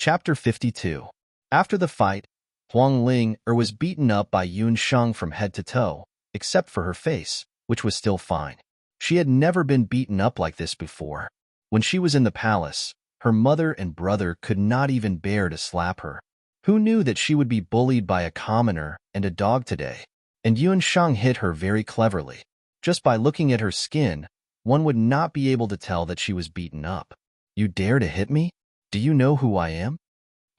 Chapter 52. After the fight, Huang Ling was beaten up by Yun Sheng from head to toe, except for her face, which was still fine. She had never been beaten up like this before. When she was in the palace, her mother and brother could not even bear to slap her. Who knew that she would be bullied by a commoner and a dog today? And Yun Sheng hit her very cleverly. Just by looking at her skin, one would not be able to tell that she was beaten up. You dare to hit me? Do you know who I am?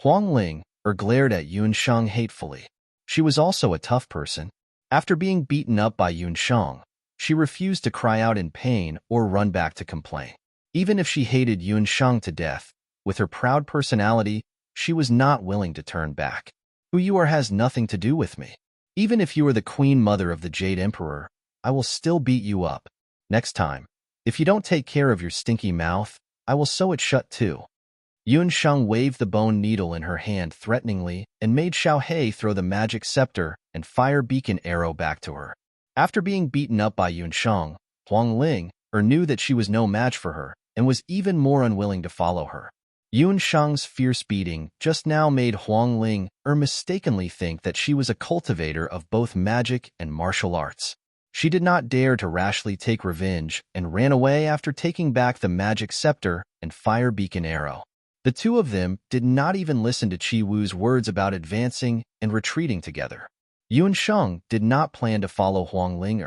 Huang Ling glared at Yun Sheng hatefully. She was also a tough person. After being beaten up by Yun Sheng, she refused to cry out in pain or run back to complain. Even if she hated Yun Sheng to death, with her proud personality, she was not willing to turn back. Who you are has nothing to do with me. Even if you are the Queen Mother of the Jade Emperor, I will still beat you up. Next time, if you don't take care of your stinky mouth, I will sew it shut too. Yun Sheng waved the bone needle in her hand threateningly and made Xiao He throw the magic scepter and fire beacon arrow back to her. After being beaten up by Yun Sheng, Huang Ling knew that she was no match for her and was even more unwilling to follow her. Yun Sheng's fierce beating just now made Huang Ling mistakenly think that she was a cultivator of both magic and martial arts. She did not dare to rashly take revenge and ran away after taking back the magic scepter and fire beacon arrow. The two of them did not even listen to Qi Wu's words about advancing and retreating together. Yun Sheng did not plan to follow Huang Ling.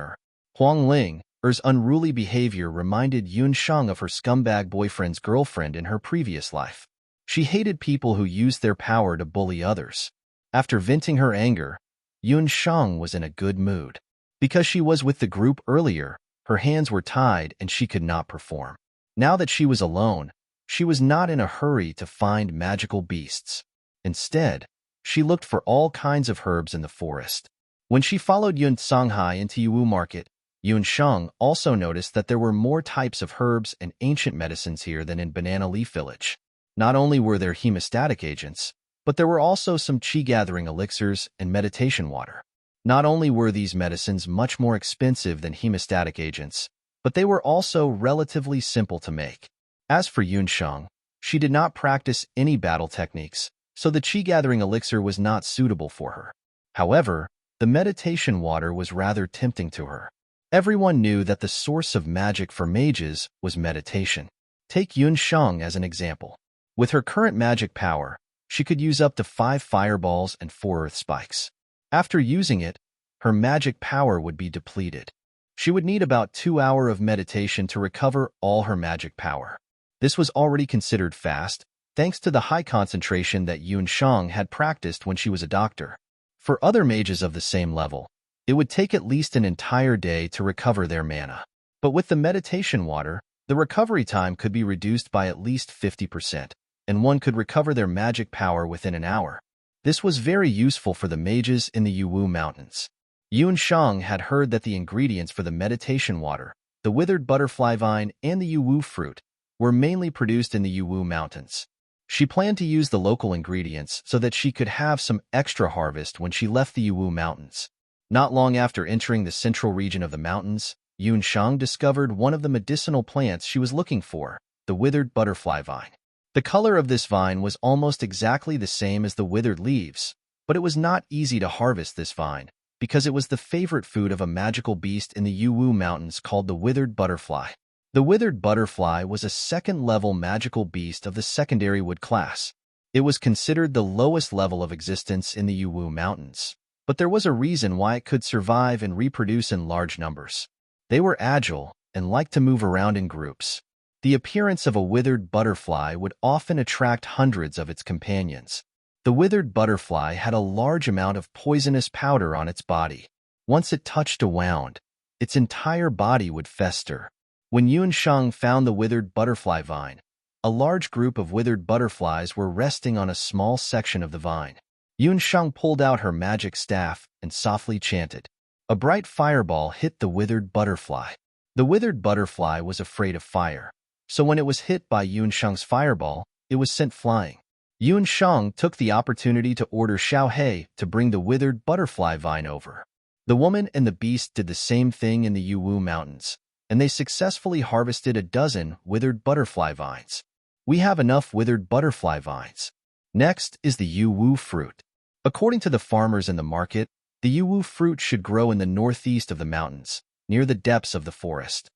Huang Ling's unruly behavior reminded Yun Sheng of her scumbag boyfriend's girlfriend in her previous life. She hated people who used their power to bully others. After venting her anger, Yun Sheng was in a good mood. Because she was with the group earlier, her hands were tied and she could not perform. Now that she was alone, she was not in a hurry to find magical beasts. Instead, she looked for all kinds of herbs in the forest. When she followed Yun Songhai into Yiwu Market, Yun Sheng also noticed that there were more types of herbs and ancient medicines here than in Banana Leaf Village. Not only were there hemostatic agents, but there were also some qi-gathering elixirs and meditation water. Not only were these medicines much more expensive than hemostatic agents, but they were also relatively simple to make. As for Yun Sheng, she did not practice any battle techniques, so the qi-gathering elixir was not suitable for her. However, the meditation water was rather tempting to her. Everyone knew that the source of magic for mages was meditation. Take Yun Sheng as an example. With her current magic power, she could use up to 5 fireballs and 4 earth spikes. After using it, her magic power would be depleted. She would need about 2 hours of meditation to recover all her magic power. This was already considered fast, thanks to the high concentration that Yun Sheng had practiced when she was a doctor. For other mages of the same level, it would take at least an entire day to recover their mana. But with the meditation water, the recovery time could be reduced by at least 50%, and one could recover their magic power within an hour. This was very useful for the mages in the Yiwu Mountains. Yun Sheng had heard that the ingredients for the meditation water, the withered butterfly vine, and the Yiwu fruit, were mainly produced in the Yiwu Mountains. She planned to use the local ingredients so that she could have some extra harvest when she left the Yiwu Mountains. Not long after entering the central region of the mountains, Yun Sheng discovered one of the medicinal plants she was looking for, the withered butterfly vine. The color of this vine was almost exactly the same as the withered leaves, but it was not easy to harvest this vine because it was the favorite food of a magical beast in the Yiwu Mountains called the withered butterfly. The withered butterfly was a second-level magical beast of the secondary wood class. It was considered the lowest level of existence in the Yiwu Mountains, but there was a reason why it could survive and reproduce in large numbers. They were agile and liked to move around in groups. The appearance of a withered butterfly would often attract hundreds of its companions. The withered butterfly had a large amount of poisonous powder on its body. Once it touched a wound, its entire body would fester. When Yun Sheng found the withered butterfly vine, a large group of withered butterflies were resting on a small section of the vine. Yun Sheng pulled out her magic staff and softly chanted. A bright fireball hit the withered butterfly. The withered butterfly was afraid of fire, so when it was hit by Yun Sheng's fireball, it was sent flying. Yun Sheng took the opportunity to order Xiao He to bring the withered butterfly vine over. The woman and the beast did the same thing in the Yiwu Mountains, and they successfully harvested a dozen withered butterfly vines. We have enough withered butterfly vines. Next is the yu fruit. According to the farmers in the market, the yu fruit should grow in the northeast of the mountains, near the depths of the forest.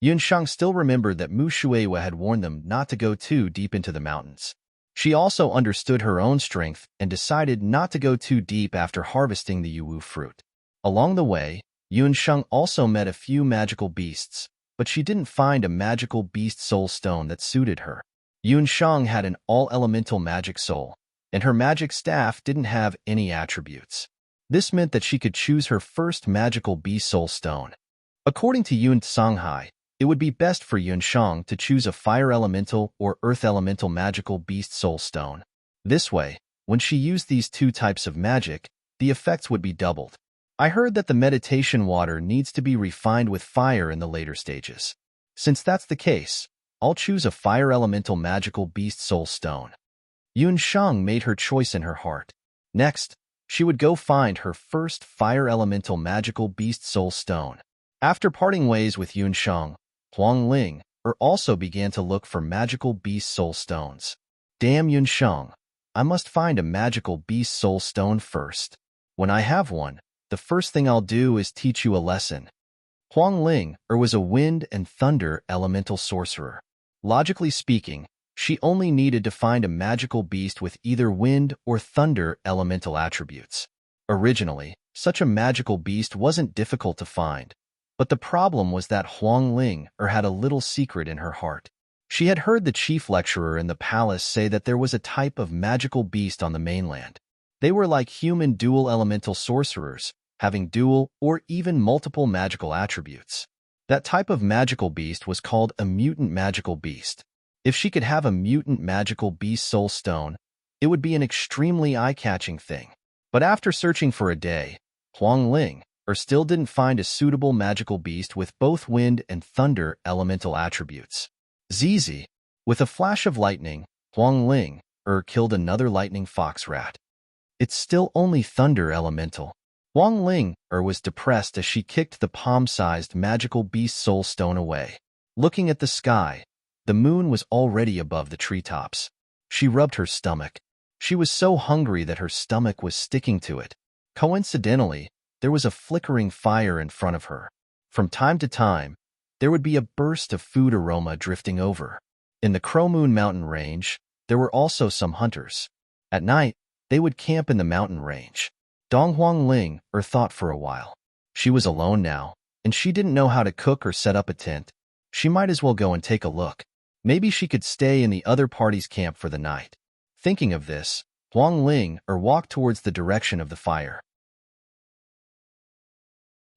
Yunshang still remembered that Mu Shuewa had warned them not to go too deep into the mountains. She also understood her own strength and decided not to go too deep after harvesting the yu fruit. Along the way, Yunshang also met a few magical beasts, but she didn't find a magical beast soul stone that suited her. Yunshang had an all-elemental magic soul, and her magic staff didn't have any attributes. This meant that she could choose her first magical beast soul stone. According to Yun Songhai, it would be best for Yunshang to choose a fire elemental or earth elemental magical beast soul stone. This way, when she used these two types of magic, the effects would be doubled. I heard that the meditation water needs to be refined with fire in the later stages. Since that's the case, I'll choose a fire elemental magical beast soul stone. Yunshang made her choice in her heart. Next, she would go find her first fire elemental magical beast soul stone. After parting ways with Yunshang, Huang Ling also began to look for magical beast soul stones. Damn Yunshang, I must find a magical beast soul stone first. When I have one, the first thing I'll do is teach you a lesson. Huang Ling was a wind and thunder elemental sorcerer. Logically speaking, she only needed to find a magical beast with either wind or thunder elemental attributes. Originally, such a magical beast wasn't difficult to find. But the problem was that Huang Ling had a little secret in her heart. She had heard the chief lecturer in the palace say that there was a type of magical beast on the mainland. They were like human dual elemental sorcerers, having dual or even multiple magical attributes. That type of magical beast was called a mutant magical beast. If she could have a mutant magical beast soul stone, it would be an extremely eye-catching thing. But after searching for a day, Huang Ling still didn't find a suitable magical beast with both wind and thunder elemental attributes. Zizi, with a flash of lightning, Huang Ling killed another lightning fox rat. It's still only thunder elemental. Huang Ling was depressed as she kicked the palm-sized magical beast soul stone away. Looking at the sky, the moon was already above the treetops. She rubbed her stomach. She was so hungry that her stomach was sticking to it. Coincidentally, there was a flickering fire in front of her. From time to time, there would be a burst of food aroma drifting over. In the Crowmoon mountain range, there were also some hunters. At night, they would camp in the mountain range. Dong Huang Ling thought for a while. She was alone now, and she didn't know how to cook or set up a tent. She might as well go and take a look. Maybe she could stay in the other party's camp for the night. Thinking of this, Huang Ling walked towards the direction of the fire.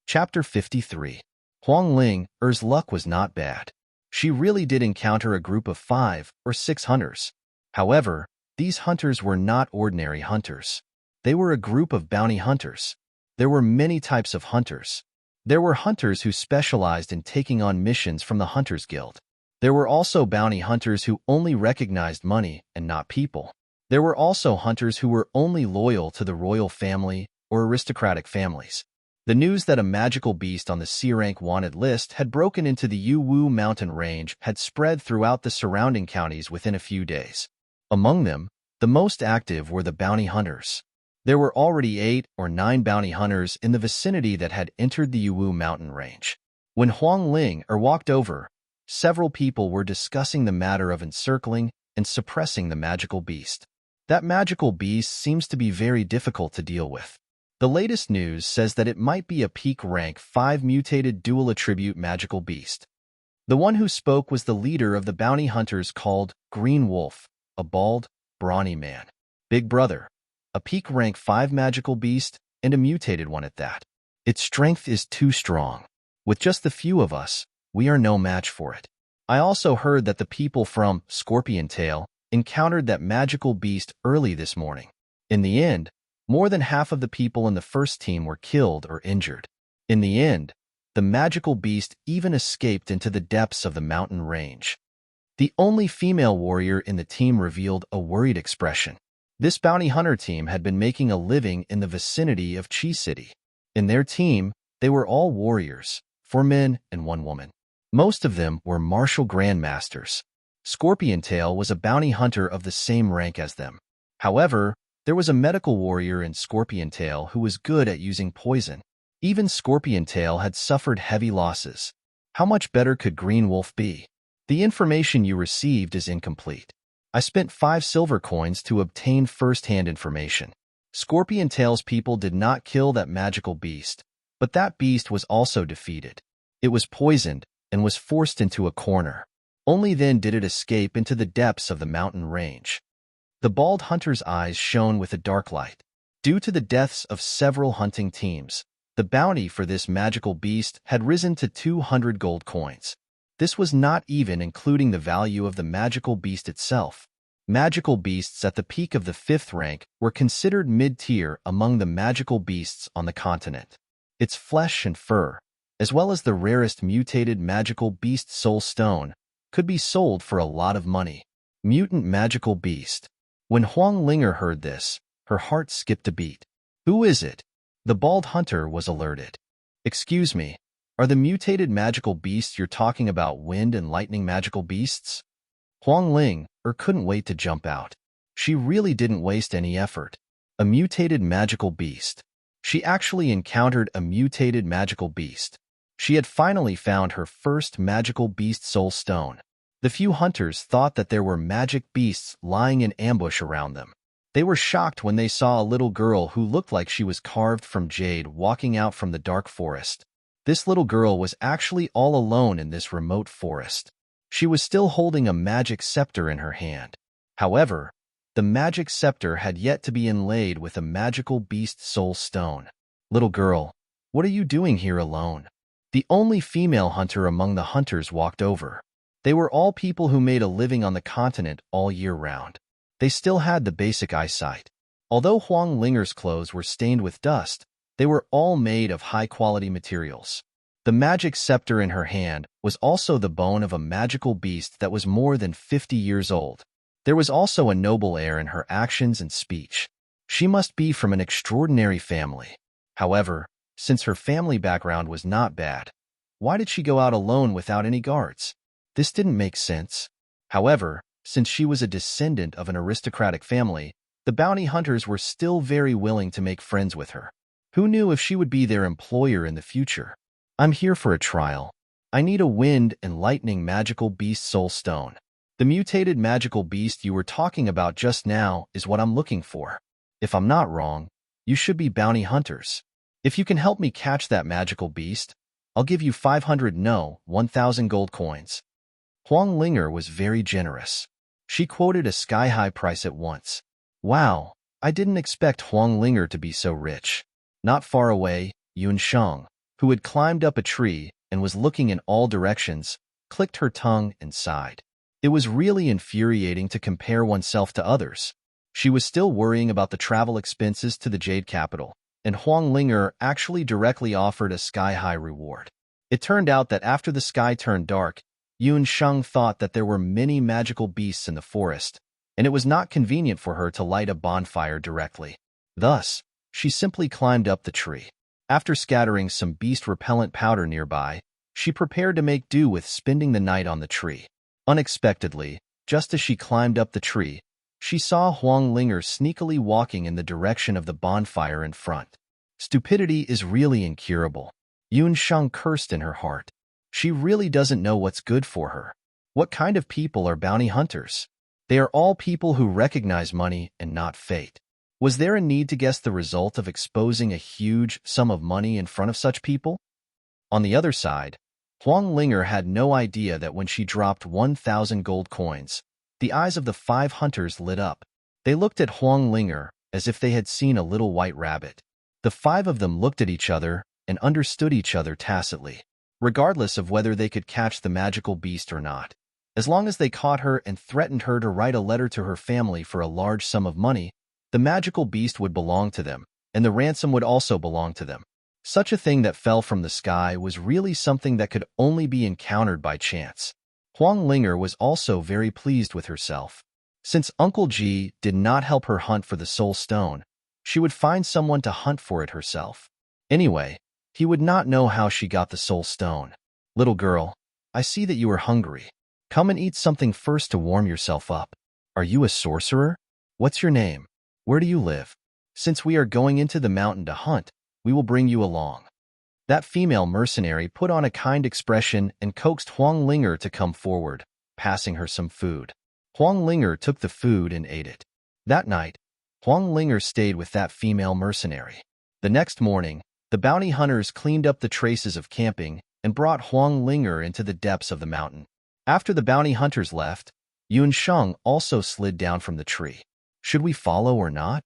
Chapter 53. Huang Ling's luck was not bad. She really did encounter a group of 5 or 6 hunters. However, these hunters were not ordinary hunters. They were a group of bounty hunters. There were many types of hunters. There were hunters who specialized in taking on missions from the Hunters Guild. There were also bounty hunters who only recognized money and not people. There were also hunters who were only loyal to the royal family or aristocratic families. The news that a magical beast on the C-rank wanted list had broken into the Yuwu mountain range had spread throughout the surrounding counties within a few days. Among them, the most active were the bounty hunters. There were already 8 or 9 bounty hunters in the vicinity that had entered the Yuwu mountain range. When Huang Ling walked over, several people were discussing the matter of encircling and suppressing the magical beast. That magical beast seems to be very difficult to deal with. The latest news says that it might be a peak rank 5 mutated dual attribute magical beast. The one who spoke was the leader of the bounty hunters called Green Wolf, a bald, brawny man. Big brother, a peak rank 5 magical beast, and a mutated one at that. Its strength is too strong. With just the few of us, we are no match for it. I also heard that the people from Scorpion Tail encountered that magical beast early this morning. In the end, more than half of the people in the first team were killed or injured. In the end, the magical beast even escaped into the depths of the mountain range. The only female warrior in the team revealed a worried expression. This bounty hunter team had been making a living in the vicinity of Chi City. In their team, they were all warriors, 4 men and 1 woman. Most of them were martial grandmasters. Scorpion Tail was a bounty hunter of the same rank as them. However, there was a medical warrior in Scorpion Tail who was good at using poison. Even Scorpion Tail had suffered heavy losses. How much better could Green Wolf be? The information you received is incomplete. I spent 5 silver coins to obtain first-hand information. Scorpion Tail's people did not kill that magical beast, but that beast was also defeated. It was poisoned and was forced into a corner. Only then did it escape into the depths of the mountain range. The bald hunter's eyes shone with a dark light. Due to the deaths of several hunting teams, the bounty for this magical beast had risen to 200 gold coins. This was not even including the value of the magical beast itself. Magical beasts at the peak of the 5th rank were considered mid-tier among the magical beasts on the continent. Its flesh and fur, as well as the rarest mutated magical beast soul stone, could be sold for a lot of money. Mutant magical beast. When Huang Linger heard this, her heart skipped a beat. Who is it? The bald hunter was alerted. Excuse me, are the mutated magical beasts you're talking about wind and lightning magical beasts? Huang Ling couldn't wait to jump out. She really didn't waste any effort. A mutated magical beast. She actually encountered a mutated magical beast. She had finally found her first magical beast soul stone. The few hunters thought that there were magic beasts lying in ambush around them. They were shocked when they saw a little girl who looked like she was carved from jade walking out from the dark forest. This little girl was actually all alone in this remote forest. She was still holding a magic scepter in her hand. However, the magic scepter had yet to be inlaid with a magical beast soul stone. Little girl, what are you doing here alone? The only female hunter among the hunters walked over. They were all people who made a living on the continent all year round. They still had the basic eyesight. Although Huang Linger's clothes were stained with dust, they were all made of high-quality materials. The magic scepter in her hand was also the bone of a magical beast that was more than 50 years old. There was also a noble air in her actions and speech. She must be from an extraordinary family. However, since her family background was not bad, why did she go out alone without any guards? This didn't make sense. However, since she was a descendant of an aristocratic family, the bounty hunters were still very willing to make friends with her. Who knew if she would be their employer in the future? I'm here for a trial. I need a wind and lightning magical beast soul stone. The mutated magical beast you were talking about just now is what I'm looking for. If I'm not wrong, you should be bounty hunters. If you can help me catch that magical beast, I'll give you 1,000 gold coins. Huang Linger was very generous. She quoted a sky-high price at once. Wow, I didn't expect Huang Linger to be so rich. Not far away, Yun Shang, who had climbed up a tree and was looking in all directions, clicked her tongue and sighed. It was really infuriating to compare oneself to others. She was still worrying about the travel expenses to the Jade Capital, and Huang Linger actually directly offered a sky-high reward. It turned out that after the sky turned dark, Yun Shang thought that there were many magical beasts in the forest, and it was not convenient for her to light a bonfire directly. Thus, she simply climbed up the tree. After scattering some beast-repellent powder nearby, she prepared to make do with spending the night on the tree. Unexpectedly, just as she climbed up the tree, she saw Huang Linger sneakily walking in the direction of the bonfire in front. Stupidity is really incurable. Yun Shang cursed in her heart. She really doesn't know what's good for her. What kind of people are bounty hunters? They are all people who recognize money and not fate. Was there a need to guess the result of exposing a huge sum of money in front of such people? On the other side, Huang Linger had no idea that when she dropped 1,000 gold coins, the eyes of the 5 hunters lit up. They looked at Huang Linger as if they had seen a little white rabbit. The 5 of them looked at each other and understood each other tacitly, regardless of whether they could catch the magical beast or not. As long as they caught her and threatened her to write a letter to her family for a large sum of money, the magical beast would belong to them, and the ransom would also belong to them. Such a thing that fell from the sky was really something that could only be encountered by chance. Huang Linger was also very pleased with herself. Since Uncle Ji did not help her hunt for the soul stone, she would find someone to hunt for it herself. Anyway, he would not know how she got the soul stone. Little girl, I see that you are hungry. Come and eat something first to warm yourself up. Are you a sorcerer? What's your name? Where do you live? Since we are going into the mountain to hunt, we will bring you along. That female mercenary put on a kind expression and coaxed Huang Linger to come forward, passing her some food. Huang Linger took the food and ate it. That night, Huang Linger stayed with that female mercenary. The next morning, the bounty hunters cleaned up the traces of camping and brought Huang Linger into the depths of the mountain. After the bounty hunters left, Yun Sheng also slid down from the tree. Should we follow or not?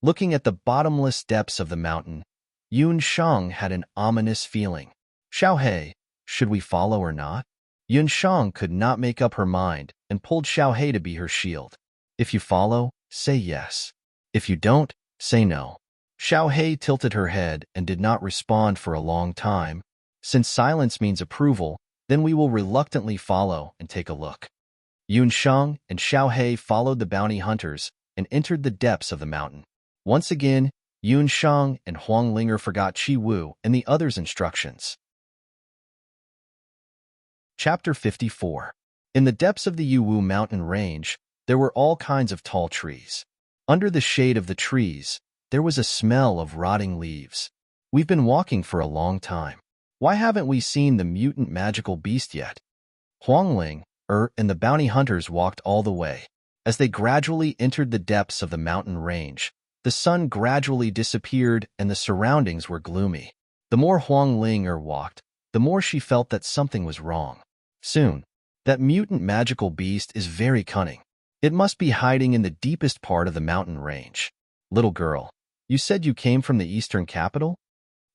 Looking at the bottomless depths of the mountain, Yun Sheng had an ominous feeling. Xiao He, should we follow or not? Yun Sheng could not make up her mind and pulled Xiao He to be her shield. If you follow, say yes. If you don't, say no. Xiao He tilted her head and did not respond for a long time. Since silence means approval, then we will reluctantly follow and take a look. Yun Sheng and Xiao He followed the bounty hunters and entered the depths of the mountain. Once again, Yun Sheng and Huang Linger forgot Qi Wu and the others' instructions. Chapter 54. In the depths of the Yuwu mountain range, there were all kinds of tall trees. Under the shade of the trees, there was a smell of rotting leaves. We've been walking for a long time. Why haven't we seen the mutant magical beast yet? Huang Ling, and the bounty hunters walked all the way. As they gradually entered the depths of the mountain range, the sun gradually disappeared and the surroundings were gloomy. The more Huang Ling walked, the more she felt that something was wrong. Soon, that mutant magical beast is very cunning. It must be hiding in the deepest part of the mountain range. Little girl, you said you came from the eastern capital?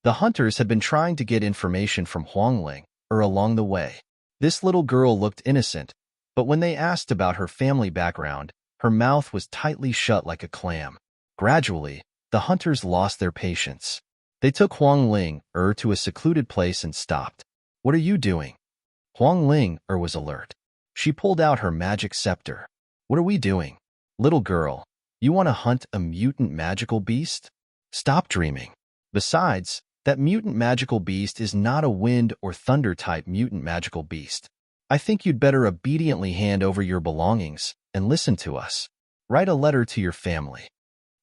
The hunters had been trying to get information from Huang Ling along the way. This little girl looked innocent, but when they asked about her family background, her mouth was tightly shut like a clam. Gradually, the hunters lost their patience. They took Huang Ling to a secluded place and stopped. What are you doing? Huang Ling was alert. She pulled out her magic scepter. What are we doing? Little girl, you want to hunt a mutant magical beast? Stop dreaming. Besides, that mutant magical beast is not a wind or thunder type mutant magical beast. I think you'd better obediently hand over your belongings and listen to us. Write a letter to your family.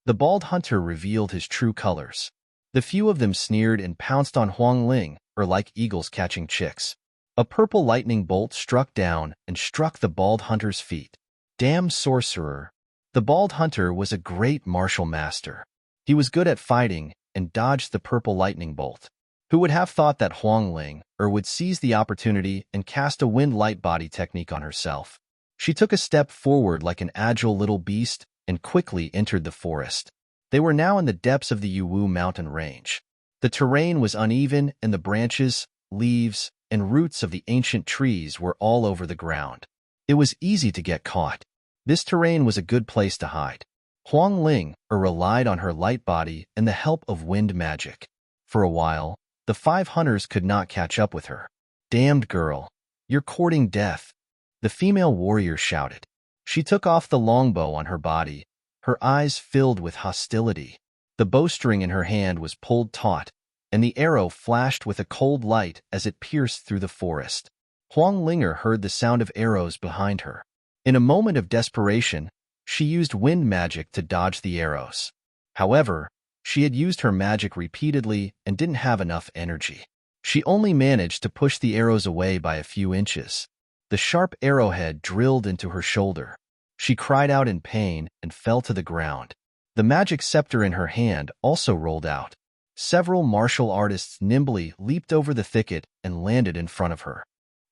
The bald hunter revealed his true colors. The few of them sneered and pounced on Huang Ling, like eagles catching chicks. A purple lightning bolt struck down and struck the bald hunter's feet. Damn sorcerer! The bald hunter was a great martial master. He was good at fighting and dodged the purple lightning bolt. Who would have thought that Huang Ling would seize the opportunity and cast a wind light body technique on herself? She took a step forward like an agile little beast and quickly entered the forest. They were now in the depths of the Yuwu mountain range. The terrain was uneven and the branches, leaves, and roots of the ancient trees were all over the ground. It was easy to get caught. This terrain was a good place to hide. Huang Ling relied on her light body and the help of wind magic. For a while, the 5 hunters could not catch up with her. Damned girl, you're courting death, the female warrior shouted. She took off the longbow on her body, her eyes filled with hostility. The bowstring in her hand was pulled taut, and the arrow flashed with a cold light as it pierced through the forest. Huang Linger heard the sound of arrows behind her. In a moment of desperation, she used wind magic to dodge the arrows. However, she had used her magic repeatedly and didn't have enough energy. She only managed to push the arrows away by a few inches. The sharp arrowhead drilled into her shoulder. She cried out in pain and fell to the ground. The magic scepter in her hand also rolled out. Several martial artists nimbly leaped over the thicket and landed in front of her.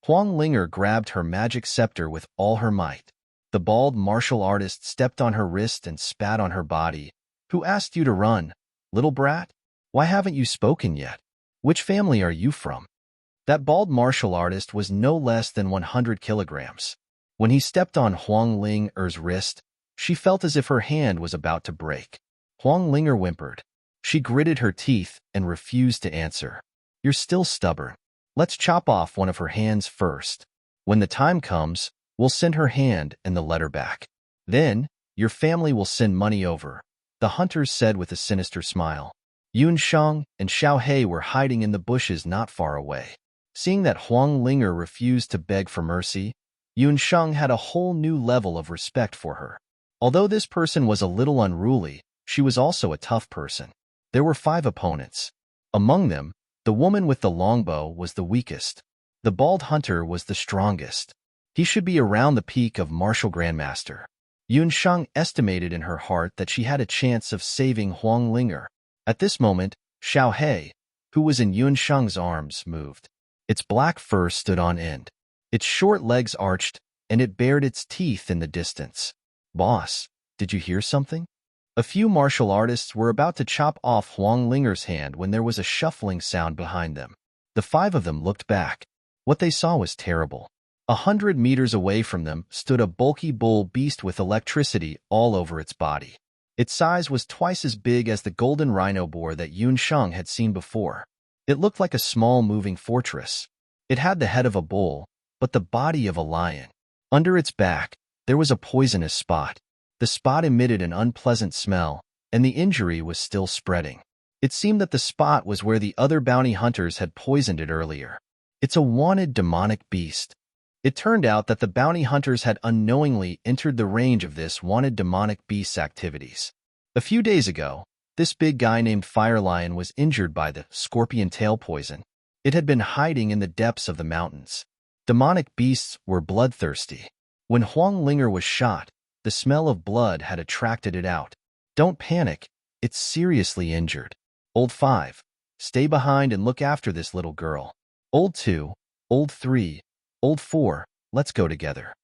Huang Linger grabbed her magic scepter with all her might. The bald martial artist stepped on her wrist and spat on her body. Who asked you to run, little brat? Why haven't you spoken yet? Which family are you from? That bald martial artist was no less than 100 kilograms. When he stepped on Huang Linger's wrist, she felt as if her hand was about to break. Huang Linger whimpered. She gritted her teeth and refused to answer. You're still stubborn. Let's chop off one of her hands first. When the time comes, we'll send her hand and the letter back. Then, your family will send money over, the hunters said with a sinister smile. Yun Sheng and Xiao He were hiding in the bushes not far away. Seeing that Huang Linger refused to beg for mercy, Yun Sheng had a whole new level of respect for her. Although this person was a little unruly, she was also a tough person. There were 5 opponents. Among them, the woman with the longbow was the weakest. The bald hunter was the strongest. He should be around the peak of martial grandmaster. Yun Shang estimated in her heart that she had a chance of saving Huang Linger. At this moment, Xiao He, who was in Yun Shang's arms, moved. Its black fur stood on end. Its short legs arched, and it bared its teeth in the distance. "Boss, did you hear something?" A few martial artists were about to chop off Huang Linger's hand when there was a shuffling sound behind them. The 5 of them looked back. What they saw was terrible. 100 meters away from them stood a bulky bull beast with electricity all over its body. Its size was twice as big as the golden rhino boar that Yun Shang had seen before. It looked like a small moving fortress. It had the head of a bull, but the body of a lion. Under its back, there was a poisonous spot. The spot emitted an unpleasant smell, and the injury was still spreading. It seemed that the spot was where the other bounty hunters had poisoned it earlier. "It's a wanted demonic beast." It turned out that the bounty hunters had unknowingly entered the range of this wanted demonic beast's activities. A few days ago, this big guy named Fire Lion was injured by the scorpion tail poison. It had been hiding in the depths of the mountains. Demonic beasts were bloodthirsty. When Huang Linger was shot, the smell of blood had attracted it out. "Don't panic, it's seriously injured. Old 5, stay behind and look after this little girl. Old 2, Old 3, Old 4, let's go together."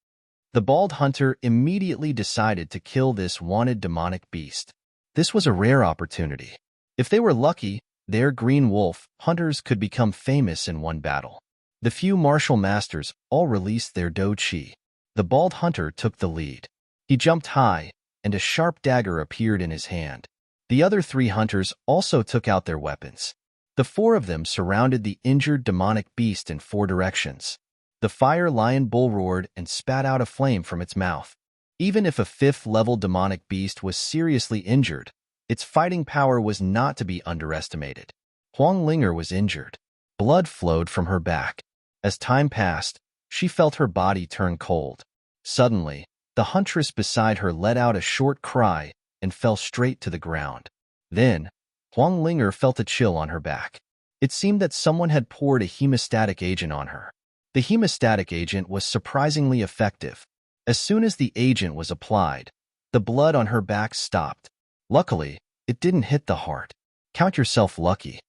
The bald hunter immediately decided to kill this wanted demonic beast. This was a rare opportunity. If they were lucky, their green wolf hunters could become famous in one battle. The few martial masters all released their do chi. The bald hunter took the lead. He jumped high, and a sharp dagger appeared in his hand. The other 3 hunters also took out their weapons. The 4 of them surrounded the injured demonic beast in 4 directions. The fire lion bull roared and spat out a flame from its mouth. Even if a 5th-level demonic beast was seriously injured, its fighting power was not to be underestimated. Huang Linger was injured. Blood flowed from her back. As time passed, she felt her body turn cold. Suddenly, the huntress beside her let out a short cry and fell straight to the ground. Then, Huang Linger felt a chill on her back. It seemed that someone had poured a hemostatic agent on her. The hemostatic agent was surprisingly effective. As soon as the agent was applied, the blood on her back stopped. Luckily, it didn't hit the heart. "Count yourself lucky."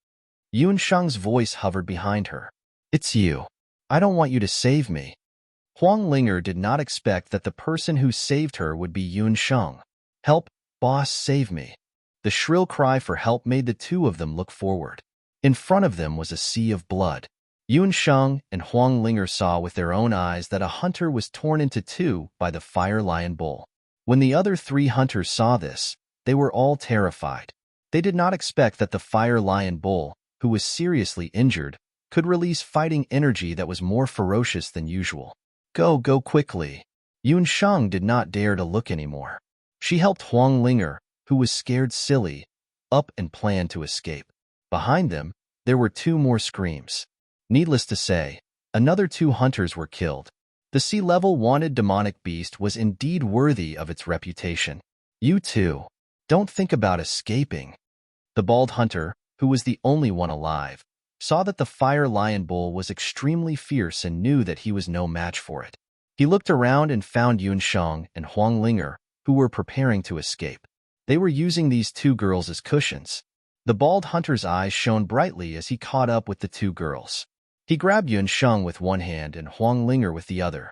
Yun Shang's voice hovered behind her. "It's you. I don't want you to save me." Huang Linger did not expect that the person who saved her would be Yun Shang. "Help, boss, save me." The shrill cry for help made the 2 of them look forward. In front of them was a sea of blood. Yun Shang and Huang Linger saw with their own eyes that a hunter was torn into 2 by the fire lion bull. When the other 3 hunters saw this, they were all terrified. They did not expect that the fire lion bull, who was seriously injured, could release fighting energy that was more ferocious than usual. Go quickly." Yun Shang did not dare to look anymore. She helped Huang Linger, who was scared silly, up and planned to escape. Behind them, there were 2 more screams. Needless to say, another 2 hunters were killed. The sea-level wanted demonic beast was indeed worthy of its reputation. "You 2, don't think about escaping." The bald hunter, who was the only one alive, saw that the fire lion bull was extremely fierce and knew that he was no match for it. He looked around and found Yun Shang and Huang Linger, who were preparing to escape. They were using these 2 girls as cushions. The bald hunter's eyes shone brightly as he caught up with the 2 girls. He grabbed Yun Shang with one hand and Huang Linger with the other.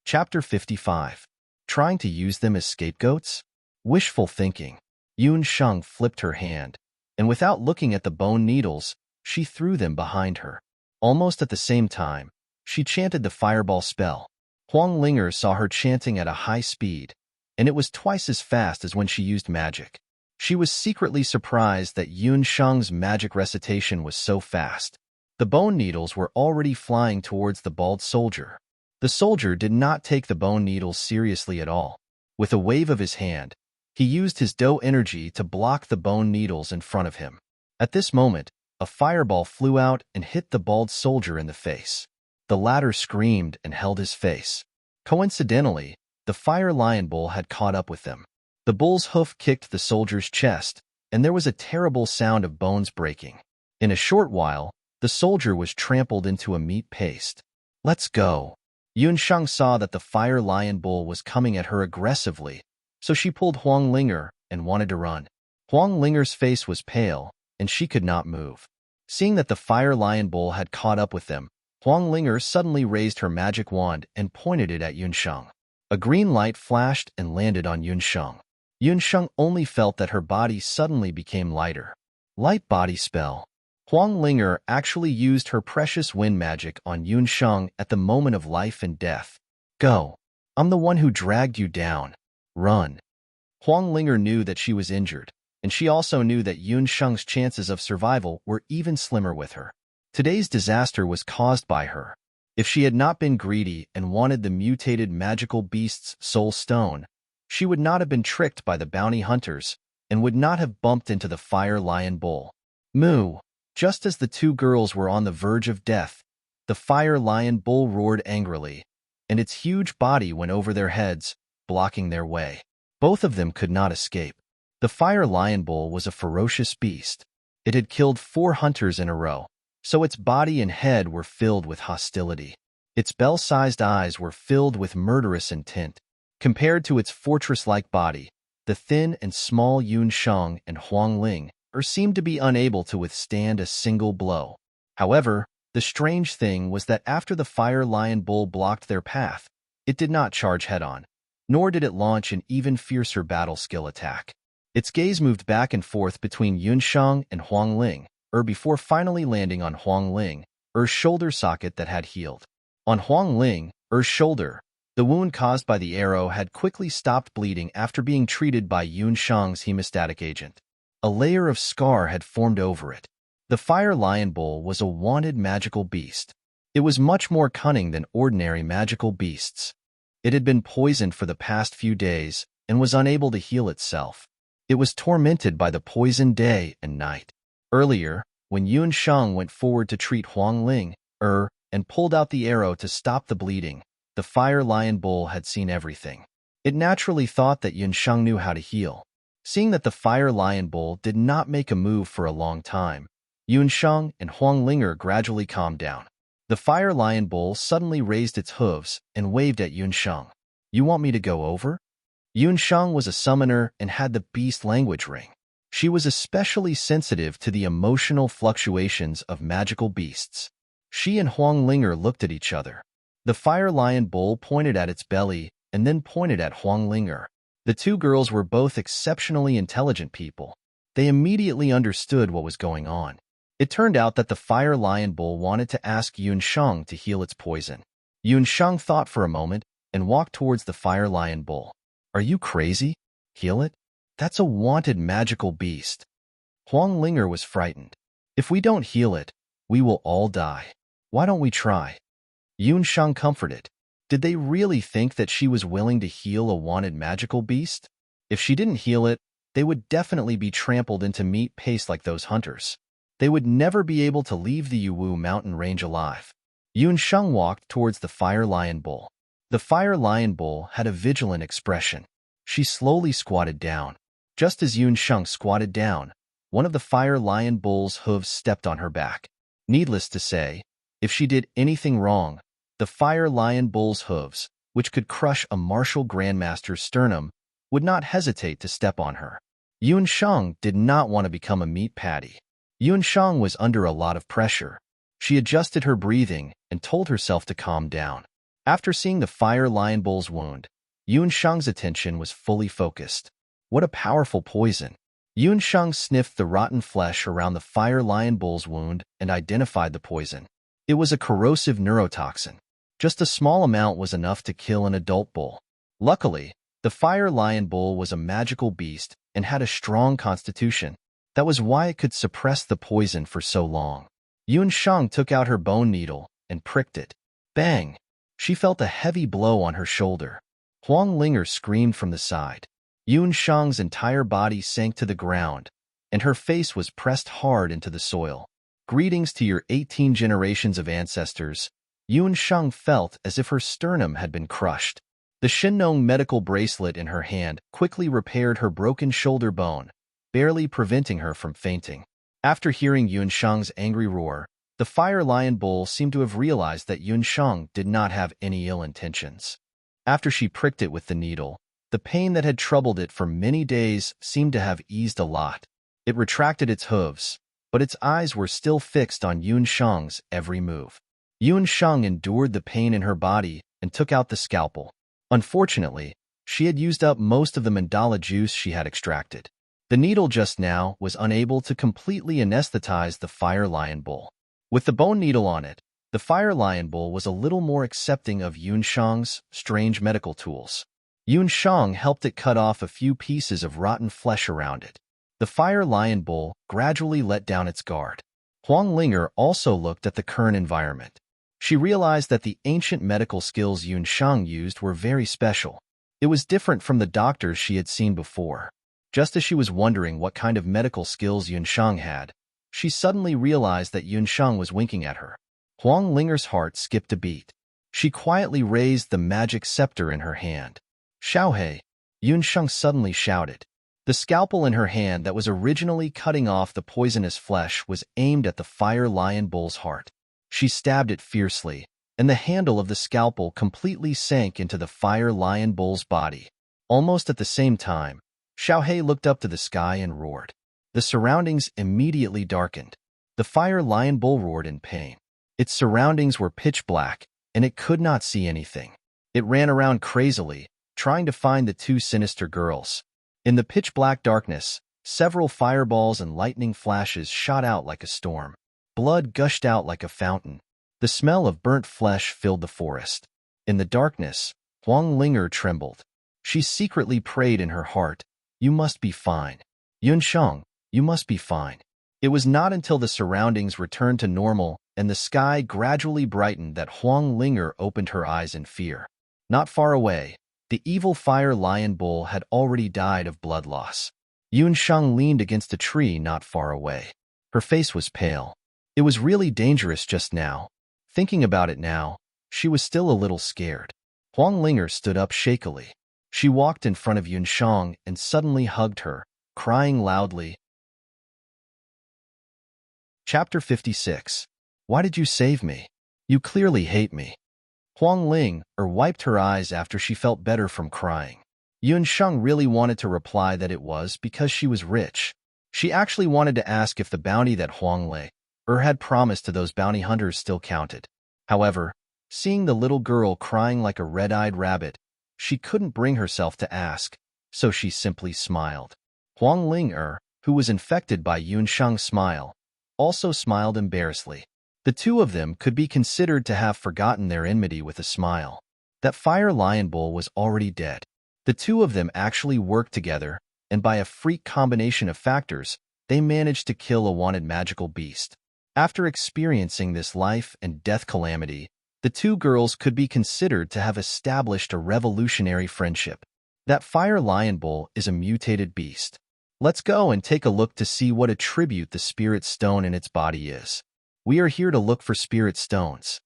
Chapter 55. Trying to use them as scapegoats? Wishful thinking. Yun Shang flipped her hand, and without looking at the bone needles, she threw them behind her. Almost at the same time, she chanted the fireball spell. Huang Linger saw her chanting at a high speed, and it was twice as fast as when she used magic. She was secretly surprised that Yun Shang's magic recitation was so fast. The bone needles were already flying towards the bald soldier. The soldier did not take the bone needles seriously at all. With a wave of his hand, he used his do energy to block the bone needles in front of him. At this moment, a fireball flew out and hit the bald soldier in the face. The latter screamed and held his face. Coincidentally, the fire lion bull had caught up with them. The bull's hoof kicked the soldier's chest, and there was a terrible sound of bones breaking. In a short while, the soldier was trampled into a meat paste. "Let's go." Yunsheng saw that the fire lion bull was coming at her aggressively, so she pulled Huang Linger and wanted to run. Huang Linger's face was pale, and she could not move. Seeing that the fire lion bull had caught up with them, Huang Linger suddenly raised her magic wand and pointed it at Yunsheng. A green light flashed and landed on Yunsheng. Yunsheng only felt that her body suddenly became lighter. Light body spell. Huang Linger actually used her precious wind magic on Yunsheng at the moment of life and death. "Go. I'm the one who dragged you down. Run." Huang Linger knew that she was injured, and she also knew that Yunsheng's chances of survival were even slimmer with her. Today's disaster was caused by her. If she had not been greedy and wanted the mutated magical beast's soul stone, she would not have been tricked by the bounty hunters and would not have bumped into the fire lion bull. Moo! Just as the two girls were on the verge of death, the fire lion bull roared angrily, and its huge body went over their heads, blocking their way. Both of them could not escape. The fire lion bull was a ferocious beast. It had killed 4 hunters in a row, so its body and head were filled with hostility. Its bell-sized eyes were filled with murderous intent. Compared to its fortress-like body, the thin and small Yunsheng and Huang Ling seemed to be unable to withstand a single blow. However, the strange thing was that after the fire lion bull blocked their path, it did not charge head-on, nor did it launch an even fiercer battle skill attack. Its gaze moved back and forth between Yunsheng and Huang Ling, before finally landing on Huang Ling, shoulder socket that had healed. On Huang Ling, shoulder, the wound caused by the arrow had quickly stopped bleeding after being treated by Yunsheng's hemostatic agent. A layer of scar had formed over it. The fire lion bull was a wanted magical beast. It was much more cunning than ordinary magical beasts. It had been poisoned for the past few days and was unable to heal itself. It was tormented by the poison day and night. Earlier, when Yunsheng went forward to treat Huang Ling, and pulled out the arrow to stop the bleeding, the fire lion bull had seen everything. It naturally thought that Yunsheng knew how to heal. Seeing that the fire lion bull did not make a move for a long time, Yunsheng and Huang Linger gradually calmed down. The fire lion bull suddenly raised its hooves and waved at Yunsheng. "You want me to go over?" Yunsheng was a summoner and had the beast language ring. She was especially sensitive to the emotional fluctuations of magical beasts. She and Huang Linger looked at each other. The fire lion bull pointed at its belly and then pointed at Huang Linger. The two girls were both exceptionally intelligent people. They immediately understood what was going on. It turned out that the fire lion bull wanted to ask Yunsheng to heal its poison. Yunsheng thought for a moment and walked towards the fire lion bull. "Are you crazy? Heal it? That's a wanted magical beast." Huang Linger was frightened. "If we don't heal it, we will all die. Why don't we try?" Yunsheng comforted. Did they really think that she was willing to heal a wanted magical beast? If she didn't heal it, they would definitely be trampled into meat paste like those hunters. They would never be able to leave the Yuwu mountain range alive. Yunsheng walked towards the fire lion bull. The fire lion bull had a vigilant expression. She slowly squatted down. Just as Yunsheng squatted down, one of the fire lion bull's hooves stepped on her back. Needless to say, if she did anything wrong, the fire lion bull's hooves, which could crush a martial grandmaster's sternum, would not hesitate to step on her. Yunsheng did not want to become a meat patty. Yunsheng was under a lot of pressure. She adjusted her breathing and told herself to calm down. After seeing the fire lion bull's wound, Yunsheng's attention was fully focused. What a powerful poison! Yunsheng sniffed the rotten flesh around the fire lion bull's wound and identified the poison. It was a corrosive neurotoxin. Just a small amount was enough to kill an adult bull. Luckily, the fire lion bull was a magical beast and had a strong constitution. That was why it could suppress the poison for so long. Yunsheng took out her bone needle and pricked it. Bang! She felt a heavy blow on her shoulder. Huang Linger screamed from the side. Yunsheng's entire body sank to the ground, and her face was pressed hard into the soil. Greetings to your 18 generations of ancestors. Yunsheng felt as if her sternum had been crushed. The Shinnong medical bracelet in her hand quickly repaired her broken shoulder bone, barely preventing her from fainting. After hearing Yunshang's angry roar, the fire lion bull seemed to have realized that Yunshang did not have any ill intentions. After she pricked it with the needle, the pain that had troubled it for many days seemed to have eased a lot. It retracted its hooves, but its eyes were still fixed on Yunshang's every move. Yunshang endured the pain in her body and took out the scalpel. Unfortunately, she had used up most of the mandala juice she had extracted. The needle just now was unable to completely anesthetize the fire lion bull. With the bone needle on it, the fire lion bull was a little more accepting of Yunshang's strange medical tools. Yunshang helped it cut off a few pieces of rotten flesh around it. The fire lion bull gradually let down its guard. Huang Linger also looked at the current environment. She realized that the ancient medical skills Yunshang used were very special. It was different from the doctors she had seen before. Just as she was wondering what kind of medical skills Yunshang had, she suddenly realized that Yunshang was winking at her. Huang Linger's heart skipped a beat. She quietly raised the magic scepter in her hand. "Xiaohei," Yunshang suddenly shouted. The scalpel in her hand that was originally cutting off the poisonous flesh was aimed at the fire lion bull's heart. She stabbed it fiercely, and the handle of the scalpel completely sank into the fire lion bull's body. Almost at the same time, Xiaohei looked up to the sky and roared. The surroundings immediately darkened. The fire lion bull roared in pain. Its surroundings were pitch black, and it could not see anything. It ran around crazily, trying to find the two sinister girls. In the pitch-black darkness, several fireballs and lightning flashes shot out like a storm. Blood gushed out like a fountain. The smell of burnt flesh filled the forest. In the darkness, Huang Linger trembled. She secretly prayed in her heart, "You must be fine. Yunshang, you must be fine." It was not until the surroundings returned to normal and the sky gradually brightened that Huang Linger opened her eyes in fear. Not far away, the evil fire lion bull had already died of blood loss. Yunshang leaned against a tree not far away. Her face was pale. It was really dangerous just now. Thinking about it now, she was still a little scared. Huang Linger stood up shakily. She walked in front of Yunshang and suddenly hugged her, crying loudly. Chapter 56. Why did you save me? You clearly hate me. Huang Linger wiped her eyes after she felt better from crying. Yunshang really wanted to reply that it was because she was rich. She actually wanted to ask if the bounty that Huang Linger had promised to those bounty hunters still counted. However, seeing the little girl crying like a red-eyed rabbit, she couldn't bring herself to ask, so she simply smiled. Huang Linger, who was infected by Yunshang's smile, also smiled embarrassedly. The two of them could be considered to have forgotten their enmity with a smile. That fire lion bull was already dead. The two of them actually worked together, and by a freak combination of factors, they managed to kill a wanted magical beast. After experiencing this life and death calamity, the two girls could be considered to have established a revolutionary friendship. That fire lion bull is a mutated beast. Let's go and take a look to see what attribute the spirit stone in its body is. We are here to look for spirit stones.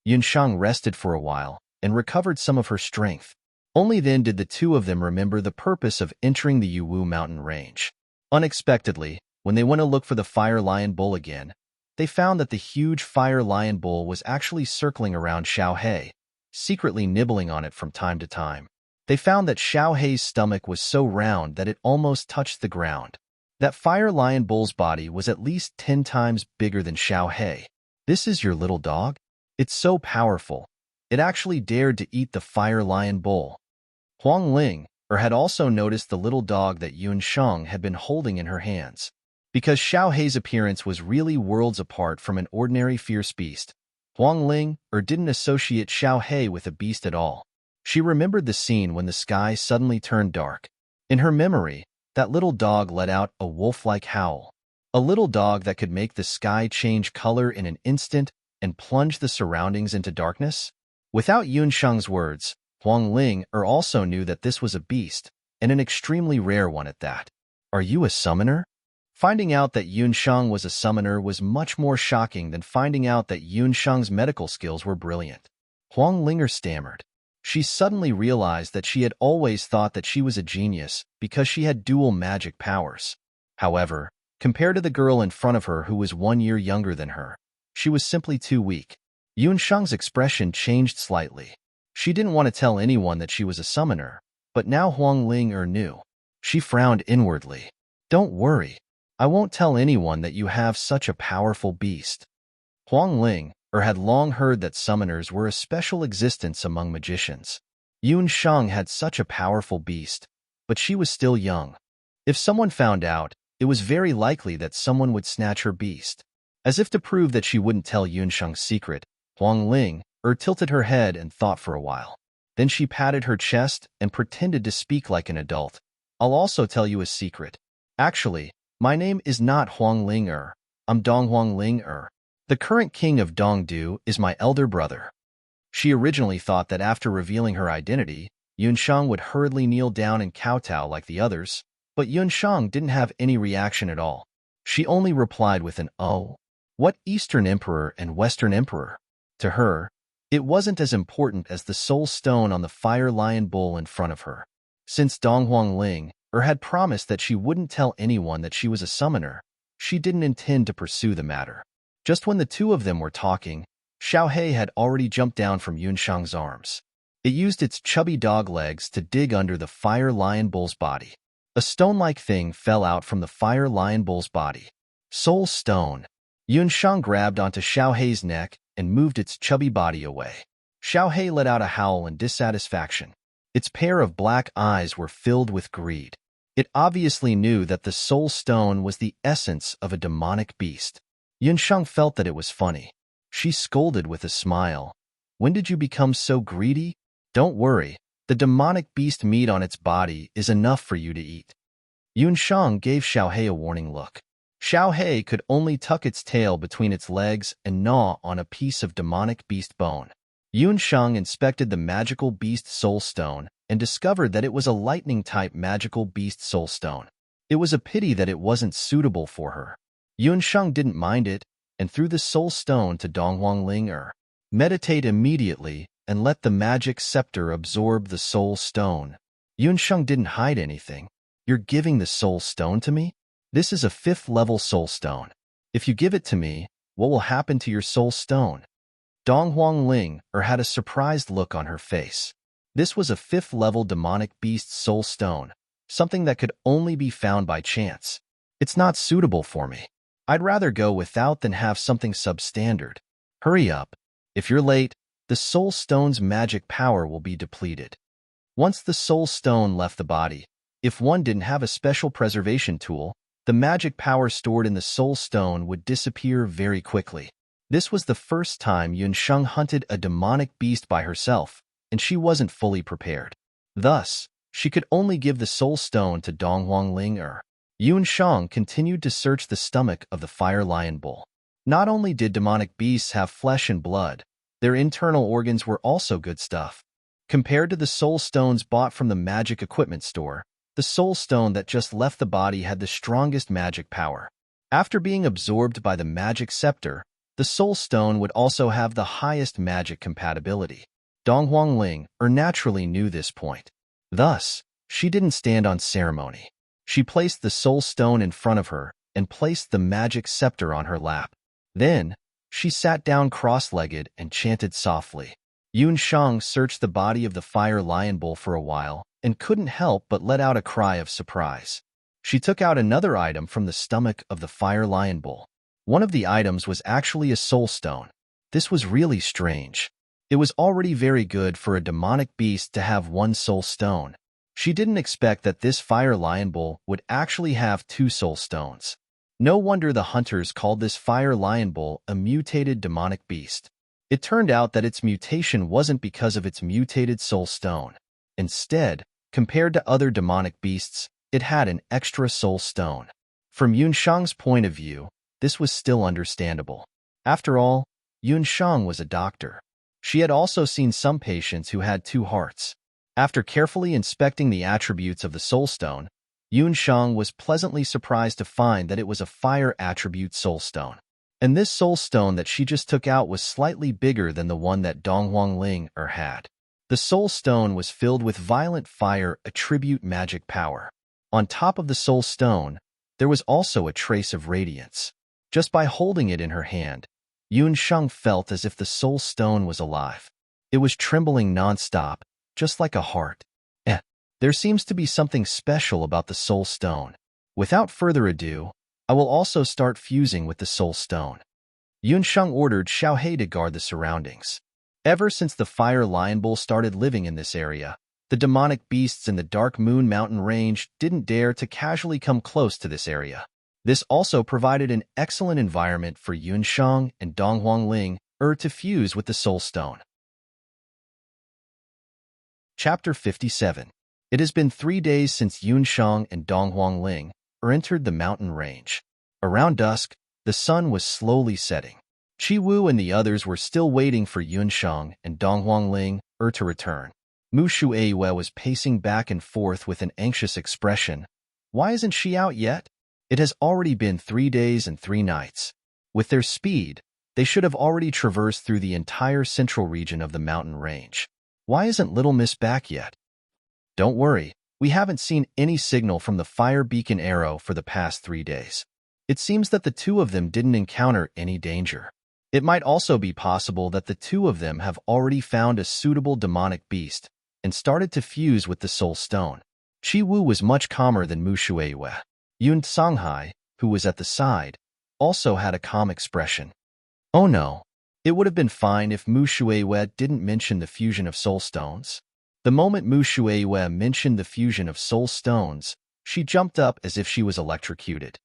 Yunshang rested for a while and recovered some of her strength. Only then did the two of them remember the purpose of entering the Yuwu mountain range. Unexpectedly, when they went to look for the fire lion bull again, they found that the huge fire lion bull was actually circling around Xiaohei, secretly nibbling on it from time to time. They found that Xiaohei's stomach was so round that it almost touched the ground. That fire lion bull's body was at least 10 times bigger than Xiaohei. This is your little dog? It's so powerful. It actually dared to eat the fire lion bull. Huang Linger had also noticed the little dog that Yunshang had been holding in her hands. Because Xiaohei's appearance was really worlds apart from an ordinary fierce beast, Huang Linger didn't associate Xiaohei with a beast at all. She remembered the scene when the sky suddenly turned dark. In her memory, that little dog let out a wolf-like howl. A little dog that could make the sky change color in an instant and plunge the surroundings into darkness? Without Yunshang's words, Huang Linger also knew that this was a beast, and an extremely rare one at that. Are you a summoner? Finding out that Yunshang was a summoner was much more shocking than finding out that Yunshang's medical skills were brilliant. Huang Linger stammered. She suddenly realized that she had always thought that she was a genius because she had dual magic powers. However, compared to the girl in front of her who was 1 year younger than her, she was simply too weak. Yunshang's expression changed slightly. She didn't want to tell anyone that she was a summoner, but now Huang Ling knew. She frowned inwardly. Don't worry. I won't tell anyone that you have such a powerful beast. Huang Ling had long heard that summoners were a special existence among magicians. Yunshang had such a powerful beast, but she was still young. If someone found out, it was very likely that someone would snatch her beast. As if to prove that she wouldn't tell Yunshang's secret, Huang Ling tilted her head and thought for a while. Then she patted her chest and pretended to speak like an adult. I'll also tell you a secret. Actually, my name is not Huang Ling. I'm Dong Huang Ling. The current king of Dongdu is my elder brother. She originally thought that after revealing her identity, Yunshang would hurriedly kneel down and kowtow like the others, but Yunshang didn't have any reaction at all. She only replied with an "Oh." What Eastern Emperor and Western Emperor? To her, it wasn't as important as the soul stone on the fire lion bull in front of her. Since Dong Huang Ling had promised that she wouldn't tell anyone that she was a summoner, she didn't intend to pursue the matter. Just when the two of them were talking, Xiaohei had already jumped down from Yunshang's arms. It used its chubby dog legs to dig under the fire lion bull's body. A stone-like thing fell out from the fire lion bull's body. Soul stone. Yunshang grabbed onto Xiaohei's neck and moved its chubby body away. Xiaohei let out a howl in dissatisfaction. Its pair of black eyes were filled with greed. It obviously knew that the soul stone was the essence of a demonic beast. Yunshang felt that it was funny. She scolded with a smile. When did you become so greedy? Don't worry, the demonic beast meat on its body is enough for you to eat. Yunshang gave Xiaohei a warning look. Xiaohei could only tuck its tail between its legs and gnaw on a piece of demonic beast bone. Yunshang inspected the magical beast soul stone and discovered that it was a lightning-type magical beast soul stone. It was a pity that it wasn't suitable for her. Yunshang didn't mind it and threw the soul stone to Dong Huang Ling. Meditate immediately and let the magic scepter absorb the soul stone. Yunshang didn't hide anything. You're giving the soul stone to me? This is a 5th-level soul stone. If you give it to me, what will happen to your soul stone? Dong Huang Ling had a surprised look on her face. This was a 5th-level demonic beast soul stone, something that could only be found by chance. It's not suitable for me. I'd rather go without than have something substandard. Hurry up. If you're late, the soul stone's magic power will be depleted. Once the soul stone left the body, if one didn't have a special preservation tool, the magic power stored in the soul stone would disappear very quickly. This was the first time Yunshang hunted a demonic beast by herself, and she wasn't fully prepared. Thus, she could only give the soul stone to Dong Huang Ling. Yunshang continued to search the stomach of the fire lion bull. Not only did demonic beasts have flesh and blood, their internal organs were also good stuff. Compared to the soul stones bought from the magic equipment store, the soul stone that just left the body had the strongest magic power. After being absorbed by the magic scepter, the soul stone would also have the highest magic compatibility. Dong Huang Ling naturally knew this point. Thus, she didn't stand on ceremony. She placed the soul stone in front of her and placed the magic scepter on her lap. Then, she sat down cross-legged and chanted softly. Yunshang searched the body of the fire lion bull for a while and couldn't help but let out a cry of surprise. She took out another item from the stomach of the fire lion bull. One of the items was actually a soul stone. This was really strange. It was already very good for a demonic beast to have one soul stone. She didn't expect that this fire lion bull would actually have 2 soul stones. No wonder the hunters called this fire lion bull a mutated demonic beast. It turned out that its mutation wasn't because of its mutated soul stone. Instead, compared to other demonic beasts, it had an extra soul stone. From Yunshang's point of view, this was still understandable. After all, Yunshang was a doctor. She had also seen some patients who had 2 hearts. After carefully inspecting the attributes of the soul stone, Yunshang was pleasantly surprised to find that it was a fire attribute soul stone. And this soul stone that she just took out was slightly bigger than the one that Dong Huang Ling had. The soul stone was filled with violent fire, attribute magic power. On top of the soul stone, there was also a trace of radiance. Just by holding it in her hand, Yun Sheng felt as if the soul stone was alive. It was trembling non-stop, just like a heart. There seems to be something special about the soul stone. Without further ado, I will also start fusing with the soul stone. Yun Sheng ordered Xiaohei to guard the surroundings. Ever since the fire lion bull started living in this area, the demonic beasts in the Dark Moon Mountain range didn't dare to casually come close to this area. This also provided an excellent environment for Yun Sheng and Dong Huangling to fuse with the soul stone. Chapter 57. It has been 3 days since Yun Sheng and Dong Huangling entered the mountain range. Around dusk, the sun was slowly setting. Qi Wu and the others were still waiting for Yun Sheng and Dong Huangling to return. Mu Shueiyue was pacing back and forth with an anxious expression. Why isn't she out yet? It has already been 3 days and 3 nights. With their speed, they should have already traversed through the entire central region of the mountain range. Why isn't Little Miss back yet? Don't worry, we haven't seen any signal from the fire beacon arrow for the past 3 days. It seems that the two of them didn't encounter any danger. It might also be possible that the two of them have already found a suitable demonic beast and started to fuse with the soul stone. Qi Wu was much calmer than Mu Shueiyue. Yun Songhai, who was at the side, also had a calm expression. Oh no, it would have been fine if Mu Shueiyue didn't mention the fusion of soul stones. The moment Mu Shueiyue mentioned the fusion of soul stones, she jumped up as if she was electrocuted.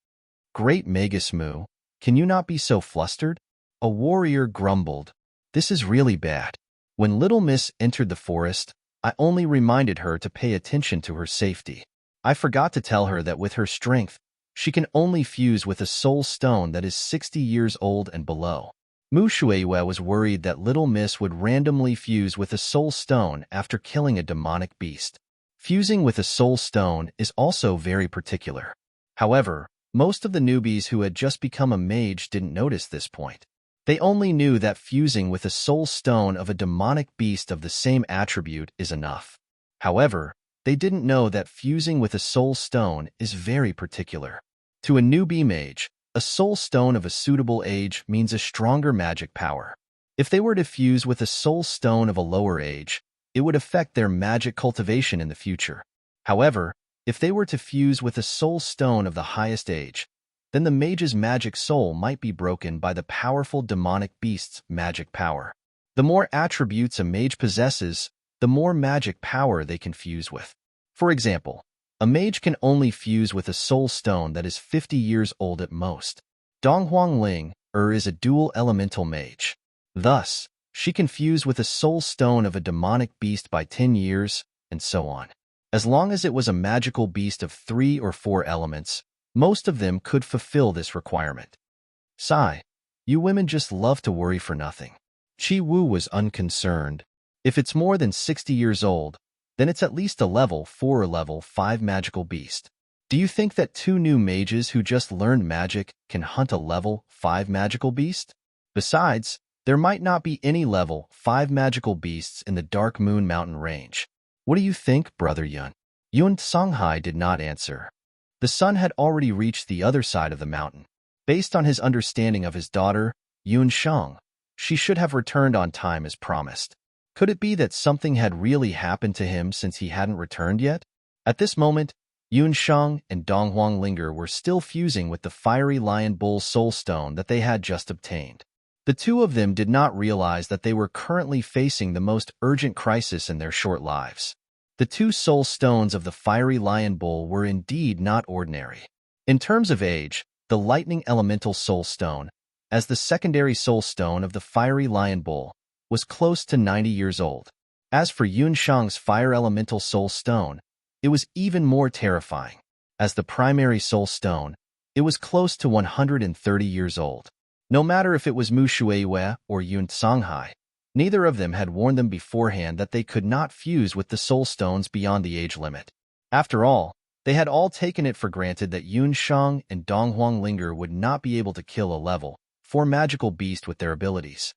Great Magus Mu, can you not be so flustered? A warrior grumbled. This is really bad. When Little Miss entered the forest, I only reminded her to pay attention to her safety. I forgot to tell her that with her strength, she can only fuse with a soul stone that is 60 years old and below. Mu Shueiyue was worried that Little Miss would randomly fuse with a soul stone after killing a demonic beast. Fusing with a soul stone is also very particular. However, most of the newbies who had just become a mage didn't notice this point. They only knew that fusing with a soul stone of a demonic beast of the same attribute is enough. However, they didn't know that fusing with a soul stone is very particular. To a newbie mage, a soul stone of a suitable age means a stronger magic power. If they were to fuse with a soul stone of a lower age, it would affect their magic cultivation in the future. However, if they were to fuse with a soul stone of the highest age, then the mage's magic soul might be broken by the powerful demonic beast's magic power. The more attributes a mage possesses, the more magic power they can fuse with. For example, a mage can only fuse with a soul stone that is 50 years old at most. Dong Huangling is a dual elemental mage. Thus, she can fuse with a soul stone of a demonic beast by 10 years, and so on. As long as it was a magical beast of 3 or 4 elements, most of them could fulfill this requirement. Sigh, you women just love to worry for nothing. Qi Wu was unconcerned. If it's more than 60 years old, then it's at least a level 4 or level 5 magical beast. Do you think that 2 new mages who just learned magic can hunt a level 5 magical beast? Besides, there might not be any level 5 magical beasts in the Dark Moon Mountain range. What do you think, Brother Yun? Yun Songhai did not answer. The sun had already reached the other side of the mountain. Based on his understanding of his daughter, Yun Sheng, she should have returned on time as promised. Could it be that something had really happened to him since he hadn't returned yet? At this moment, Yun Sheng and Dong Huangling were still fusing with the fiery lion bull soul stone that they had just obtained. The two of them did not realize that they were currently facing the most urgent crisis in their short lives. The 2 soul stones of the fiery lion bull were indeed not ordinary. In terms of age, the lightning elemental soul stone, as the secondary soul stone of the fiery lion bull, was close to 90 years old. As for Yun Sheng's fire elemental soul stone, it was even more terrifying. As the primary soul stone, it was close to 130 years old. No matter if it was Mu Shueiyue or Yun Songhai, neither of them had warned them beforehand that they could not fuse with the soul stones beyond the age limit. After all, they had all taken it for granted that Yun Sheng and Dong Huangling would not be able to kill a level 4 magical beast with their abilities.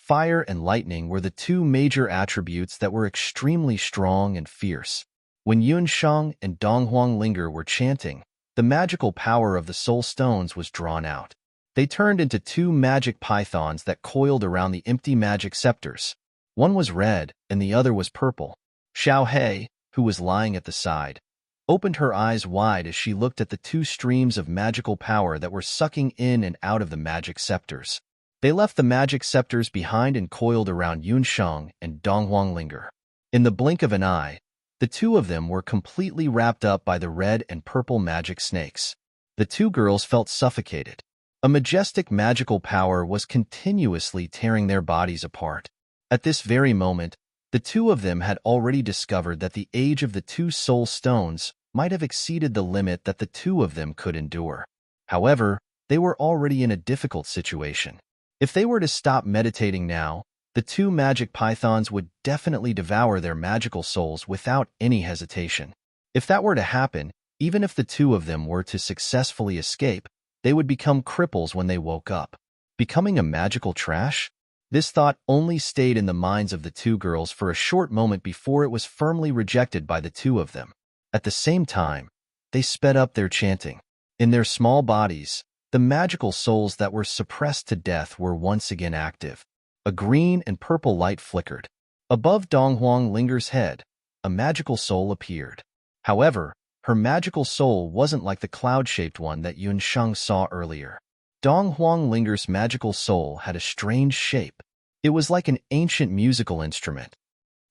Fire and lightning were the two major attributes that were extremely strong and fierce. When Yunsheng and Donghuang Linger were chanting, the magical power of the soul stones was drawn out. They turned into two magic pythons that coiled around the empty magic scepters. One was red and the other was purple. Xiao He, who was lying at the side, opened her eyes wide as she looked at the two streams of magical power that were sucking in and out of the magic scepters. They left the magic scepters behind and coiled around Yunsheng and Donghuang Linger. In the blink of an eye, the two of them were completely wrapped up by the red and purple magic snakes. The two girls felt suffocated. A majestic magical power was continuously tearing their bodies apart. At this very moment, the two of them had already discovered that the age of the two soul stones might have exceeded the limit that the two of them could endure. However, they were already in a difficult situation. If they were to stop meditating now, the two magic pythons would definitely devour their magical souls without any hesitation. If that were to happen, even if the two of them were to successfully escape, they would become cripples when they woke up. Becoming a magical trash? This thought only stayed in the minds of the two girls for a short moment before it was firmly rejected by the two of them. At the same time, they sped up their chanting. In their small bodies, the magical souls that were suppressed to death were once again active. A green and purple light flickered. Above Donghuang Linger's head, a magical soul appeared. However, her magical soul wasn't like the cloud-shaped one that Yunsheng saw earlier. Donghuang Linger's magical soul had a strange shape. It was like an ancient musical instrument.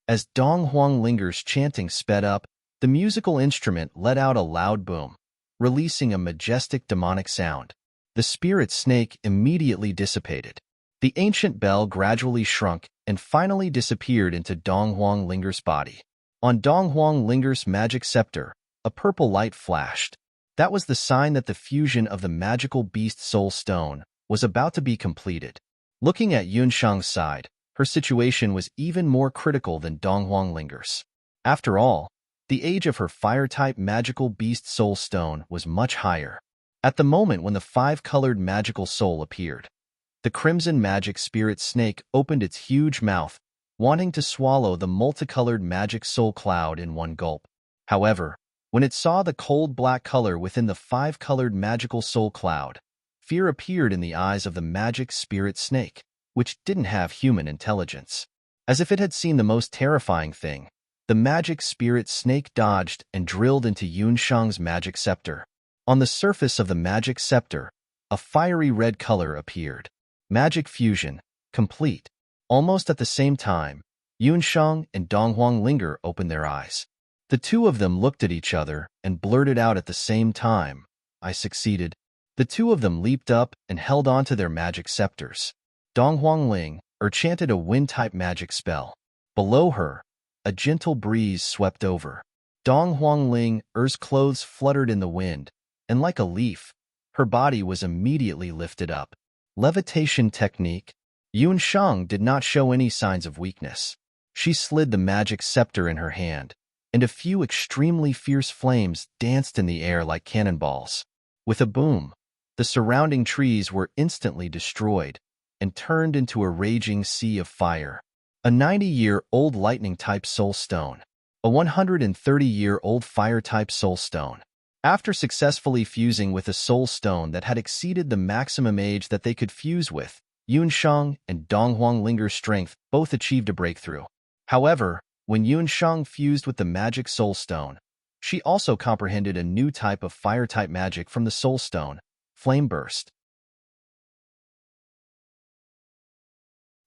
As Donghuang Linger's chanting sped up, the musical instrument let out a loud boom, releasing a majestic demonic sound. The spirit snake immediately dissipated. The ancient bell gradually shrunk and finally disappeared into Donghuang Linger's body. On Donghuang Linger's magic scepter, a purple light flashed. That was the sign that the fusion of the magical beast soul stone was about to be completed. Looking at Yunsheng's side, her situation was even more critical than Donghuang Linger's. After all, the age of her fire-type magical beast soul stone was much higher. At the moment when the five-colored magical soul appeared, the crimson magic spirit snake opened its huge mouth, wanting to swallow the multicolored magic soul cloud in one gulp. However, when it saw the cold black color within the five-colored magical soul cloud, fear appeared in the eyes of the magic spirit snake, which didn't have human intelligence. As if it had seen the most terrifying thing, the magic spirit snake dodged and drilled into Yunsheng's magic scepter. On the surface of the magic scepter, a fiery red color appeared. Magic fusion, complete. Almost at the same time, Yunsheng and Donghuang Linger opened their eyes. The two of them looked at each other and blurted out at the same time, "I succeeded." The two of them leaped up and held on to their magic scepters. Donghuang Ling chanted a wind-type magic spell. Below her, a gentle breeze swept over. Donghuang Ling's clothes fluttered in the wind, and like a leaf, her body was immediately lifted up. Levitation technique. Yunsheng did not show any signs of weakness. She slid the magic scepter in her hand, and a few extremely fierce flames danced in the air like cannonballs. With a boom, the surrounding trees were instantly destroyed and turned into a raging sea of fire. A 90-year-old lightning-type soul stone. A 130-year-old fire-type soul stone. After successfully fusing with a soul stone that had exceeded the maximum age that they could fuse with, Yunsheng and Donghuang Linger's strength both achieved a breakthrough. However, when Yunsheng fused with the magic soul stone, she also comprehended a new type of fire-type magic from the soul stone, flame burst.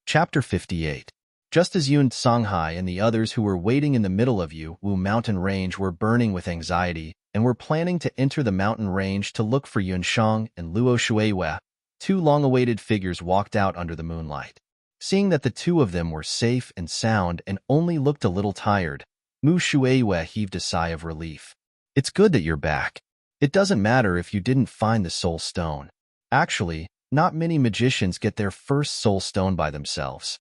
Chapter 58. Just as Yun Songhai and the others who were waiting in the middle of Wu mountain range were burning with anxiety and were planning to enter the mountain range to look for Yunsheng and Luo Shuiwei, two long-awaited figures walked out under the moonlight. Seeing that the two of them were safe and sound and only looked a little tired, Mu Shuiwei heaved a sigh of relief. "It's good that you're back. It doesn't matter if you didn't find the soul stone. Actually, not many magicians get their first soul stone by themselves."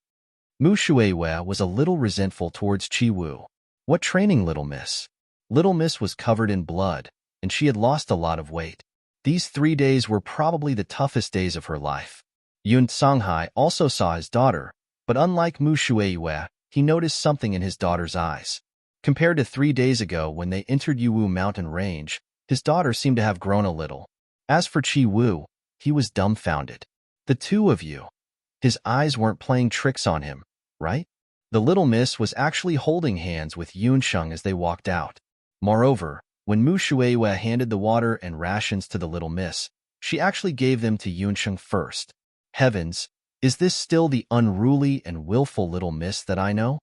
Mu Shuiwei was a little resentful towards Chi Wu. "What training, little miss?" Little miss was covered in blood, and she had lost a lot of weight. These 3 days were probably the toughest days of her life. Yun Songhai also saw his daughter, But unlike Mu Shueiyue, he noticed something in his daughter's eyes. Compared to 3 days ago when they entered Yuwu mountain range, his daughter seemed to have grown a little. As for Chi Wu, he was dumbfounded. The two of you. His eyes weren't playing tricks on him, right? The little miss was actually holding hands with Yunsheng as they walked out. Moreover, when Mu Shueiyue handed the water and rations to the little miss, she actually gave them to Yunsheng first. Heavens, is this still the unruly and willful little miss that I know?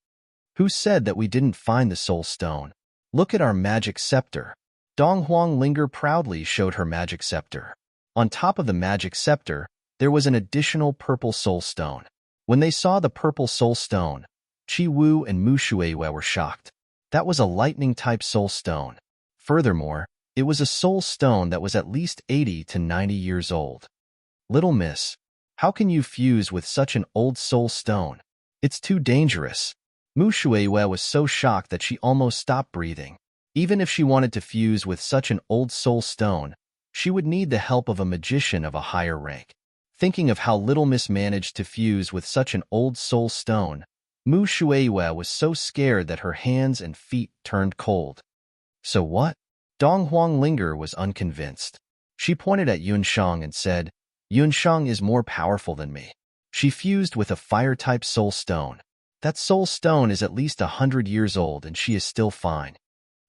Who said that we didn't find the soul stone? Look at our magic scepter. Dong Huanglinger proudly showed her magic scepter. On top of the magic scepter, there was an additional purple soul stone. When they saw the purple soul stone, Chi Wu and Mu Shueiyue were shocked. That was a lightning-type soul stone. Furthermore, it was a soul stone that was at least 80 to 90 years old. Little miss, how can you fuse with such an old soul stone? It's too dangerous. Mu Shueiyue was so shocked that she almost stopped breathing. Even if she wanted to fuse with such an old soul stone, she would need the help of a magician of a higher rank. Thinking of how Little Miss managed to fuse with such an old soul stone, Mu Shueiyue was so scared that her hands and feet turned cold. So what? Dong Huanglinger was unconvinced. She pointed at Yunsheng and said, Yunsheng is more powerful than me. She fused with a fire-type soul stone. That soul stone is at least 100 years old and she is still fine.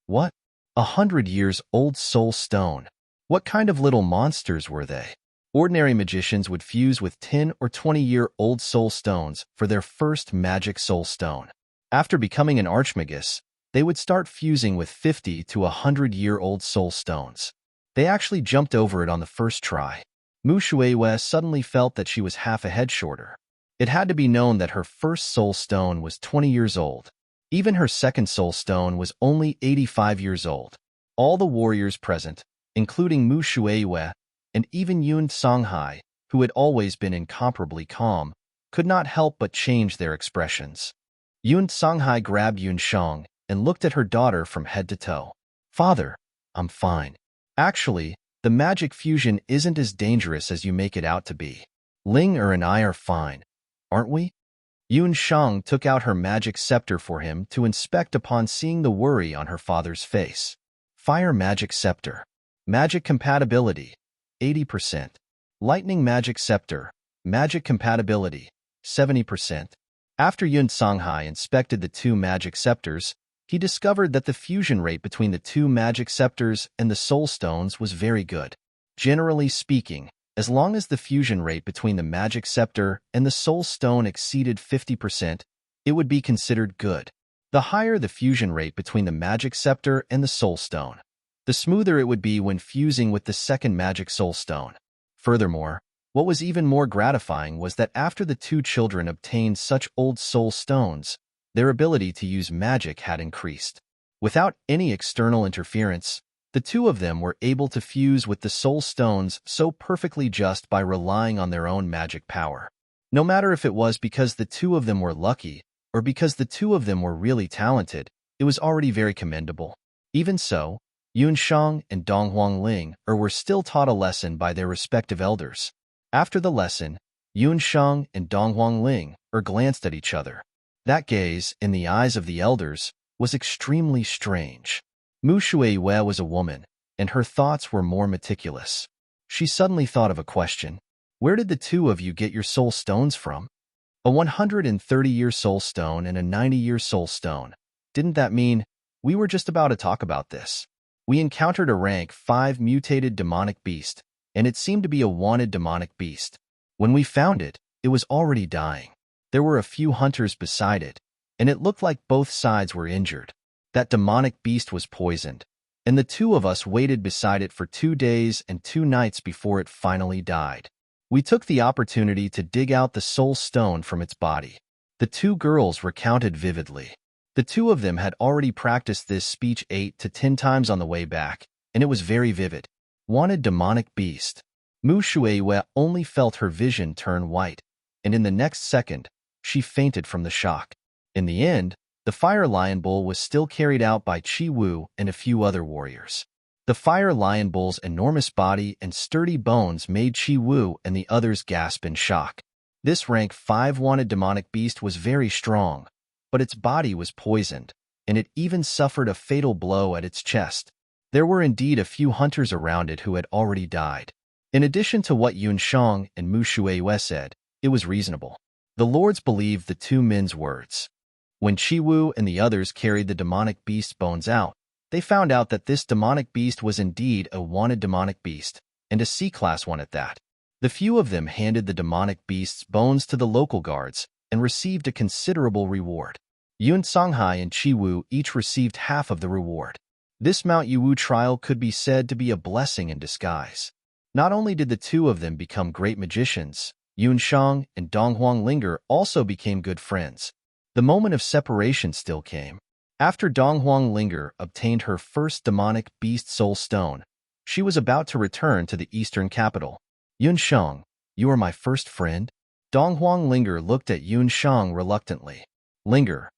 What? 100 years old soul stone? What kind of little monsters were they? Ordinary magicians would fuse with 10 or 20-year-old soul stones for their first magic soul stone. After becoming an archmagus, they would start fusing with 50 to 100-year-old soul stones. They actually jumped over it on the first try. Mu Shueiyue suddenly felt that she was half a head shorter. It had to be known that her first soul stone was 20 years old. Even her second soul stone was only 85 years old. All the warriors present, including Mu Shueiyue and even Yun Songhai, who had always been incomparably calm, could not help but change their expressions. Yun Songhai grabbed Yunsheng and looked at her daughter from head to toe. Father, I'm fine. Actually, the magic fusion isn't as dangerous as you make it out to be. Ling and I are fine, aren't we? Yunsheng took out her magic scepter for him to inspect upon seeing the worry on her father's face. Fire magic scepter. Magic compatibility, 80%. Lightning magic scepter. Magic compatibility, 70%. After Yun Songhai inspected the two magic scepters, he discovered that the fusion rate between the two magic scepters and the soul stones was very good. Generally speaking, as long as the fusion rate between the magic scepter and the soul stone exceeded 50%, it would be considered good. The higher the fusion rate between the magic scepter and the soul stone, the smoother it would be when fusing with the second magic soul stone. Furthermore, what was even more gratifying was that after the two children obtained such old soul stones, their ability to use magic had increased. Without any external interference, the two of them were able to fuse with the soul stones so perfectly just by relying on their own magic power. No matter if it was because the two of them were lucky or because the two of them were really talented, it was already very commendable. Even so, Yunsheng and Dong Huangling were still taught a lesson by their respective elders. After the lesson, Yunsheng and Dong Huangling glanced at each other. That gaze, in the eyes of the elders, was extremely strange. Mu Shueiyue was a woman, and her thoughts were more meticulous. She suddenly thought of a question. Where did the two of you get your soul stones from? A 130-year soul stone and a 90-year soul stone. Didn't that mean we were just about to talk about this? We encountered a rank 5 mutated demonic beast, and it seemed to be a wanted demonic beast. When we found it, it was already dying. There were a few hunters beside it, and it looked like both sides were injured. That demonic beast was poisoned, and the two of us waited beside it for 2 days and 2 nights before it finally died. We took the opportunity to dig out the soul stone from its body. The two girls recounted vividly. The two of them had already practiced this speech 8 to 10 times on the way back, and it was very vivid. Wanted demonic beast. Mu Shueiyue only felt her vision turn white, and in the next second, she fainted from the shock. In the end, the Fire Lion Bull was still carried out by Chi Wu and a few other warriors. The Fire Lion Bull's enormous body and sturdy bones made Chi Wu and the others gasp in shock. This rank 5 wanted demonic beast was very strong, but its body was poisoned, and it even suffered a fatal blow at its chest. There were indeed a few hunters around it who had already died. In addition to what Yun Shang and Mu Shuiwe said, it was reasonable. The lords believed the two men's words. When Chiwu and the others carried the demonic beast's bones out, they found out that this demonic beast was indeed a wanted demonic beast, and a C-class one at that. The few of them handed the demonic beast's bones to the local guards and received a considerable reward. Yun Songhai and Chiwu each received half of the reward. This Mount Yuwu trial could be said to be a blessing in disguise. Not only did the two of them become great magicians, Yun Shang and Donghuang Linger also became good friends. The moment of separation still came. After Donghuang Linger obtained her first demonic beast soul stone, she was about to return to the eastern capital. Yun Shang, you are my first friend? Donghuang Linger looked at Yun Shang reluctantly. Linger,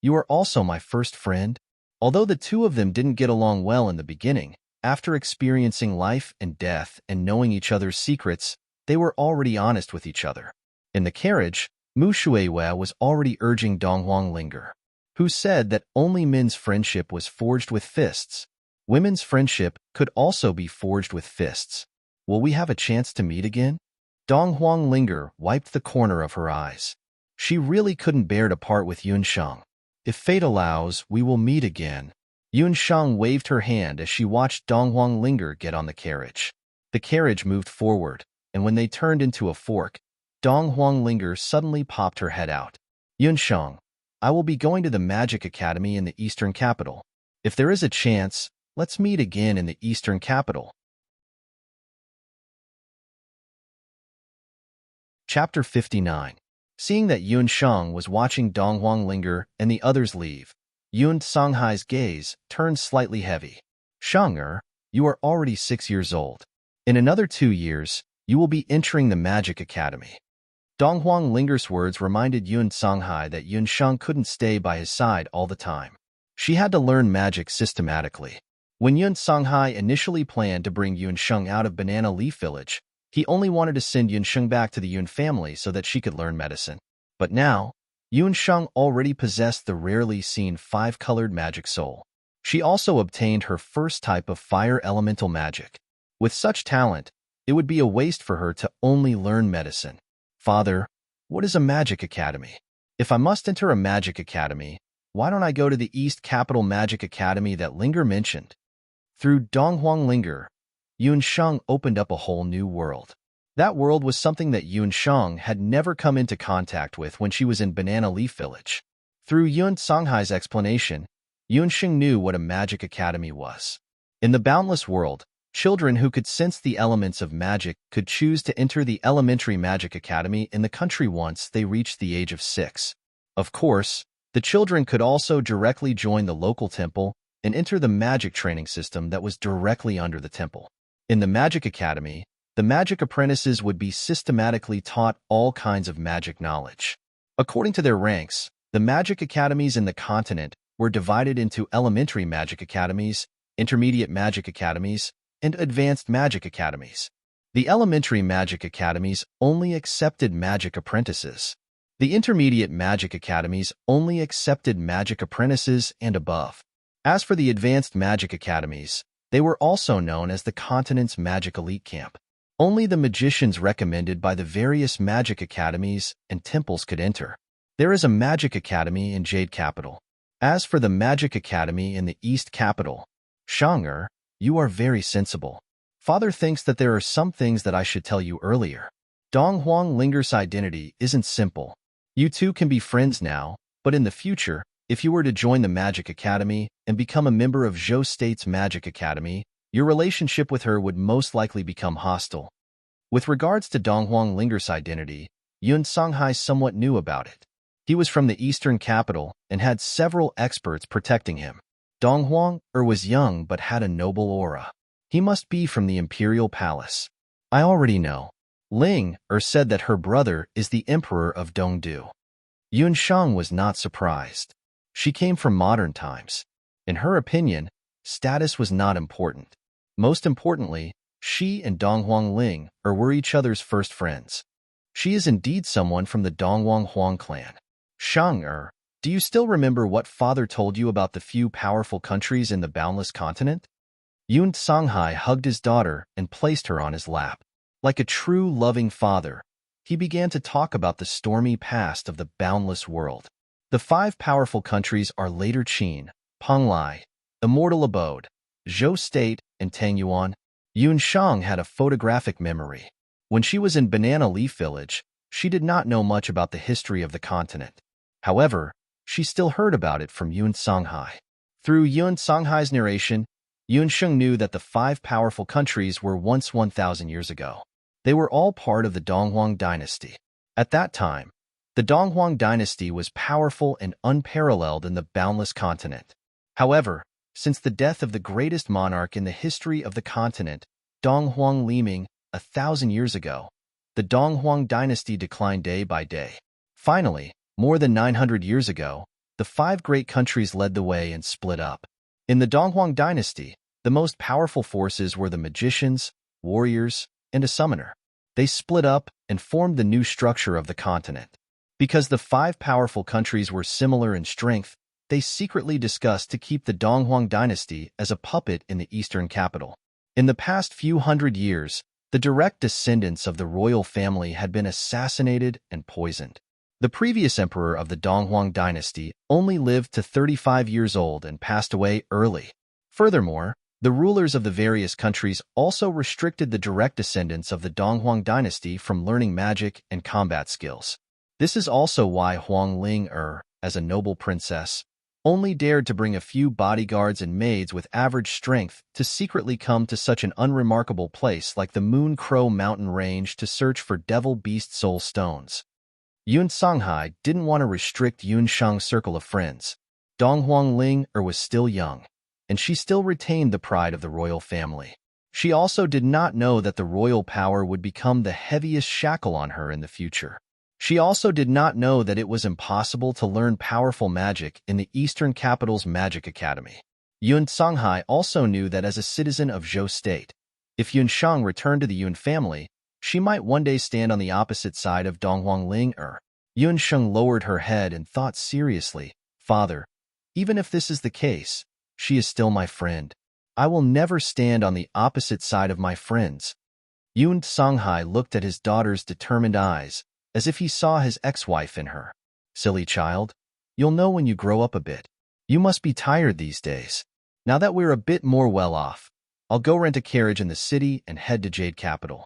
you are also my first friend? Although the two of them didn't get along well in the beginning, after experiencing life and death and knowing each other's secrets, they were already honest with each other. In the carriage, Mu Shuiwe was already urging Donghuang Linger, who said that only men's friendship was forged with fists. Women's friendship could also be forged with fists. Will we have a chance to meet again? Donghuang Linger wiped the corner of her eyes. She really couldn't bear to part with Yun Shang. If fate allows, we will meet again. Yun Shang waved her hand as she watched Donghuang Linger get on the carriage. The carriage moved forward, and when they turned into a fork, Donghuang Linger suddenly popped her head out. Yun Shang, I will be going to the Magic Academy in the Eastern Capital. If there is a chance, let's meet again in the Eastern Capital. Chapter 59. Seeing that Yun Shang was watching Donghuang Linger and the others leave, Yun Songhai's gaze turned slightly heavy. Shang-er, you are already 6 years old. In another 2 years, you will be entering the Magic Academy. Donghuang Linger's words reminded Yun Songhai that Yun Shang couldn't stay by his side all the time. She had to learn magic systematically. When Yun Songhai initially planned to bring Yun Shang out of Banana Leaf Village, he only wanted to send Yun Shang back to the Yun family so that she could learn medicine. But now, Yun Shang already possessed the rarely seen 5-colored magic soul. She also obtained her first type of fire elemental magic. With such talent, it would be a waste for her to only learn medicine. Father, what is a magic academy? If I must enter a magic academy, why don't I go to the East Capital Magic Academy that Linger mentioned? Through Donghuang Linger, Yun Shang opened up a whole new world. That world was something that Yun Shang had never come into contact with when she was in Banana Leaf Village. Through Yun Songhai's explanation, Yun Shang knew what a magic academy was. In the boundless world, children who could sense the elements of magic could choose to enter the elementary magic academy in the country once they reached the age of 6. Of course, the children could also directly join the local temple and enter the magic training system that was directly under the temple. In the Magic Academy, the magic apprentices would be systematically taught all kinds of magic knowledge. According to their ranks, the magic academies in the continent were divided into elementary magic academies, intermediate magic academies, and advanced magic academies. The elementary magic academies only accepted magic apprentices. The intermediate magic academies only accepted magic apprentices and above. As for the advanced magic academies, they were also known as the continent's magic elite camp. Only the magicians recommended by the various magic academies and temples could enter. There is a magic academy in Jade Capital. As for the magic academy in the East Capital, Shang-er, you are very sensible. Father thinks that there are some things that I should tell you earlier. Donghuang Linger's identity isn't simple. You two can be friends now, but in the future, if you were to join the Magic Academy and become a member of Zhou State's Magic Academy, your relationship with her would most likely become hostile. With regards to Donghuang Linger's identity, Yun Songhai somewhat knew about it. He was from the Eastern Capital and had several experts protecting him. Donghuang was young but had a noble aura. He must be from the Imperial Palace. I already know. Ling said that her brother is the Emperor of Dongdu. Yun Shang was not surprised. She came from modern times. In her opinion, status was not important. Most importantly, she and Donghuang Ling were each other's first friends. She is indeed someone from the Dongwang Huang clan. Shang, do you still remember what father told you about the few powerful countries in the boundless continent? Yun Songhai hugged his daughter and placed her on his lap. Like a true loving father, he began to talk about the stormy past of the boundless world. The 5 powerful countries are later Qin, Penglai, Immortal Abode, Zhou State, and Tangyuan. Yun Shang had a photographic memory. When she was in Banana Leaf Village, she did not know much about the history of the continent. However, she still heard about it from Yun Songhai. Through Yun Songhai's narration, Yun Sheng knew that the 5 powerful countries were once 1,000 years ago. They were all part of the Donghuang dynasty. At that time, the Donghuang dynasty was powerful and unparalleled in the boundless continent. However, since the death of the greatest monarch in the history of the continent, Donghuang Liming, 1,000 years ago, the Donghuang dynasty declined day by day. Finally, more than 900 years ago, the 5 great countries led the way and split up. In the Donghuang dynasty, the most powerful forces were the magicians, warriors, and a summoner. They split up and formed the new structure of the continent. Because the 5 powerful countries were similar in strength, they secretly discussed to keep the Donghuang dynasty as a puppet in the eastern capital. In the past few hundred years, the direct descendants of the royal family had been assassinated and poisoned. The previous emperor of the Donghuang dynasty only lived to 35 years old and passed away early. Furthermore, the rulers of the various countries also restricted the direct descendants of the Donghuang dynasty from learning magic and combat skills. This is also why Huang Ling, as a noble princess, only dared to bring a few bodyguards and maids with average strength to secretly come to such an unremarkable place like the Moon Crow mountain range to search for devil beast soul stones. Yun Songhai didn't want to restrict Yun Shang's circle of friends. Donghuang Ling was still young, and she still retained the pride of the royal family. She also did not know that the royal power would become the heaviest shackle on her in the future. She also did not know that it was impossible to learn powerful magic in the Eastern Capital's Magic Academy. Yun Songhai also knew that as a citizen of Zhou State, if Yun Shang returned to the Yun family, she might one day stand on the opposite side of Donghuang Ling. Yun Sheng lowered her head and thought seriously, "Father, even if this is the case, she is still my friend. I will never stand on the opposite side of my friends." Yun Songhai looked at his daughter's determined eyes, as if he saw his ex-wife in her. "Silly child, you'll know when you grow up a bit. You must be tired these days. Now that we're a bit more well-off, I'll go rent a carriage in the city and head to Jade Capital."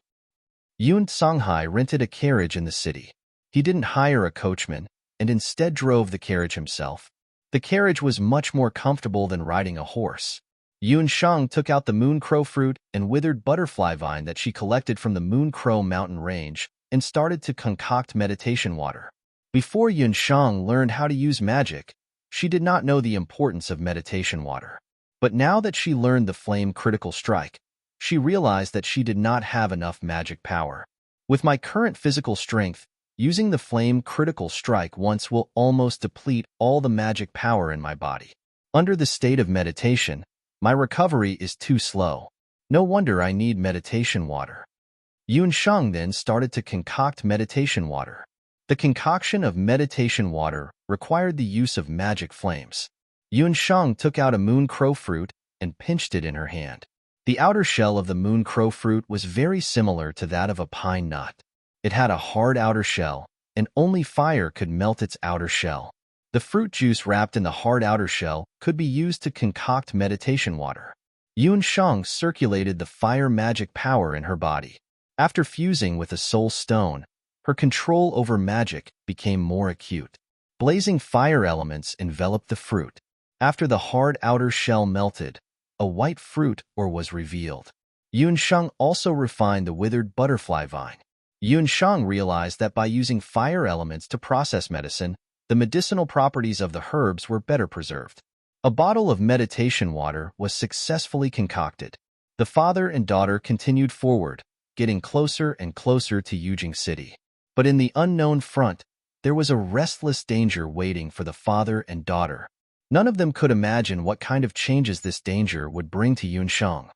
Yun Songhai rented a carriage in the city. He didn't hire a coachman, and instead drove the carriage himself. The carriage was much more comfortable than riding a horse. Yun Shang took out the moon crow fruit and withered butterfly vine that she collected from the Moon Crow mountain range and started to concoct meditation water. Before Yun Shang learned how to use magic, she did not know the importance of meditation water. But now that she learned the flame critical strike, she realized that she did not have enough magic power. With my current physical strength, using the flame critical strike once will almost deplete all the magic power in my body. Under the state of meditation, my recovery is too slow. No wonder I need meditation water. Yun Shang then started to concoct meditation water. The concoction of meditation water required the use of magic flames. Yun Shang took out a moon crow fruit and pinched it in her hand. The outer shell of the moon crow fruit was very similar to that of a pine nut. It had a hard outer shell, and only fire could melt its outer shell. The fruit juice wrapped in the hard outer shell could be used to concoct meditation water. Yun Shang circulated the fire magic power in her body. After fusing with a soul stone, her control over magic became more acute. Blazing fire elements enveloped the fruit. After the hard outer shell melted, a white fruit was revealed. Yun Shang also refined the withered butterfly vine. Yun Shang realized that by using fire elements to process medicine, the medicinal properties of the herbs were better preserved. A bottle of meditation water was successfully concocted. The father and daughter continued forward, getting closer and closer to Yujing City. But in the unknown front, there was a restless danger waiting for the father and daughter. None of them could imagine what kind of changes this danger would bring to Yun Shang.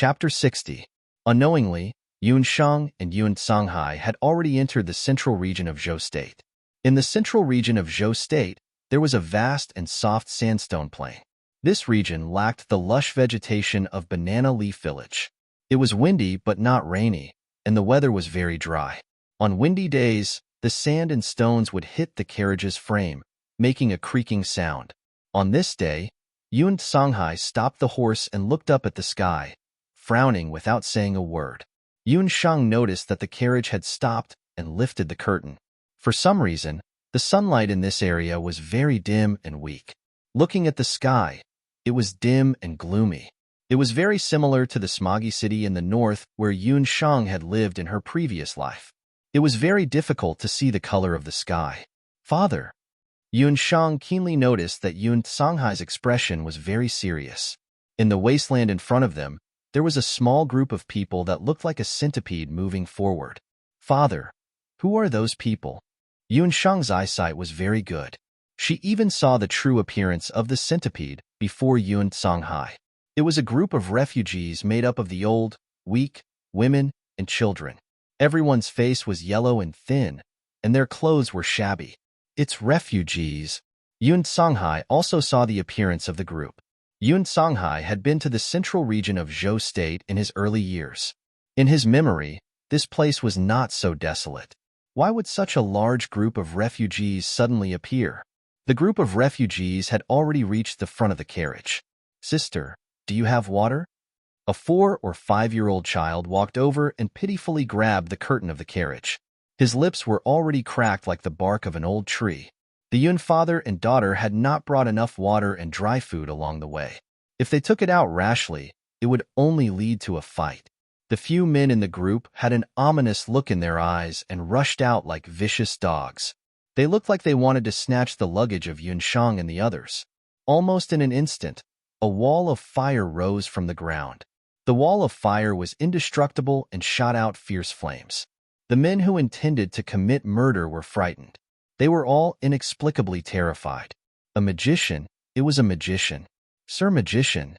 Chapter 60. Unknowingly, Yun Shang and Yun Songhai had already entered the central region of Zhou State. In the central region of Zhou State, there was a vast and soft sandstone plain. This region lacked the lush vegetation of Banana Leaf Village. It was windy but not rainy, and the weather was very dry. On windy days, the sand and stones would hit the carriage's frame, making a creaking sound. On this day, Yun Songhai stopped the horse and looked up at the sky, frowning without saying a word. Yun Shang noticed that the carriage had stopped and lifted the curtain. For some reason, the sunlight in this area was very dim and weak. Looking at the sky, it was dim and gloomy. It was very similar to the smoggy city in the north where Yun Shang had lived in her previous life. It was very difficult to see the color of the sky. Father. Yun Shang keenly noticed that Yun Songhai's expression was very serious. In the wasteland in front of them, there was a small group of people that looked like a centipede moving forward. Father, who are those people? Yun Shang's eyesight was very good. She even saw the true appearance of the centipede before Yun Songhai. It was a group of refugees made up of the old, weak, women, and children. Everyone's face was yellow and thin, and their clothes were shabby. It's refugees. Yun Songhai also saw the appearance of the group. Yun Songhai had been to the central region of Zhou State in his early years. In his memory, this place was not so desolate. Why would such a large group of refugees suddenly appear? The group of refugees had already reached the front of the carriage. Sister, do you have water? A 4- or 5-year-old child walked over and pitifully grabbed the curtain of the carriage. His lips were already cracked like the bark of an old tree. The Yun father and daughter had not brought enough water and dry food along the way. If they took it out rashly, it would only lead to a fight. The few men in the group had an ominous look in their eyes and rushed out like vicious dogs. They looked like they wanted to snatch the luggage of Yun Shang and the others. Almost in an instant, a wall of fire rose from the ground. The wall of fire was indestructible and shot out fierce flames. The men who intended to commit murder were frightened. They were all inexplicably terrified. A magician? It was a magician. Sir Magician.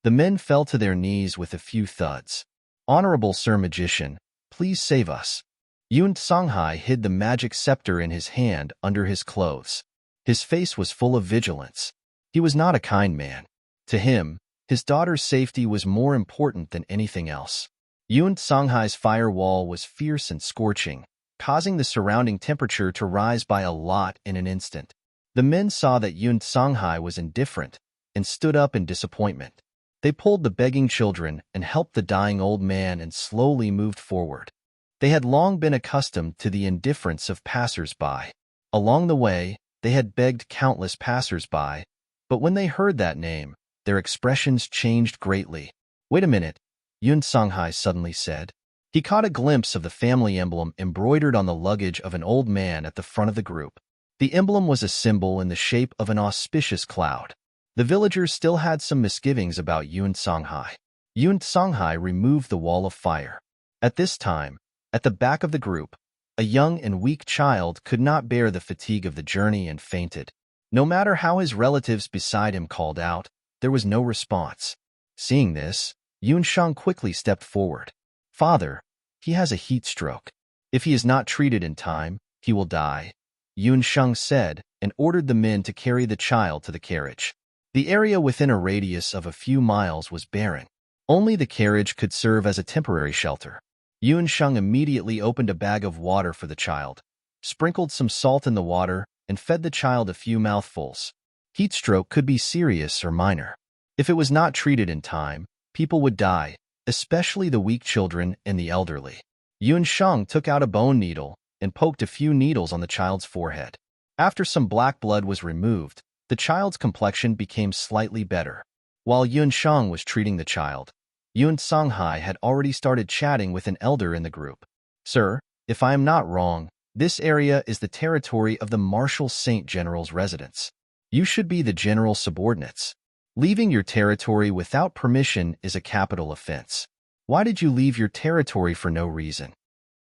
The men fell to their knees with a few thuds. Honorable Sir Magician, please save us. Yun Songhai hid the magic scepter in his hand under his clothes. His face was full of vigilance. He was not a kind man. To him, his daughter's safety was more important than anything else. Yun Songhai's fire wall was fierce and scorching, causing the surrounding temperature to rise by a lot in an instant. The men saw that Yun Songhai was indifferent and stood up in disappointment. They pulled the begging children and helped the dying old man and slowly moved forward. They had long been accustomed to the indifference of passers-by. Along the way, they had begged countless passers-by, but when they heard that name, their expressions changed greatly. Wait a minute, Yun Songhai suddenly said. He caught a glimpse of the family emblem embroidered on the luggage of an old man at the front of the group. The emblem was a symbol in the shape of an auspicious cloud. The villagers still had some misgivings about Yun Songhai. Yun Songhai removed the wall of fire. At this time, at the back of the group, a young and weak child could not bear the fatigue of the journey and fainted. No matter how his relatives beside him called out, there was no response. Seeing this, Yun Shang quickly stepped forward. Father, he has a heat stroke. If he is not treated in time, he will die, Yun Shang said and ordered the men to carry the child to the carriage. The area within a radius of a few miles was barren. Only the carriage could serve as a temporary shelter. Yun Shang immediately opened a bag of water for the child, sprinkled some salt in the water, and fed the child a few mouthfuls. Heat stroke could be serious or minor. If it was not treated in time, people would die, especially the weak children and the elderly. Yun Shang took out a bone needle and poked a few needles on the child's forehead. After some black blood was removed, the child's complexion became slightly better. While Yun Shang was treating the child, Yun Songhai had already started chatting with an elder in the group. Sir, if I am not wrong, this area is the territory of the Marshal Saint General's residence. You should be the general's subordinates. Leaving your territory without permission is a capital offense. Why did you leave your territory for no reason?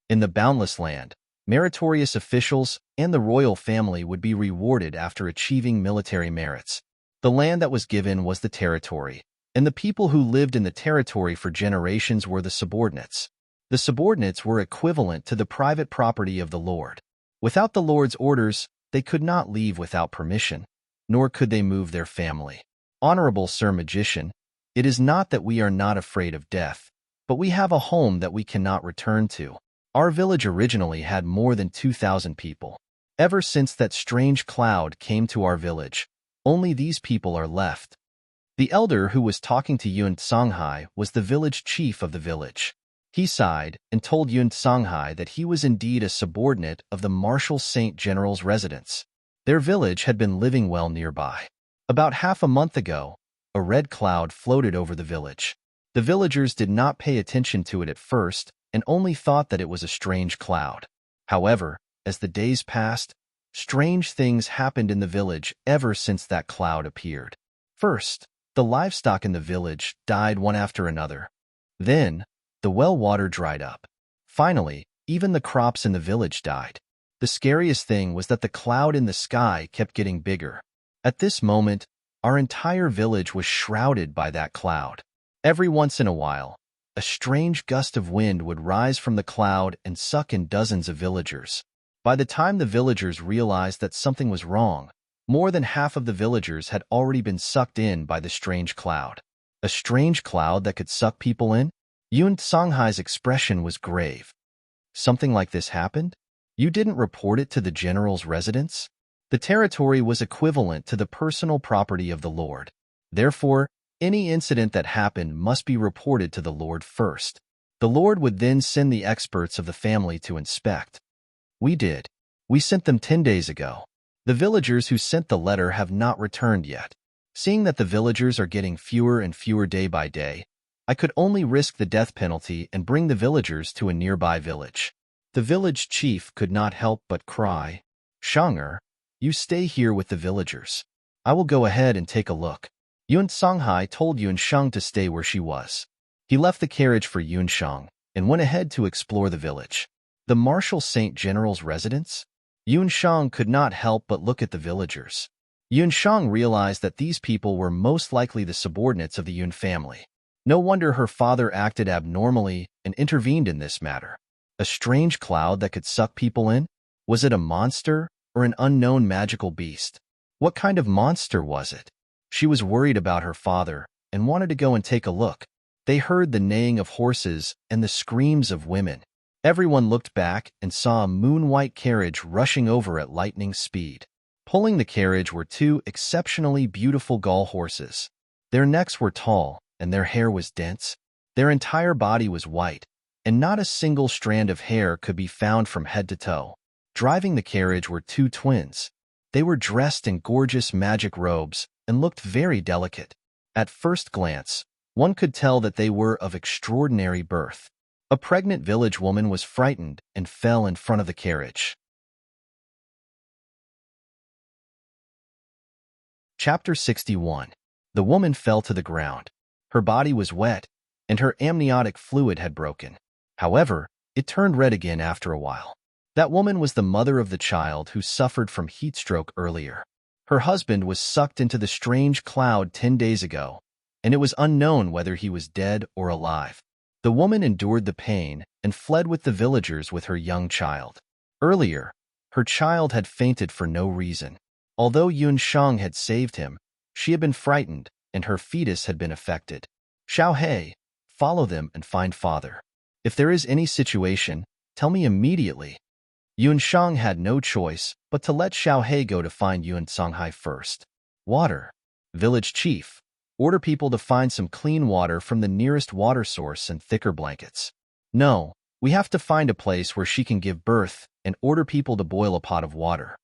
In the Boundless Land, meritorious officials and the royal family would be rewarded after achieving military merits. The land that was given was the territory, and the people who lived in the territory for generations were the subordinates. The subordinates were equivalent to the private property of the Lord. Without the Lord's orders, they could not leave without permission, nor could they move their family. Honorable Sir Magician, it is not that we are not afraid of death, but we have a home that we cannot return to. Our village originally had more than 2,000 people. Ever since that strange cloud came to our village, only these people are left. The elder who was talking to Yun Songhai was the village chief of the village. He sighed and told Yun Songhai that he was indeed a subordinate of the Marshal Saint General's residence. Their village had been living well nearby. About half a month ago, a red cloud floated over the village. The villagers did not pay attention to it at first and only thought that it was a strange cloud. However, as the days passed, strange things happened in the village ever since that cloud appeared. First, the livestock in the village died one after another. Then, the well water dried up. Finally, even the crops in the village died. The scariest thing was that the cloud in the sky kept getting bigger. At this moment, our entire village was shrouded by that cloud. Every once in a while, a strange gust of wind would rise from the cloud and suck in dozens of villagers. By the time the villagers realized that something was wrong, more than half of the villagers had already been sucked in by the strange cloud. A strange cloud that could suck people in? Yun Songhai's expression was grave. Something like this happened? You didn't report it to the general's residence? The territory was equivalent to the personal property of the Lord. Therefore, any incident that happened must be reported to the Lord first. The Lord would then send the experts of the family to inspect. We did. We sent them 10 days ago. The villagers who sent the letter have not returned yet. Seeing that the villagers are getting fewer and fewer day by day, I could only risk the death penalty and bring the villagers to a nearby village. The village chief could not help but cry, "Shang'er, you stay here with the villagers. I will go ahead and take a look." Yun Songhai told Yun Shang to stay where she was. He left the carriage for Yun Shang and went ahead to explore the village. The Marshal Saint General's residence? Yun Shang could not help but look at the villagers. Yun Shang realized that these people were most likely the subordinates of the Yun family. No wonder her father acted abnormally and intervened in this matter. A strange cloud that could suck people in? Was it a monster or an unknown magical beast? What kind of monster was it? She was worried about her father and wanted to go and take a look. They heard the neighing of horses and the screams of women. Everyone looked back and saw a moon-white carriage rushing over at lightning speed. Pulling the carriage were two exceptionally beautiful Gaul horses. Their necks were tall and their hair was dense. Their entire body was white, and not a single strand of hair could be found from head to toe. Driving the carriage were two twins. They were dressed in gorgeous magic robes and looked very delicate. At first glance, one could tell that they were of extraordinary birth. A pregnant village woman was frightened and fell in front of the carriage. Chapter 61. The woman fell to the ground. Her body was wet, and her amniotic fluid had broken. However, it turned red again after a while. That woman was the mother of the child who suffered from heat stroke earlier. Her husband was sucked into the strange cloud 10 days ago, and it was unknown whether he was dead or alive. The woman endured the pain and fled with the villagers with her young child. Earlier, her child had fainted for no reason. Although Yun Shang had saved him, she had been frightened and her fetus had been affected. Xiao He, follow them and find father. If there is any situation, tell me immediately. Yun Shang had no choice but to let Xiao He go to find Yun Songhai first. Water. Village chief, order people to find some clean water from the nearest water source and thicker blankets. No, we have to find a place where she can give birth and order people to boil a pot of water.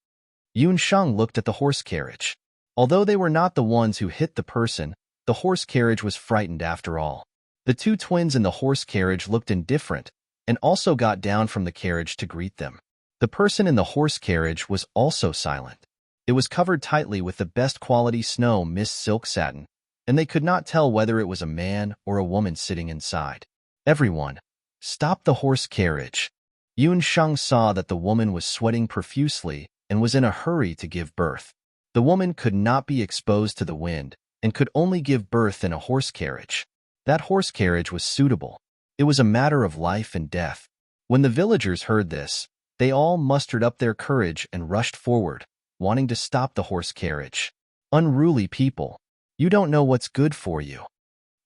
Yun Shang looked at the horse carriage. Although they were not the ones who hit the person, the horse carriage was frightened after all. The two twins in the horse carriage looked indifferent and also got down from the carriage to greet them. The person in the horse carriage was also silent. It was covered tightly with the best quality snow mist silk satin, and they could not tell whether it was a man or a woman sitting inside. Everyone, stop the horse carriage. Yun Shang saw that the woman was sweating profusely and was in a hurry to give birth. The woman could not be exposed to the wind, and could only give birth in a horse carriage. That horse carriage was suitable. It was a matter of life and death. When the villagers heard this, they all mustered up their courage and rushed forward, wanting to stop the horse carriage. Unruly people. You don't know what's good for you.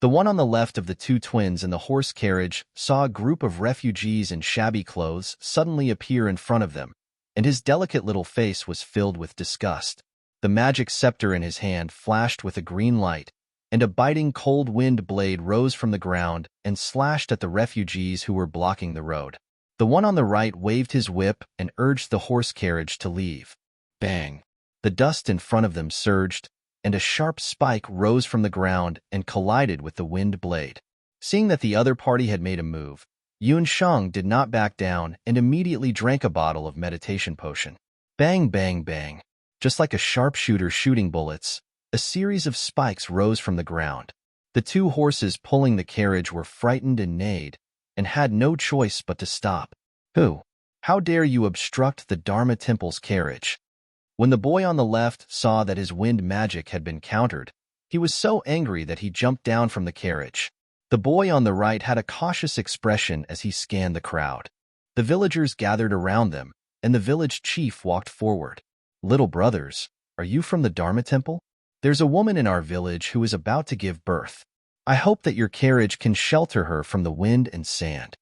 The one on the left of the two twins in the horse carriage saw a group of refugees in shabby clothes suddenly appear in front of them, and his delicate little face was filled with disgust. The magic scepter in his hand flashed with a green light, and a biting cold wind blade rose from the ground and slashed at the refugees who were blocking the road. The one on the right waved his whip and urged the horse carriage to leave. Bang! The dust in front of them surged, and a sharp spike rose from the ground and collided with the wind blade. Seeing that the other party had made a move, Yun Shang did not back down and immediately drank a bottle of meditation potion. Bang, bang, bang! Just like a sharpshooter shooting bullets, a series of spikes rose from the ground. The two horses pulling the carriage were frightened and neighed, and had no choice but to stop. Who? How dare you obstruct the Dharma Temple's carriage? When the boy on the left saw that his wind magic had been countered, he was so angry that he jumped down from the carriage. The boy on the right had a cautious expression as he scanned the crowd. The villagers gathered around them, and the village chief walked forward. Little brothers, are you from the Dharma Temple? There's a woman in our village who is about to give birth. I hope that your carriage can shelter her from the wind and sand.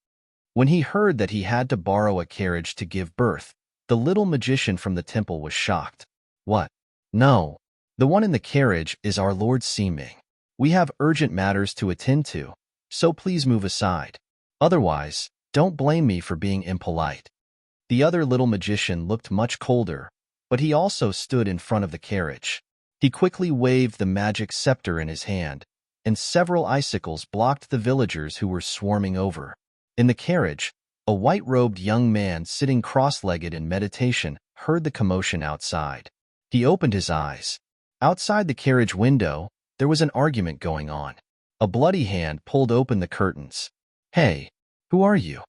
When he heard that he had to borrow a carriage to give birth, the little magician from the temple was shocked. What? No. The one in the carriage is our Lord Siming. We have urgent matters to attend to, so please move aside. Otherwise, don't blame me for being impolite. The other little magician looked much colder, but he also stood in front of the carriage. He quickly waved the magic scepter in his hand, and several icicles blocked the villagers who were swarming over. In the carriage, a white-robed young man sitting cross-legged in meditation heard the commotion outside. He opened his eyes. Outside the carriage window, there was an argument going on. A bloody hand pulled open the curtains. Hey, who are you?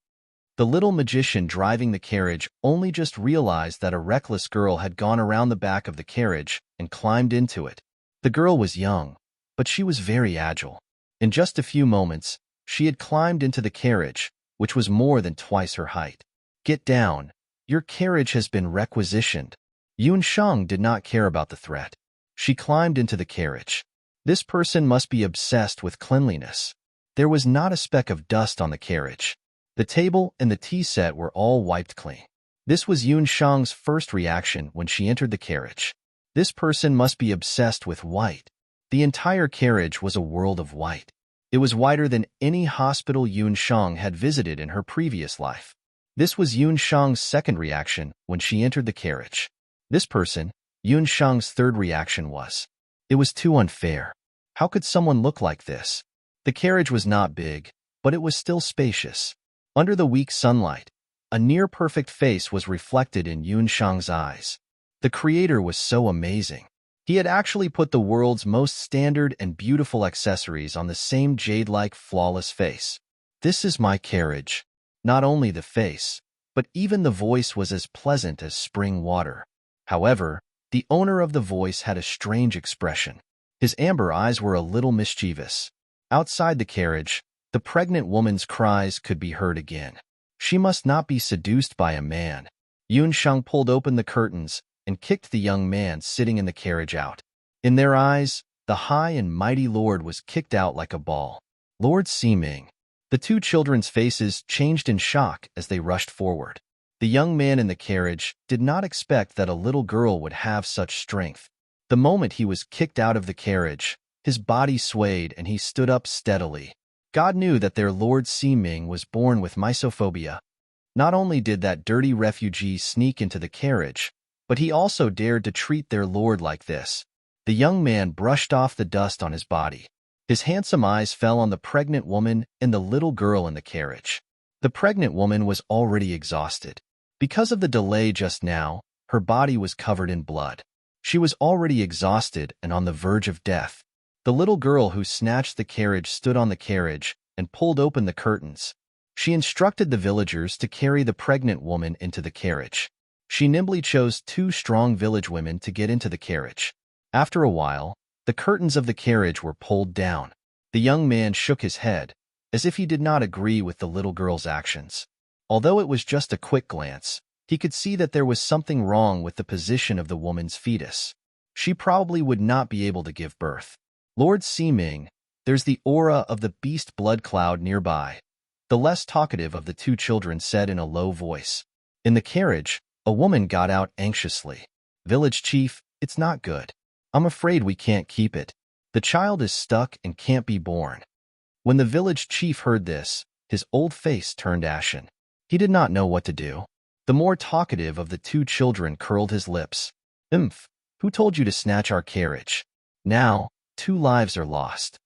The little magician driving the carriage only just realized that a reckless girl had gone around the back of the carriage and climbed into it. The girl was young, but she was very agile. In just a few moments, she had climbed into the carriage, which was more than twice her height. Get down. Your carriage has been requisitioned. Yun Shang did not care about the threat. She climbed into the carriage. This person must be obsessed with cleanliness. There was not a speck of dust on the carriage. The table and the tea set were all wiped clean. This was Yun Shang's first reaction when she entered the carriage. This person must be obsessed with white. The entire carriage was a world of white. It was whiter than any hospital Yun Shang had visited in her previous life. This was Yun Shang's second reaction when she entered the carriage. This person, Yun Shang's third reaction was, it was too unfair. How could someone look like this? The carriage was not big, but it was still spacious. Under the weak sunlight, a near-perfect face was reflected in Yun Shang's eyes. The creator was so amazing. He had actually put the world's most standard and beautiful accessories on the same jade-like, flawless face. This is my carriage. Not only the face, but even the voice was as pleasant as spring water. However, the owner of the voice had a strange expression. His amber eyes were a little mischievous. Outside the carriage, the pregnant woman's cries could be heard again. She must not be seduced by a man. Yun Shang pulled open the curtains and kicked the young man sitting in the carriage out. In their eyes, the high and mighty lord was kicked out like a ball. Lord Siming. The two children's faces changed in shock as they rushed forward. The young man in the carriage did not expect that a little girl would have such strength. The moment he was kicked out of the carriage, his body swayed and he stood up steadily. God knew that their Lord Siming was born with mysophobia. Not only did that dirty refugee sneak into the carriage, but he also dared to treat their lord like this. The young man brushed off the dust on his body. His handsome eyes fell on the pregnant woman and the little girl in the carriage. The pregnant woman was already exhausted. Because of the delay just now, her body was covered in blood. She was already exhausted and on the verge of death. The little girl who snatched the carriage stood on the carriage and pulled open the curtains. She instructed the villagers to carry the pregnant woman into the carriage. She nimbly chose two strong village women to get into the carriage. After a while, The curtains of the carriage were pulled down. The young man shook his head, as if he did not agree with the little girl's actions. Although it was just a quick glance, he could see that there was something wrong with the position of the woman's fetus. She probably would not be able to give birth. Lord Ximing, there's the aura of the beast blood cloud nearby, the less talkative of the two children said in a low voice. In the carriage, a woman got out anxiously. Village chief, it's not good. I'm afraid we can't keep it. The child is stuck and can't be born. When the village chief heard this, his old face turned ashen. He did not know what to do. The more talkative of the two children curled his lips. Who told you to snatch our carriage? Now, 2 lives are lost.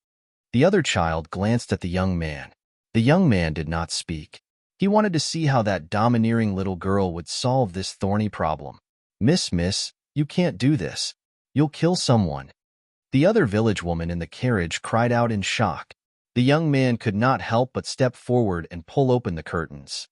The other child glanced at the young man. The young man did not speak. He wanted to see how that domineering little girl would solve this thorny problem. Miss, you can't do this. You'll kill someone. The other village woman in the carriage cried out in shock. The young man could not help but step forward and pull open the curtains.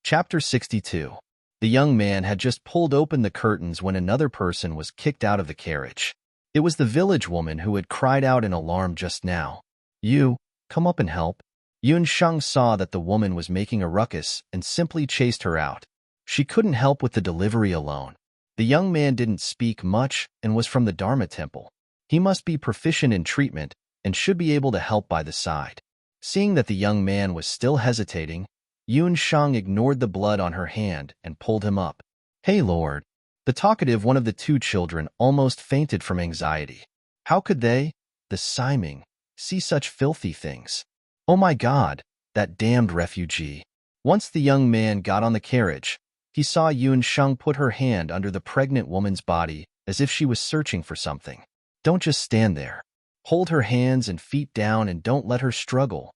Chapter 62. The young man had just pulled open the curtains when another person was kicked out of the carriage. It was the village woman who had cried out in alarm just now. You, come up and help. Yun Sheng saw that the woman was making a ruckus and simply chased her out. She couldn't help with the delivery alone. The young man didn't speak much and was from the Dharma temple. He must be proficient in treatment and should be able to help by the side. Seeing that the young man was still hesitating, Yun Sheng ignored the blood on her hand and pulled him up. Hey, Lord. The talkative one of the two children almost fainted from anxiety. How could they, the Ximing, see such filthy things? Oh my God, that damned refugee. Once the young man got on the carriage, he saw Yun Sheng put her hand under the pregnant woman's body as if she was searching for something. Don't just stand there. Hold her hands and feet down and don't let her struggle.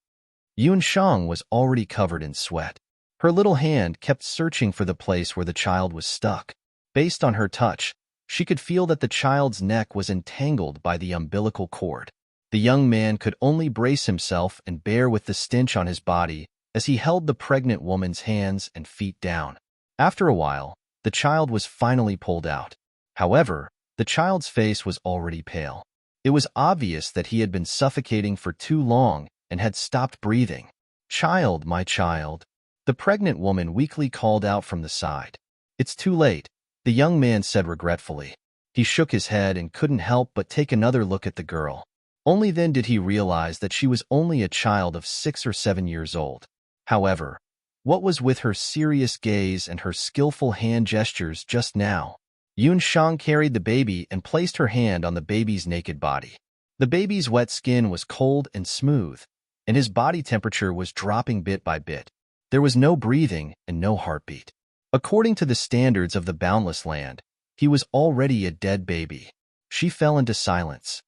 Yun Sheng was already covered in sweat. Her little hand kept searching for the place where the child was stuck. Based on her touch, she could feel that the child's neck was entangled by the umbilical cord. The young man could only brace himself and bear with the stench on his body as he held the pregnant woman's hands and feet down. After a while, the child was finally pulled out. However, the child's face was already pale. It was obvious that he had been suffocating for too long and had stopped breathing. Child, my child. The pregnant woman weakly called out from the side. It's too late, the young man said regretfully. He shook his head and couldn't help but take another look at the girl. Only then did he realize that she was only a child of 6 or 7 years old. However, what was with her serious gaze and her skillful hand gestures just now? Yun Sheng carried the baby and placed her hand on the baby's naked body. The baby's wet skin was cold and smooth, and his body temperature was dropping bit by bit. There was no breathing and no heartbeat. According to the standards of the boundless land, he was already a dead baby. She fell into silence.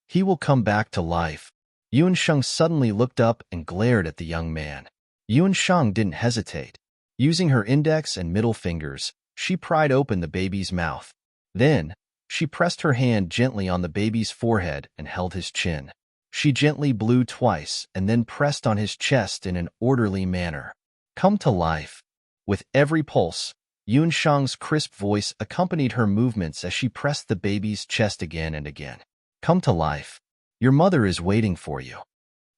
He will come back to life. Yun Sheng suddenly looked up and glared at the young man. Yun Sheng didn't hesitate. Using her index and middle fingers, she pried open the baby's mouth. Then, she pressed her hand gently on the baby's forehead and held his chin. She gently blew twice and then pressed on his chest in an orderly manner. Come to life. With every pulse, Yun Sheng's crisp voice accompanied her movements as she pressed the baby's chest again and again. Come to life. Your mother is waiting for you.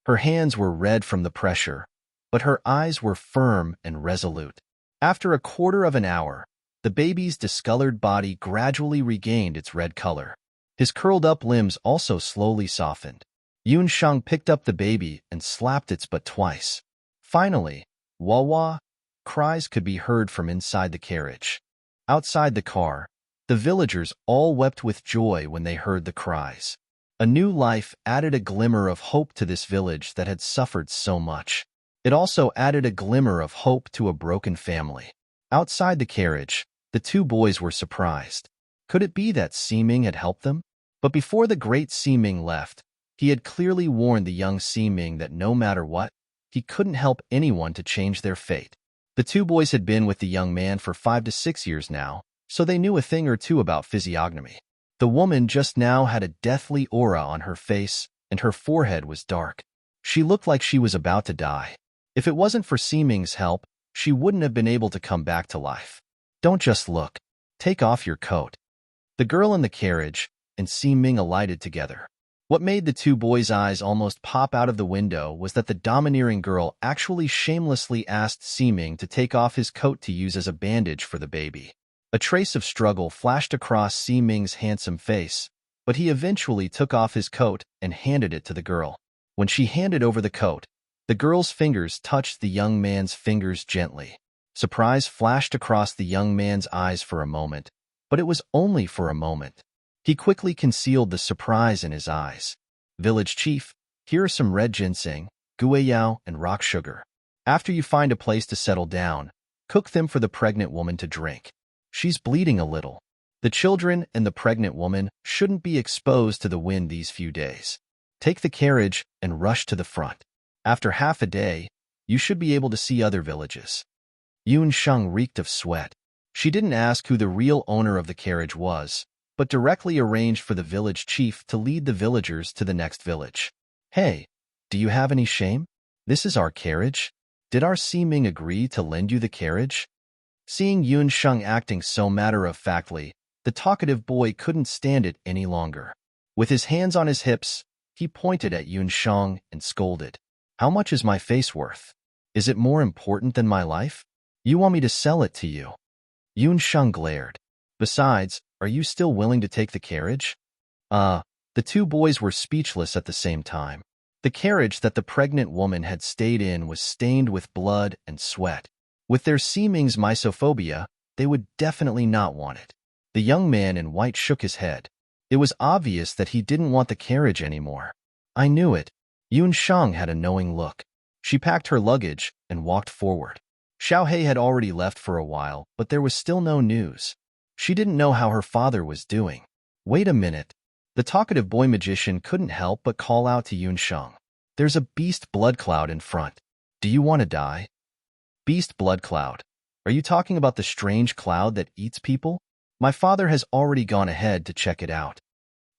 Her hands were red from the pressure, but her eyes were firm and resolute. After a quarter of an hour, the baby's discolored body gradually regained its red color. His curled-up limbs also slowly softened. Yun Sheng picked up the baby and slapped its butt twice. Finally, wah-wah, cries could be heard from inside the carriage. Outside the car, the villagers all wept with joy when they heard the cries. A new life added a glimmer of hope to this village that had suffered so much. It also added a glimmer of hope to a broken family. Outside the carriage, the two boys were surprised. Could it be that Ximing had helped them? But before the great Ximing left, he had clearly warned the young Ximing that no matter what, he couldn't help anyone to change their fate. The two boys had been with the young man for 5 to 6 years now, so they knew a thing or two about physiognomy. The woman just now had a deathly aura on her face, and her forehead was dark. She looked like she was about to die. If it wasn't for Ximing's help, she wouldn't have been able to come back to life. Don't just look. Take off your coat. The girl in the carriage and Si Ming alighted together. What made the two boys' eyes almost pop out of the window was that the domineering girl actually shamelessly asked Si Ming to take off his coat to use as a bandage for the baby. A trace of struggle flashed across Si Ming's handsome face, but he eventually took off his coat and handed it to the girl. When she handed over the coat, the girl's fingers touched the young man's fingers gently. Surprise flashed across the young man's eyes for a moment, but it was only for a moment. He quickly concealed the surprise in his eyes. Village chief, here are some red ginseng, guayao, and rock sugar. After you find a place to settle down, cook them for the pregnant woman to drink. She's bleeding a little. The children and the pregnant woman shouldn't be exposed to the wind these few days. Take the carriage and rush to the front. After half a day, you should be able to see other villages. Yun Sheng reeked of sweat. She didn't ask who the real owner of the carriage was, but directly arranged for the village chief to lead the villagers to the next village. Hey, do you have any shame? This is our carriage. Did our Si Ming agree to lend you the carriage? Seeing Yun Sheng acting so matter-of-factly, the talkative boy couldn't stand it any longer. With his hands on his hips, he pointed at Yun Sheng and scolded. How much is my face worth? Is it more important than my life? You want me to sell it to you? Yun Sheng glared. Besides, are you still willing to take the carriage? The two boys were speechless at the same time. The carriage that the pregnant woman had stayed in was stained with blood and sweat. With their Si Ming's misophobia, they would definitely not want it. The young man in white shook his head. It was obvious that he didn't want the carriage anymore. I knew it. Yun Sheng had a knowing look. She packed her luggage and walked forward. Xiaohei had already left for a while, but there was still no news. She didn't know how her father was doing. Wait a minute. The talkative boy magician couldn't help but call out to Yun Sheng. There's a beast blood cloud in front. Do you want to die? Beast blood cloud. Are you talking about the strange cloud that eats people? My father has already gone ahead to check it out.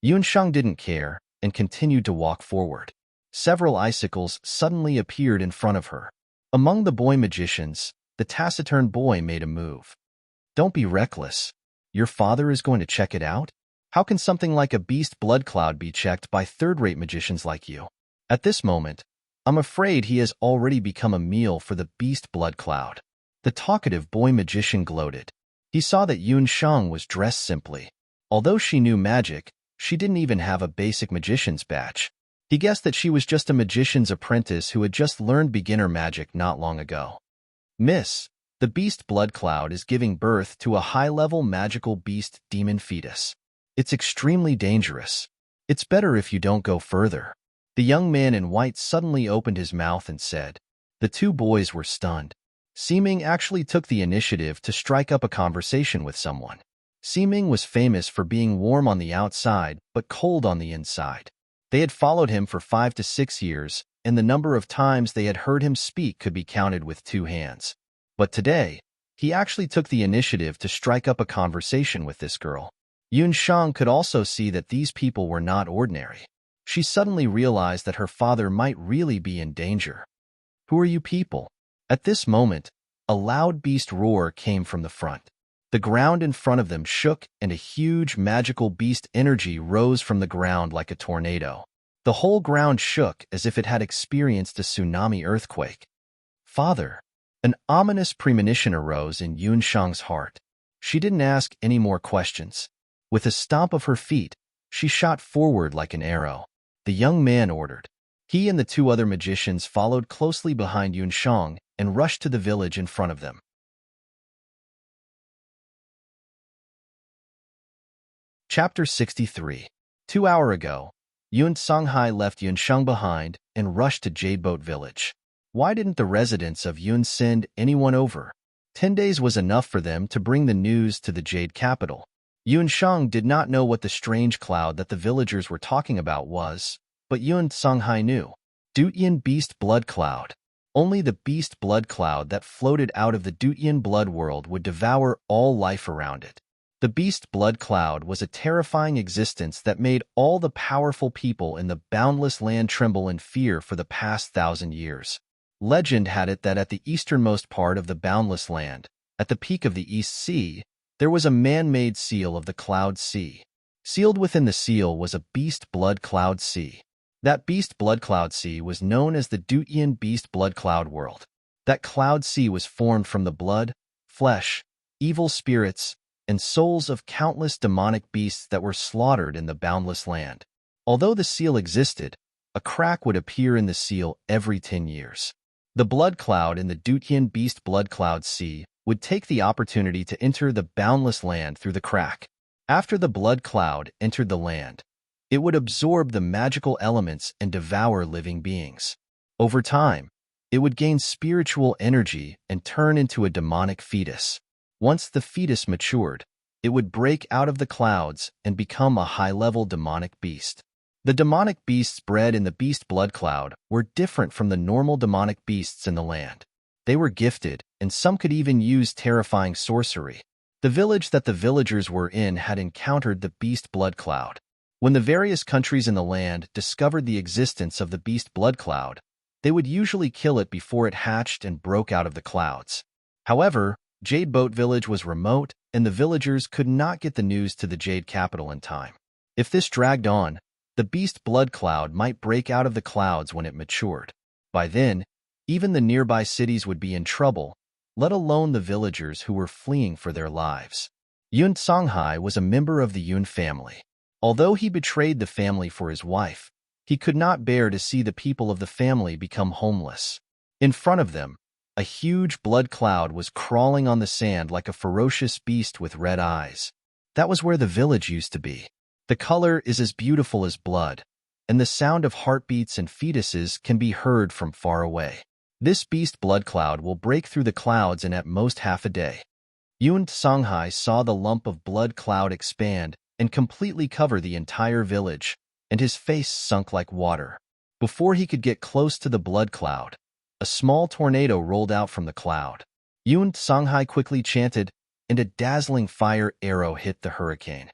Yun Sheng didn't care and continued to walk forward. Several icicles suddenly appeared in front of her. Among the boy magicians, the taciturn boy made a move. Don't be reckless. Your father is going to check it out? How can something like a beast blood cloud be checked by third-rate magicians like you? At this moment, I'm afraid he has already become a meal for the beast blood cloud. The talkative boy magician gloated. He saw that Yun Sheng was dressed simply. Although she knew magic, she didn't even have a basic magician's badge. He guessed that she was just a magician's apprentice who had just learned beginner magic not long ago. Miss, the beast blood cloud is giving birth to a high-level magical beast demon fetus. It's extremely dangerous. It's better if you don't go further. The young man in white suddenly opened his mouth and said. The two boys were stunned. Si Ming actually took the initiative to strike up a conversation with someone. Si Ming was famous for being warm on the outside but cold on the inside. They had followed him for 5 to 6 years, and the number of times they had heard him speak could be counted with 2 hands. But today, he actually took the initiative to strike up a conversation with this girl. Yun Sheng could also see that these people were not ordinary. She suddenly realized that her father might really be in danger. Who are you people? At this moment, a loud beast roar came from the front. The ground in front of them shook and a huge magical beast energy rose from the ground like a tornado. The whole ground shook as if it had experienced a tsunami earthquake. Father! An ominous premonition arose in Yun Sheng's heart. She didn't ask any more questions. With a stomp of her feet, she shot forward like an arrow. The young man ordered. He and the 2 other magicians followed closely behind Yun Sheng and rushed to the village in front of them. Chapter 63. 2 hours ago, Yun Songhai left Yun Sheng behind and rushed to Jadeboat Village. Why didn't the residents of Yun send anyone over? 10 days was enough for them to bring the news to the Jade capital. Yun Sheng did not know what the strange cloud that the villagers were talking about was, but Yun Songhai knew. Dutian Beast Blood Cloud. Only the beast blood cloud that floated out of the Dutian blood world would devour all life around it. The beast blood cloud was a terrifying existence that made all the powerful people in the boundless land tremble in fear for the past 1,000 years. Legend had it that at the easternmost part of the boundless land, at the peak of the East Sea, There was a man-made seal of the Cloud Sea. Sealed within the seal was a beast blood cloud sea. That beast blood cloud sea was known as the Dutian beast blood cloud world. That cloud sea was formed from the blood, flesh, evil spirits, and souls of countless demonic beasts that were slaughtered in the boundless land. Although the seal existed, a crack would appear in the seal every 10 years. The blood cloud in the Dutian beast blood cloud sea would take the opportunity to enter the boundless land through the crack. After the blood cloud entered the land, it would absorb the magical elements and devour living beings. Over time, it would gain spiritual energy and turn into a demonic fetus. Once the fetus matured, it would break out of the clouds and become a high-level demonic beast. The demonic beasts bred in the beast blood cloud were different from the normal demonic beasts in the land. They were gifted, and some could even use terrifying sorcery. The village that the villagers were in had encountered the beast blood cloud. When the various countries in the land discovered the existence of the beast blood cloud, they would usually kill it before it hatched and broke out of the clouds. However, Jade Boat Village was remote, and the villagers could not get the news to the Jade capital in time. If this dragged on, the beast blood cloud might break out of the clouds when it matured. By then, even the nearby cities would be in trouble, let alone the villagers who were fleeing for their lives. Yun Songhai was a member of the Yun family. Although he betrayed the family for his wife, he could not bear to see the people of the family become homeless. In front of them, a huge blood cloud was crawling on the sand like a ferocious beast with red eyes. That was where the village used to be. The color is as beautiful as blood, and the sound of heartbeats and fetuses can be heard from far away. This beast blood cloud will break through the clouds in at most half a day. Yun Songhai saw the lump of blood cloud expand and completely cover the entire village, and his face sunk like water. Before he could get close to the blood cloud, a small tornado rolled out from the cloud. Yun Songhai quickly chanted, and a dazzling fire arrow hit the hurricane.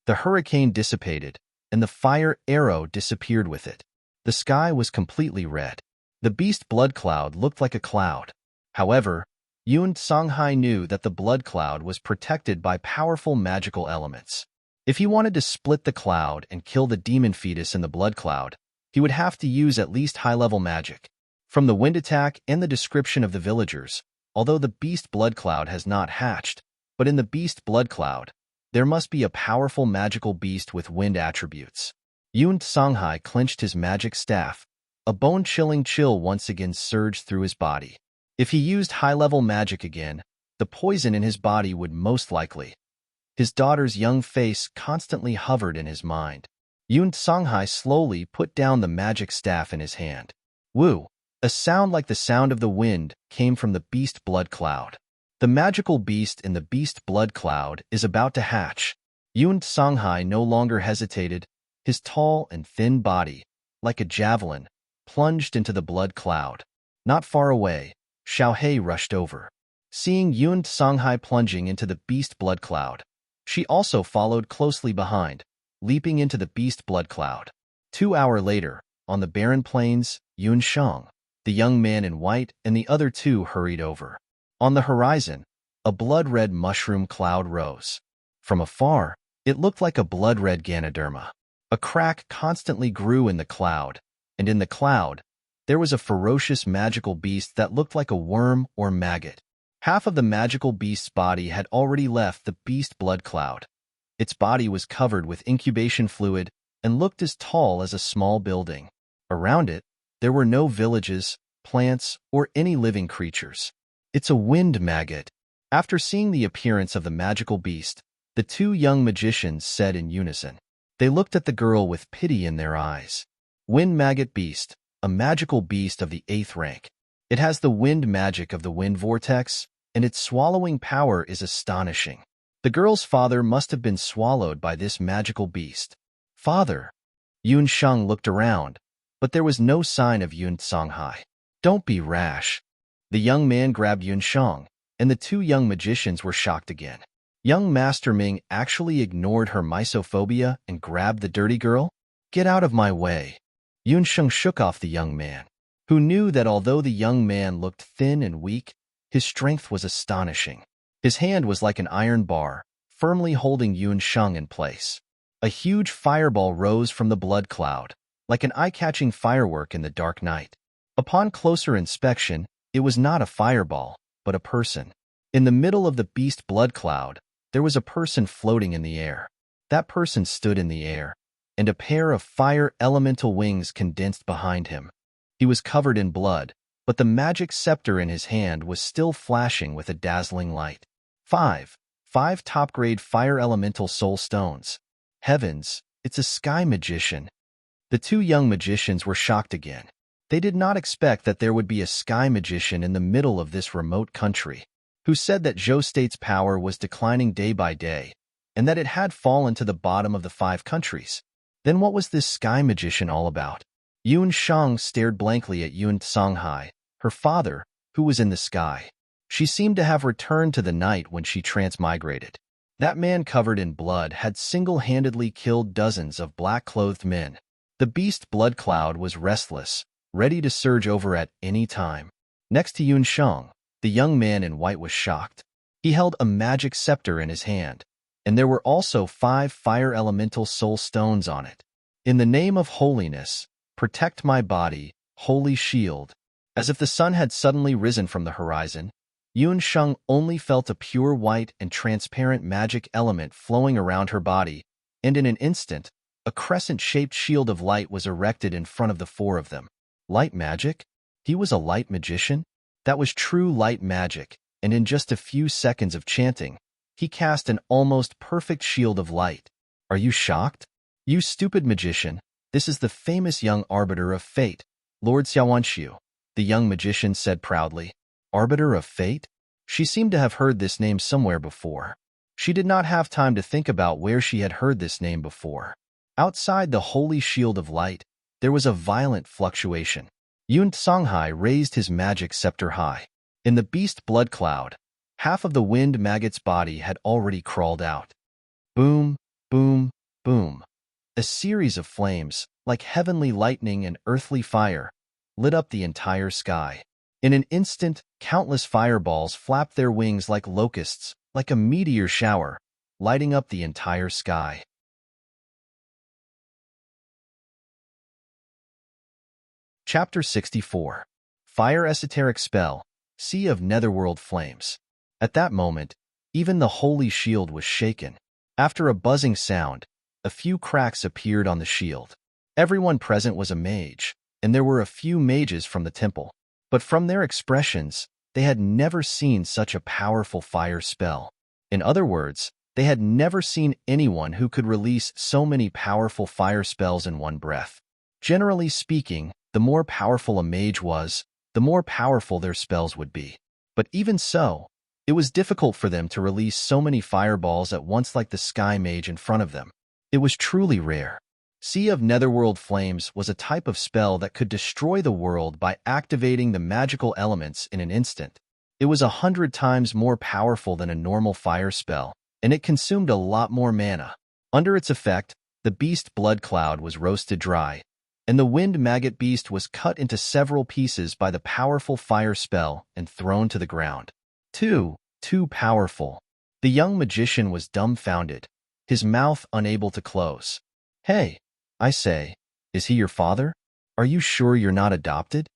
The hurricane dissipated, and the fire arrow disappeared with it. The sky was completely red. The beast blood cloud looked like a cloud. However, Yun Songhai knew that the blood cloud was protected by powerful magical elements. If he wanted to split the cloud and kill the demon fetus in the blood cloud, he would have to use at least high-level magic. From the wind attack and the description of the villagers, although the beast blood cloud has not hatched, but in the beast blood cloud, there must be a powerful magical beast with wind attributes. Yun Songhai clenched his magic staff. A bone-chilling chill once again surged through his body. If he used high-level magic again, the poison in his body would most likely. His daughter's young face constantly hovered in his mind. Yun Songhai slowly put down the magic staff in his hand. Woo! A sound like the sound of the wind came from the beast blood cloud. The magical beast in the beast blood cloud is about to hatch. Yun Songhai no longer hesitated. His tall and thin body, like a javelin, plunged into the blood cloud. Not far away, Xiaohei rushed over. Seeing Yun Songhai plunging into the beast blood cloud, she also followed closely behind, leaping into the beast blood cloud. 2 hours later, on the barren plains, Yun Shang, the young man in white, and the other two hurried over. On the horizon, a blood-red mushroom cloud rose. From afar, it looked like a blood-red Ganoderma. A crack constantly grew in the cloud, and in the cloud, there was a ferocious magical beast that looked like a worm or maggot. Half of the magical beast's body had already left the beast blood cloud. Its body was covered with incubation fluid and looked as tall as a small building. Around it, there were no villages, plants, or any living creatures. It's a wind maggot. After seeing the appearance of the magical beast, the two young magicians said in unison. They looked at the girl with pity in their eyes. Wind maggot beast, a magical beast of the 8th rank. It has the wind magic of the wind vortex, and its swallowing power is astonishing. The girl's father must have been swallowed by this magical beast. Father! Yun Shang looked around, but there was no sign of Yun Songhai. Don't be rash. The young man grabbed Yun Shang, and the two young magicians were shocked again. Young Master Ming actually ignored her misophobia and grabbed the dirty girl? Get out of my way. Yun Shang shook off the young man, who knew that although the young man looked thin and weak, his strength was astonishing. His hand was like an iron bar, firmly holding Yun Sheng in place. A huge fireball rose from the blood cloud, like an eye-catching firework in the dark night. Upon closer inspection, it was not a fireball, but a person. In the middle of the beast blood cloud, there was a person floating in the air. That person stood in the air, and a pair of fire elemental wings condensed behind him. He was covered in blood, but the magic scepter in his hand was still flashing with a dazzling light. 5 top-grade fire elemental soul stones. Heavens, it's a sky magician. The two young magicians were shocked again. They did not expect that there would be a sky magician in the middle of this remote country, who said that Zhou State's power was declining day by day, and that it had fallen to the bottom of the 5 countries. Then what was this sky magician all about? Yun Sheng stared blankly at Yun Songhai, her father, who was in the sky. She seemed to have returned to the night when she transmigrated. That man covered in blood had single-handedly killed dozens of black-clothed men. The beast blood cloud was restless, ready to surge over at any time. Next to Yun Sheng, the young man in white was shocked. He held a magic scepter in his hand, and there were also 5 fire elemental soul stones on it. In the name of holiness, protect my body, holy shield. As if the sun had suddenly risen from the horizon, Yun Sheng only felt a pure white and transparent magic element flowing around her body, and in an instant, a crescent-shaped shield of light was erected in front of the 4 of them. Light magic? He was a light magician? That was true light magic, and in just a few seconds of chanting, he cast an almost perfect shield of light. Are you shocked? You stupid magician, this is the famous young arbiter of fate, Lord Xiaowanshu, the young magician said proudly. Arbiter of fate? She seemed to have heard this name somewhere before. She did not have time to think about where she had heard this name before. Outside the holy shield of light, there was a violent fluctuation. Yun Songhai raised his magic scepter high. In the beast blood cloud, half of the wind maggot's body had already crawled out. Boom, boom, boom. A series of flames, like heavenly lightning and earthly fire, lit up the entire sky. In an instant, countless fireballs flapped their wings like locusts, like a meteor shower, lighting up the entire sky. Chapter 64. Fire Esoteric Spell, Sea of Netherworld Flames. At that moment, even the holy shield was shaken. After a buzzing sound, a few cracks appeared on the shield. Everyone present was a mage, and there were a few mages from the temple. But from their expressions, they had never seen such a powerful fire spell. In other words, they had never seen anyone who could release so many powerful fire spells in one breath. Generally speaking, the more powerful a mage was, the more powerful their spells would be. But even so, it was difficult for them to release so many fireballs at once like the sky mage in front of them. It was truly rare. Sea of Netherworld Flames was a type of spell that could destroy the world by activating the magical elements in an instant. It was 100 times more powerful than a normal fire spell, and it consumed a lot more mana. Under its effect, the beast blood cloud was roasted dry, and the wind maggot beast was cut into several pieces by the powerful fire spell and thrown to the ground. Too powerful. The young magician was dumbfounded, his mouth unable to close. Hey, I say, is he your father? Are you sure you're not adopted?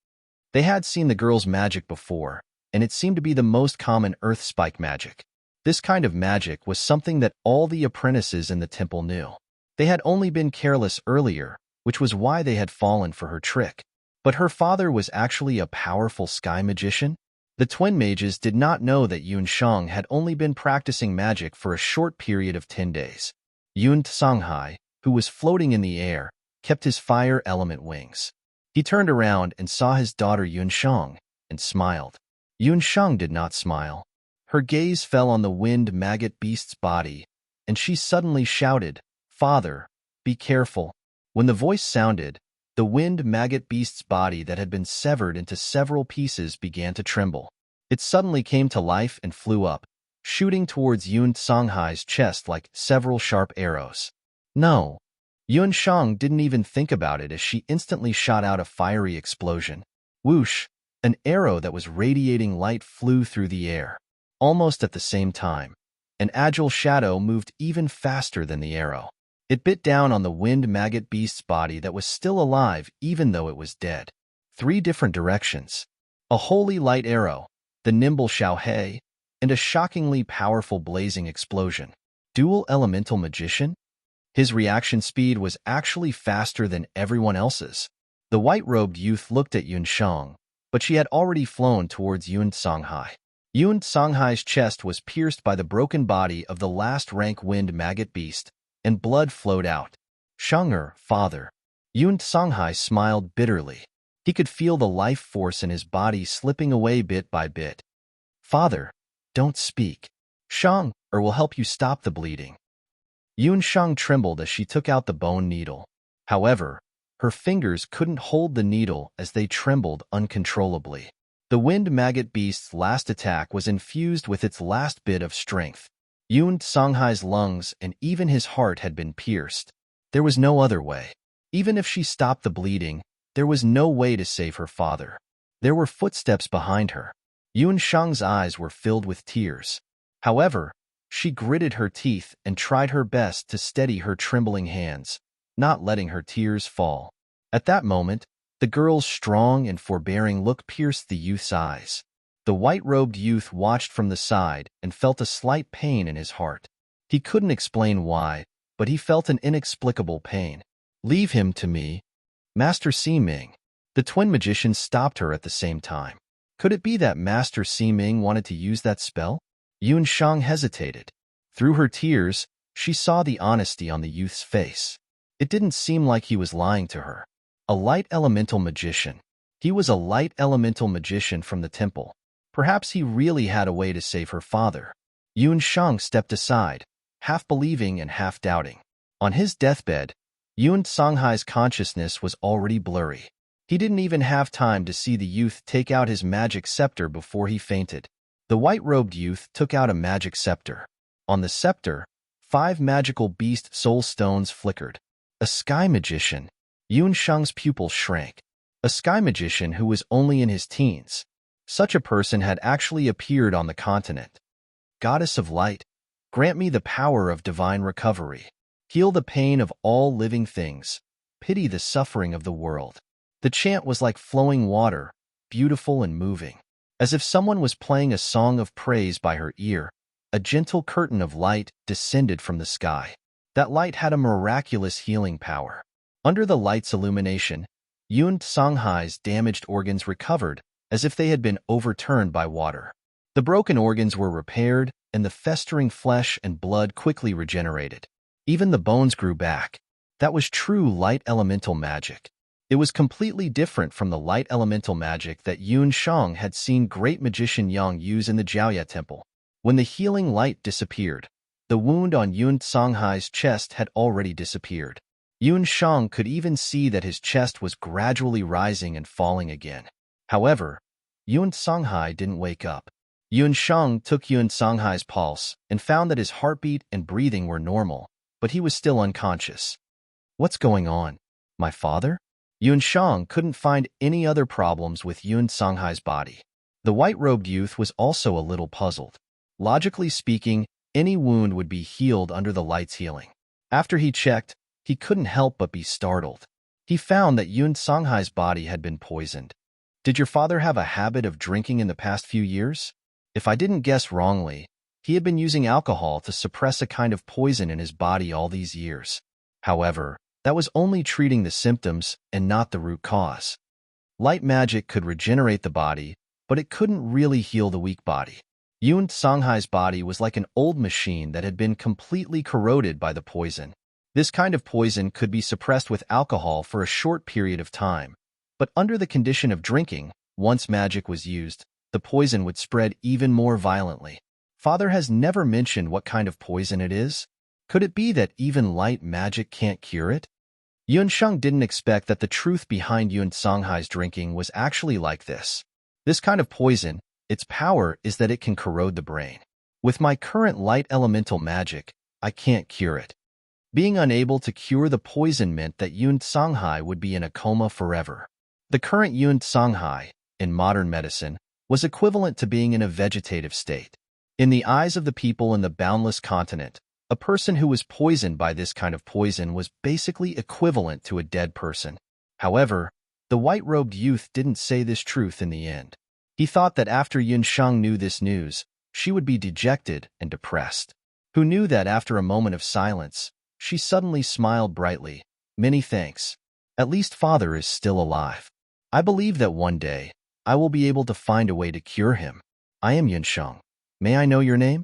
They had seen the girl's magic before, and it seemed to be the most common earth spike magic. This kind of magic was something that all the apprentices in the temple knew. They had only been careless earlier, which was why they had fallen for her trick. But her father was actually a powerful sky magician? The twin mages did not know that Yun Sheng had only been practicing magic for a short period of 10 days. Yun Songhai, who was floating in the air, kept his fire element wings. He turned around and saw his daughter Yun Sheng, and smiled. Yun Sheng did not smile. Her gaze fell on the wind maggot beast's body, and she suddenly shouted, "Father, be careful." When the voice sounded, the wind maggot beast's body that had been severed into several pieces began to tremble. It suddenly came to life and flew up, shooting towards Yun Songhai's chest like several sharp arrows. No. Yun Sheng didn't even think about it as she instantly shot out a fiery explosion. Whoosh! An arrow that was radiating light flew through the air. Almost at the same time, An agile shadow moved even faster than the arrow. It bit down on the wind maggot beast's body that was still alive even though it was dead. 3 different directions. A wholly light arrow, the nimble Xiaohei, and a shockingly powerful blazing explosion. Dual elemental magician? His reaction speed was actually faster than everyone else's. The white-robed youth looked at Yun Shang, but she had already flown towards Yun Songhai. Yun Songhai's chest was pierced by the broken body of the last-rank wind maggot beast, and blood flowed out. Shang'er, father. Yun Songhai smiled bitterly. He could feel the life force in his body slipping away bit by bit. Father, don't speak. Shang'er will help you stop the bleeding. Yun Shang trembled as she took out the bone needle. However, her fingers couldn't hold the needle as they trembled uncontrollably. The wind maggot beast's last attack was infused with its last bit of strength. Yun Songhai's lungs and even his heart had been pierced. There was no other way. Even if she stopped the bleeding, there was no way to save her father. There were footsteps behind her. Yun Shang's eyes were filled with tears. However, she gritted her teeth and tried her best to steady her trembling hands, not letting her tears fall. At that moment, the girl's strong and forbearing look pierced the youth's eyes. The white-robed youth watched from the side and felt a slight pain in his heart. He couldn't explain why, but he felt an inexplicable pain. Leave him to me. Master Ximing. The twin magicians stopped her at the same time. Could it be that Master Ximing wanted to use that spell? Yun Shang hesitated. Through her tears, she saw the honesty on the youth's face. It didn't seem like he was lying to her. A light elemental magician. He was a light elemental magician from the temple. Perhaps he really had a way to save her father. Yun Shang stepped aside, half believing and half doubting. On his deathbed, Yun Songhai's consciousness was already blurry. He didn't even have time to see the youth take out his magic scepter before he fainted. The white-robed youth took out a magic scepter. On the scepter, 5 magical beast soul stones flickered. A sky magician. Yun Shang's pupils shrank. A sky magician who was only in his teens. Such a person had actually appeared on the continent. Goddess of light, grant me the power of divine recovery. Heal the pain of all living things. Pity the suffering of the world. The chant was like flowing water, beautiful and moving. As if someone was playing a song of praise by her ear, a gentle curtain of light descended from the sky. That light had a miraculous healing power. Under the light's illumination, Yun Songhai's damaged organs recovered as if they had been overturned by water. The broken organs were repaired, and the festering flesh and blood quickly regenerated. Even the bones grew back. That was true light elemental magic. It was completely different from the light elemental magic that Yun Shang had seen great magician Yang use in the Jiaoya temple. When the healing light disappeared, the wound on Yun Songhai's chest had already disappeared. Yun Shang could even see that his chest was gradually rising and falling again. However, Yun Songhai didn't wake up. Yun Shang took Yun Songhai's pulse and found that his heartbeat and breathing were normal, but he was still unconscious. What's going on? My father? Yun Shang couldn't find any other problems with Yun Songhai's body. The white-robed youth was also a little puzzled. Logically speaking, any wound would be healed under the light's healing. After he checked, he couldn't help but be startled. He found that Yun Songhai's body had been poisoned. Did your father have a habit of drinking in the past few years? If I didn't guess wrongly, he had been using alcohol to suppress a kind of poison in his body all these years. However, that was only treating the symptoms and not the root cause. Light magic could regenerate the body, but it couldn't really heal the weak body. Yun Songhai's body was like an old machine that had been completely corroded by the poison. This kind of poison could be suppressed with alcohol for a short period of time, but under the condition of drinking, once magic was used, the poison would spread even more violently. Father has never mentioned what kind of poison it is. Could it be that even light magic can't cure it? Yun Shang didn't expect that the truth behind Yun Songhai's drinking was actually like this. This kind of poison, its power is that it can corrode the brain. With my current light elemental magic, I can't cure it. Being unable to cure the poison meant that Yun Songhai would be in a coma forever. The current Yun Songhai, in modern medicine, was equivalent to being in a vegetative state. In the eyes of the people in the boundless continent, a person who was poisoned by this kind of poison was basically equivalent to a dead person. However, the white-robed youth didn't say this truth in the end. He thought that after Yunsheng knew this news, she would be dejected and depressed. Who knew that after a moment of silence, she suddenly smiled brightly. Many thanks. At least father is still alive. I believe that one day, I will be able to find a way to cure him. I am Yunsheng. May I know your name?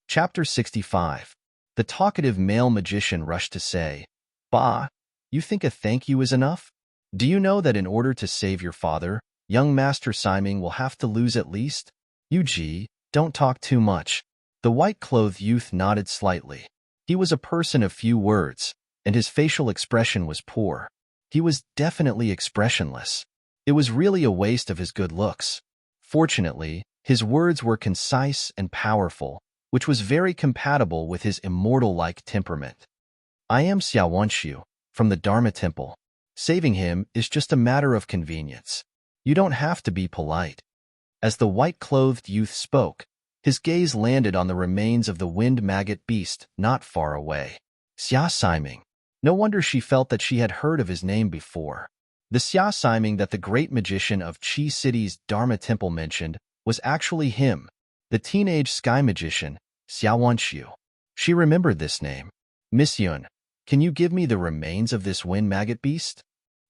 Chapter 65. The talkative male magician rushed to say, Bah, you think a thank you is enough? Do you know that in order to save your father, young Master Siming will have to lose at least? Yuji, don't talk too much. The white-clothed youth nodded slightly. He was a person of few words, and his facial expression was poor. He was definitely expressionless. It was really a waste of his good looks. Fortunately, his words were concise and powerful, which was very compatible with his immortal-like temperament. I am Xiaowanshu, from the Dharma Temple. Saving him is just a matter of convenience. You don't have to be polite. As the white-clothed youth spoke, his gaze landed on the remains of the wind maggot beast not far away. Xia Siming. No wonder she felt that she had heard of his name before. The Xia Siming that the great magician of Qi City's Dharma Temple mentioned was actually him, the teenage sky magician, Xiaowanshu. She remembered this name. Miss Yun, can you give me the remains of this wind maggot beast?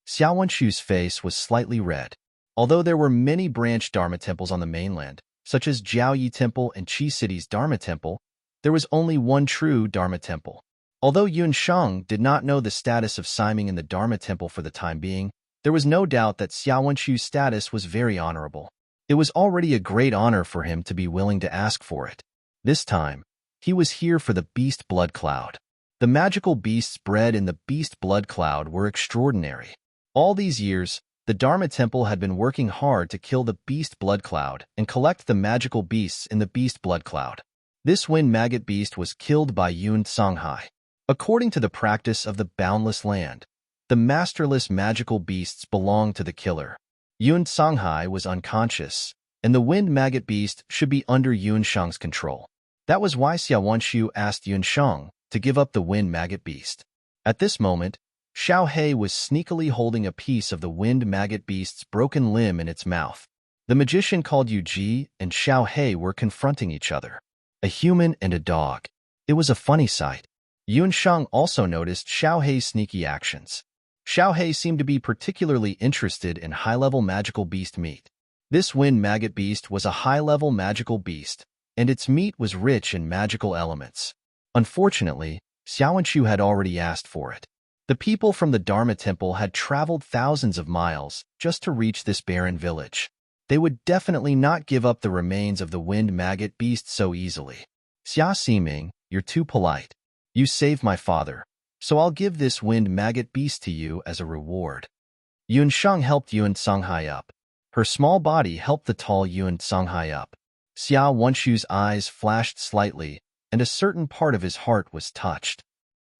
Xiaowanshu's face was slightly red. Although there were many branch Dharma temples on the mainland, such as Jiaoyi Temple and Qi City's Dharma Temple, there was only one true Dharma Temple. Although Yunsheng did not know the status of Siming in the Dharma Temple for the time being, there was no doubt that Xiaowanshu's status was very honorable. It was already a great honor for him to be willing to ask for it. This time, he was here for the Beast Blood Cloud. The magical beasts bred in the Beast Blood Cloud were extraordinary. All these years, the Dharma Temple had been working hard to kill the Beast Blood Cloud and collect the magical beasts in the Beast Blood Cloud. This wind maggot beast was killed by Yun Songhai. According to the practice of the Boundless Land, the masterless magical beasts belonged to the killer. Yun Songhai was unconscious, and the wind maggot beast should be under Yunsheng's control. That was why Xiaowanshu asked Yunsheng to give up the wind maggot beast. At this moment, Xiao He was sneakily holding a piece of the wind maggot beast's broken limb in its mouth. The magician called Yuji and Xiao He were confronting each other. A human and a dog. It was a funny sight. Yunsheng also noticed Xiao He's sneaky actions. Xiao He seemed to be particularly interested in high-level magical beast meat. This wind maggot beast was a high-level magical beast, and its meat was rich in magical elements. Unfortunately, Xiaowanshu had already asked for it. The people from the Dharma Temple had traveled thousands of miles just to reach this barren village. They would definitely not give up the remains of the wind maggot beast so easily. Xia Siming, you're too polite. You saved my father, so I'll give this wind maggot beast to you as a reward. Yunsheng helped Yun Songhai up. Her small body helped the tall Yun Songhai up. Xiaowanshu's eyes flashed slightly, and a certain part of his heart was touched.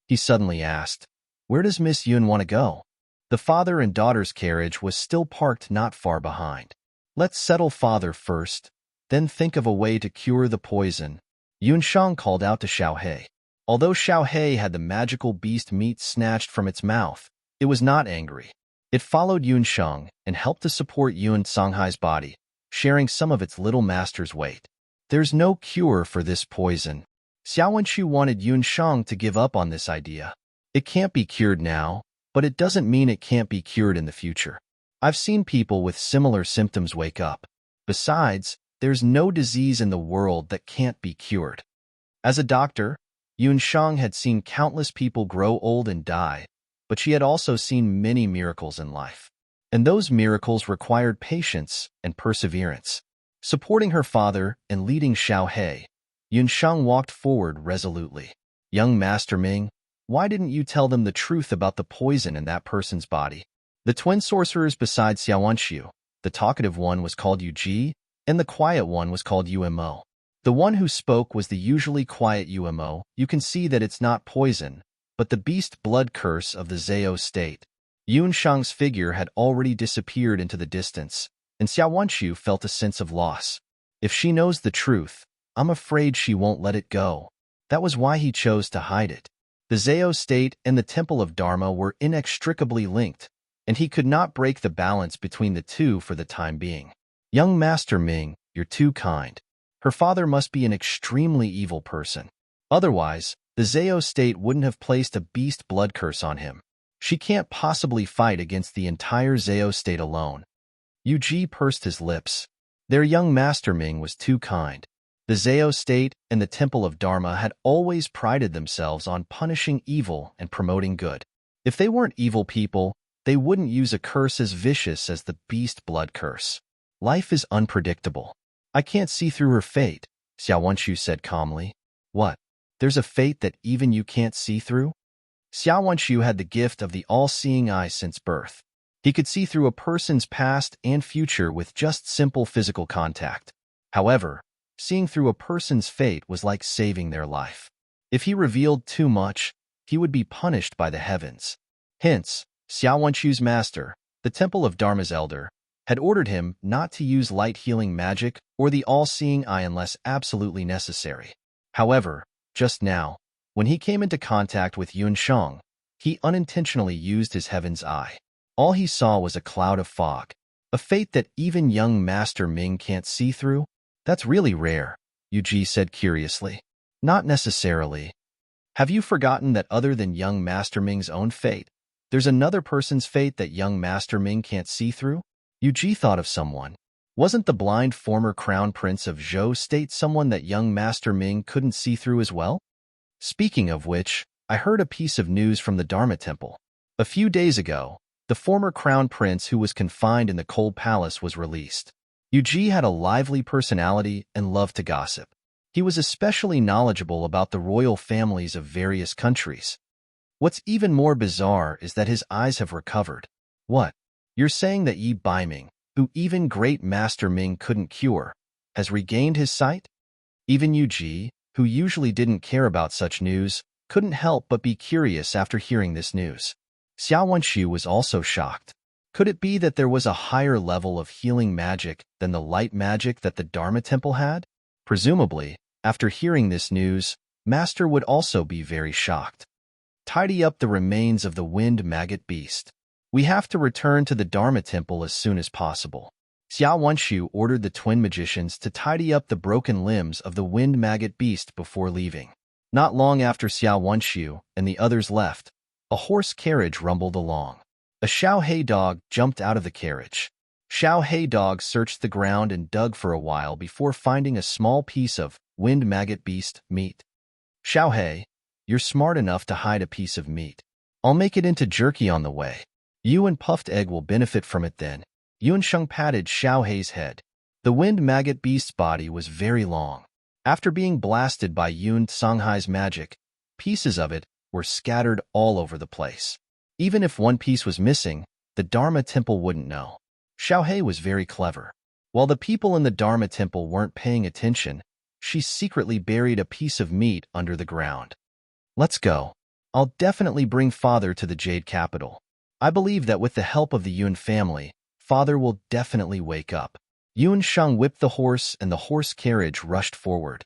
He suddenly asked, Where does Miss Yun want to go? The father and daughter's carriage was still parked not far behind. Let's settle father first, then think of a way to cure the poison. Yunsheng called out to Xiao He. Although Xiao He had the magical beast meat snatched from its mouth, it was not angry. It followed Yunsheng and helped to support Yun Songhai's body, sharing some of its little master's weight. There's no cure for this poison. Xiaowanshu wanted Yunsheng to give up on this idea. It can't be cured now, but it doesn't mean it can't be cured in the future. I've seen people with similar symptoms wake up. Besides, there's no disease in the world that can't be cured. As a doctor, Yunsheng had seen countless people grow old and die, but she had also seen many miracles in life. And those miracles required patience and perseverance. Supporting her father and leading Xiao He, Yunsheng walked forward resolutely. Young Master Ming, why didn't you tell them the truth about the poison in that person's body? The twin sorcerers besides Xiaowanshu, the talkative one was called Yuji, and the quiet one was called Umo. The one who spoke was the usually quiet Umo. You can see that it's not poison, but the beast blood curse of the Zao state. Yun Shang's figure had already disappeared into the distance, and Xiao Wenqiu felt a sense of loss. If she knows the truth, I'm afraid she won't let it go. That was why he chose to hide it. The Zhao state and the Temple of Dharma were inextricably linked, and he could not break the balance between the two for the time being. Young Master Ming, you're too kind. Her father must be an extremely evil person. Otherwise, the Zhao state wouldn't have placed a beast blood curse on him. She can't possibly fight against the entire Zhao state alone. Yu Ji pursed his lips. Their young Master Ming was too kind. The Zhao state and the Temple of Dharma had always prided themselves on punishing evil and promoting good. If they weren't evil people, they wouldn't use a curse as vicious as the beast blood curse. Life is unpredictable. I can't see through her fate, Xiao Wenqiu said calmly. What? There's a fate that even you can't see through? Xiao Wenqiu had the gift of the all-seeing eye since birth. He could see through a person's past and future with just simple physical contact. However, seeing through a person's fate was like saving their life. If he revealed too much, he would be punished by the heavens. Hence, Xiao Wenqiu's master, the Temple of Dharma's elder, had ordered him not to use light-healing magic or the all-seeing eye unless absolutely necessary. However, just now, when he came into contact with Yun Shang, he unintentionally used his heaven's eye. All he saw was a cloud of fog, a fate that even young Master Ming can't see through. That's really rare, Yu Ji said curiously. Not necessarily. Have you forgotten that other than young Master Ming's own fate, there's another person's fate that young Master Ming can't see through? Yu Ji thought of someone. Wasn't the blind former crown prince of Zhou state someone that young Master Ming couldn't see through as well? Speaking of which, I heard a piece of news from the Dharma Temple. A few days ago, the former crown prince who was confined in the cold palace was released. Yu Ji had a lively personality and loved to gossip. He was especially knowledgeable about the royal families of various countries. What's even more bizarre is that his eyes have recovered. What? You're saying that Yi Baiming, who even great Master Ming couldn't cure, has regained his sight? Even Yu Ji, who usually didn't care about such news, couldn't help but be curious after hearing this news. Xiao Wenqiu was also shocked. Could it be that there was a higher level of healing magic than the light magic that the Dharma Temple had? Presumably, after hearing this news, Master would also be very shocked. Tidy up the remains of the wind maggot beast. We have to return to the Dharma Temple as soon as possible. Xiao Wenqiu ordered the twin magicians to tidy up the broken limbs of the wind maggot beast before leaving. Not long after Xiao Wenqiu and the others left, a horse carriage rumbled along. A Xiao Hei dog jumped out of the carriage. Xiao Hei dog searched the ground and dug for a while before finding a small piece of wind maggot beast meat. Xiao Hei, you're smart enough to hide a piece of meat. I'll make it into jerky on the way. You and Puffed Egg will benefit from it then. Yun Sheng patted Xiao Hei's head. The wind maggot beast's body was very long. After being blasted by Yun Songhai's magic, pieces of it were scattered all over the place. Even if one piece was missing, the Dharma Temple wouldn't know. Xiao Hei was very clever. While the people in the Dharma Temple weren't paying attention, she secretly buried a piece of meat under the ground. Let's go. I'll definitely bring Father to the Jade Capital. I believe that with the help of the Yun family, Father will definitely wake up. Yun Sheng whipped the horse and the horse carriage rushed forward.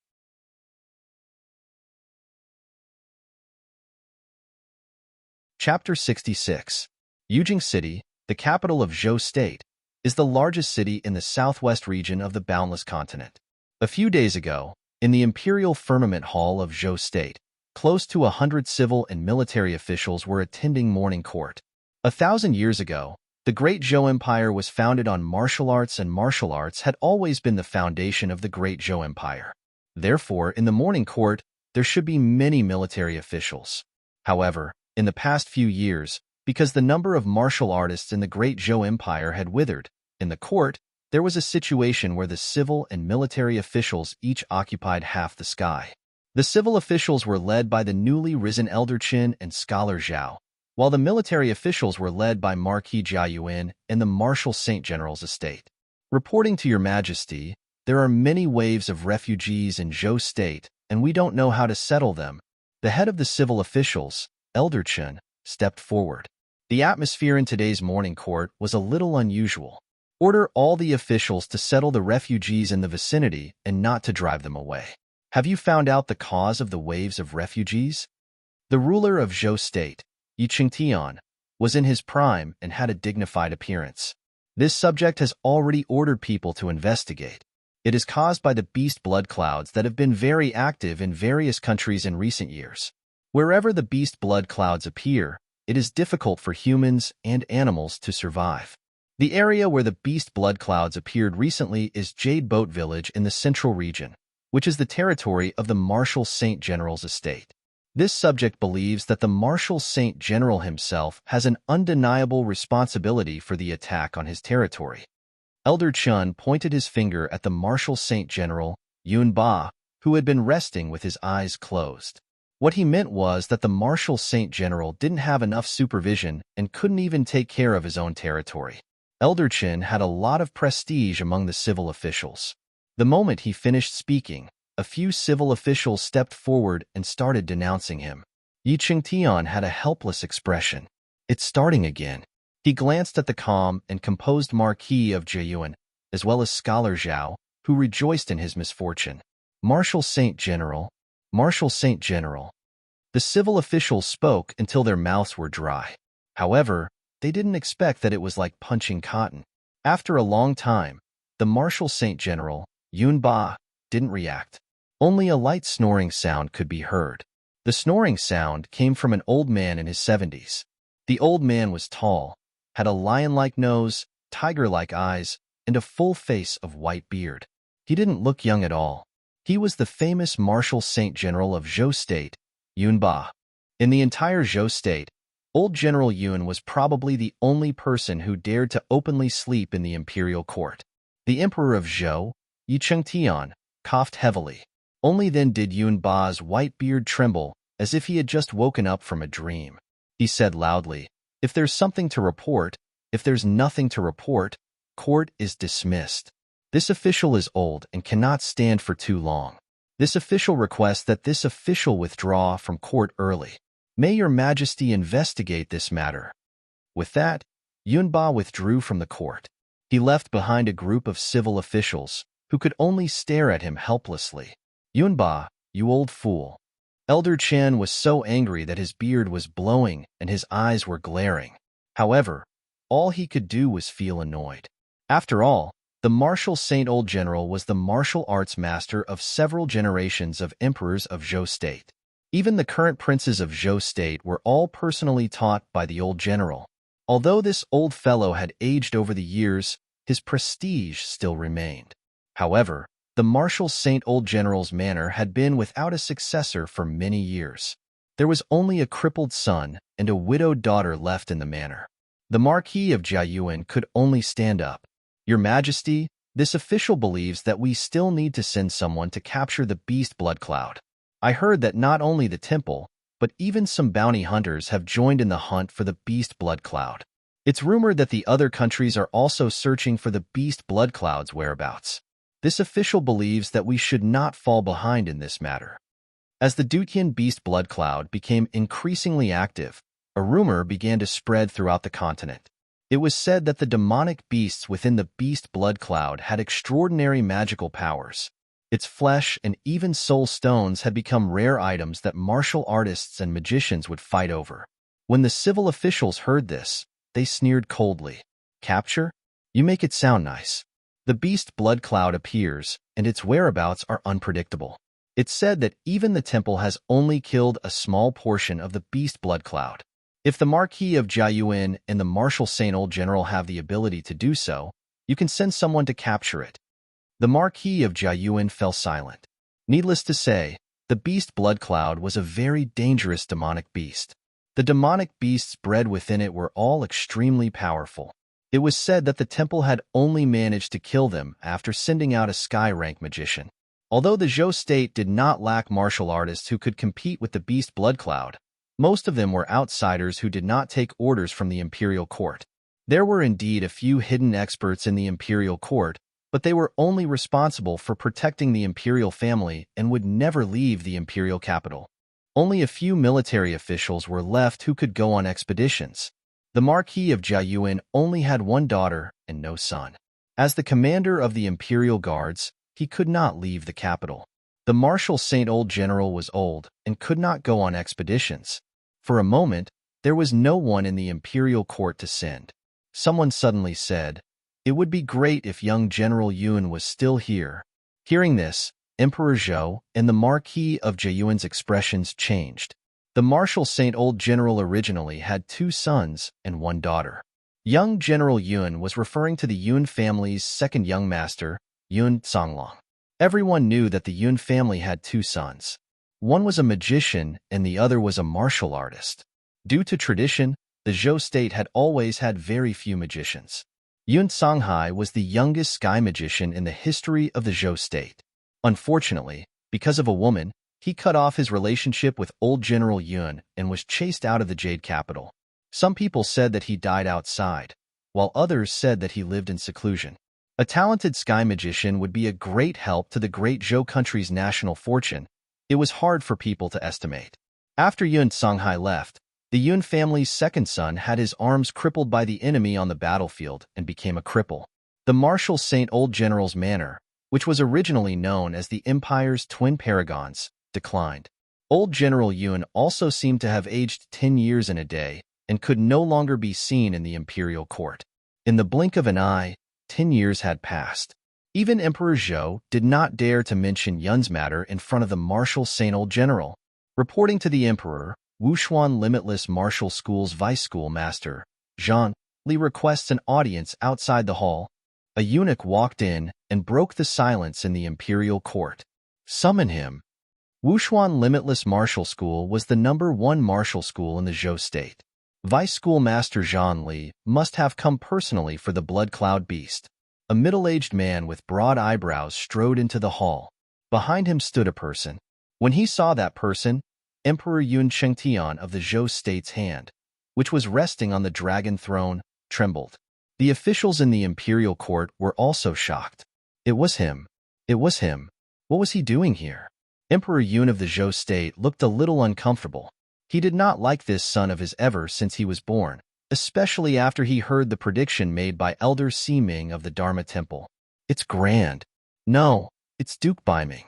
Chapter 66. Yujing City, the capital of Zhou State, is the largest city in the southwest region of the Boundless Continent. A few days ago, in the Imperial Firmament Hall of Zhou State, close to 100 civil and military officials were attending morning court. 1,000 years ago, the Great Zhou Empire was founded on martial arts, and martial arts had always been the foundation of the Great Zhou Empire. Therefore, in the morning court, there should be many military officials. However, in the past few years, because the number of martial artists in the Great Zhou Empire had withered, in the court, there was a situation where the civil and military officials each occupied half the sky. The civil officials were led by the newly risen Elder Qin and Scholar Zhao, while the military officials were led by Marquis Jia Yuan and the Marshal Saint General's estate. Reporting to Your Majesty, there are many waves of refugees in Zhou State, and we don't know how to settle them. The head of the civil officials, Elder Qin, stepped forward. The atmosphere in today's morning court was a little unusual. Order all the officials to settle the refugees in the vicinity and not to drive them away. Have you found out the cause of the waves of refugees? The ruler of Zhou State, Yichengtian, was in his prime and had a dignified appearance. This subject has already ordered people to investigate. It is caused by the beast blood clouds that have been very active in various countries in recent years. Wherever the beast blood clouds appear, it is difficult for humans and animals to survive. The area where the beast blood clouds appeared recently is Jade Boat Village in the central region, which is the territory of the Marshal Saint General's estate. This subject believes that the Marshal Saint General himself has an undeniable responsibility for the attack on his territory. Elder Chun pointed his finger at the Marshal Saint General, Yun Ba, who had been resting with his eyes closed. What he meant was that the Marshal Saint General didn't have enough supervision and couldn't even take care of his own territory. Elder Chin had a lot of prestige among the civil officials. The moment he finished speaking, a few civil officials stepped forward and started denouncing him. Yi Chengtian had a helpless expression. It's starting again. He glanced at the calm and composed Marquis of Jiayuan, as well as Scholar Zhao, who rejoiced in his misfortune. Marshal Saint General, Marshal Saint General. The civil officials spoke until their mouths were dry. However, they didn't expect that it was like punching cotton. After a long time, the Marshal Saint General, Yun Ba, didn't react. Only a light snoring sound could be heard. The snoring sound came from an old man in his 70s. The old man was tall, had a lion-like nose, tiger-like eyes, and a full face of white beard. He didn't look young at all. He was the famous Marshal Saint General of Zhou State, Yun Ba. In the entire Zhou State, old General Yun was probably the only person who dared to openly sleep in the imperial court. The Emperor of Zhou, Yi Chengtian, coughed heavily. Only then did Yun Ba's white beard tremble, as if he had just woken up from a dream. He said loudly, "If there's something to report, if there's nothing to report, court is dismissed. This official is old and cannot stand for too long. This official requests that this official withdraw from court early. May your majesty investigate this matter." With that, Yun Ba withdrew from the court. He left behind a group of civil officials, who could only stare at him helplessly. "Yun Ba, you old fool." Elder Chen was so angry that his beard was blowing and his eyes were glaring. However, all he could do was feel annoyed. After all, the Marshal Saint Old General was the martial arts master of several generations of emperors of Zhou State. Even the current princes of Zhou State were all personally taught by the old general. Although this old fellow had aged over the years, his prestige still remained. However, the Marshal Saint Old General's manor had been without a successor for many years. There was only a crippled son and a widowed daughter left in the manor. The Marquis of Jiayuan could only stand up. "Your Majesty, this official believes that we still need to send someone to capture the beast blood cloud. I heard that not only the temple, but even some bounty hunters have joined in the hunt for the beast blood cloud. It's rumored that the other countries are also searching for the beast blood cloud's whereabouts. This official believes that we should not fall behind in this matter." As the Dutian beast blood cloud became increasingly active, a rumor began to spread throughout the continent. It was said that the demonic beasts within the beast blood cloud had extraordinary magical powers. Its flesh and even soul stones had become rare items that martial artists and magicians would fight over. When the civil officials heard this, they sneered coldly. "Capture? You make it sound nice." The beast blood cloud appears, and its whereabouts are unpredictable. It's said that even the temple has only killed a small portion of the beast blood cloud. If the Marquis of Jiayuan and the Marshal Saint Old General have the ability to do so, you can send someone to capture it. The Marquis of Jiayuan fell silent. Needless to say, the beast blood cloud was a very dangerous demonic beast. The demonic beasts bred within it were all extremely powerful. It was said that the temple had only managed to kill them after sending out a sky-rank magician. Although the Zhou State did not lack martial artists who could compete with the beast blood cloud, most of them were outsiders who did not take orders from the imperial court. There were indeed a few hidden experts in the imperial court, but they were only responsible for protecting the imperial family and would never leave the imperial capital. Only a few military officials were left who could go on expeditions. The Marquis of Jiayuan only had one daughter and no son. As the commander of the Imperial Guards, he could not leave the capital. The Marshal Saint Old General was old and could not go on expeditions. For a moment, there was no one in the imperial court to send. Someone suddenly said, "It would be great if young General Yun was still here." Hearing this, Emperor Zhou and the Marquis of Jiayuan's expressions changed. The Marshal Saint Old General originally had 2 sons and 1 daughter. Young General Yun was referring to the Yun family's second young master, Yun Songlong. Everyone knew that the Yun family had 2 sons. One was a magician and the other was a martial artist. Due to tradition, the Zhou state had always had very few magicians. Yun Songhai was the youngest sky magician in the history of the Zhou state. Unfortunately, because of a woman, he cut off his relationship with old General Yun and was chased out of the Jade capital. Some people said that he died outside, while others said that he lived in seclusion. A talented sky magician would be a great help to the great Zhou country's national fortune. It was hard for people to estimate. After Yun Songhai left, the Yun family's second son had his arms crippled by the enemy on the battlefield and became a cripple. The Marshal Saint Old General's manor, which was originally known as the Empire's twin paragons, declined. Old General Yun also seemed to have aged 10 years in a day and could no longer be seen in the imperial court. In the blink of an eye, 10 years had passed. Even Emperor Zhou did not dare to mention Yun's matter in front of the Marshal Saint Old General. Reporting to the Emperor, Wushuan Limitless Martial School's vice schoolmaster, Zhang Li, requests an audience outside the hall. A eunuch walked in and broke the silence in the imperial court. Summon him. Wushuan Limitless Martial School was the #1 martial school in the Zhou state. Vice Schoolmaster Zhang Li must have come personally for the Blood Cloud Beast. A middle-aged man with broad eyebrows strode into the hall. Behind him stood a person. When he saw that person, Emperor Yun Chengtian of the Zhou state's hand, which was resting on the dragon throne, trembled. The officials in the imperial court were also shocked. It was him. It was him. What was he doing here? Emperor Yun of the Zhou state looked a little uncomfortable. He did not like this son of his ever since he was born, especially after he heard the prediction made by Elder Siming of the Dharma Temple. It's grand. No, it's Duke Baiming.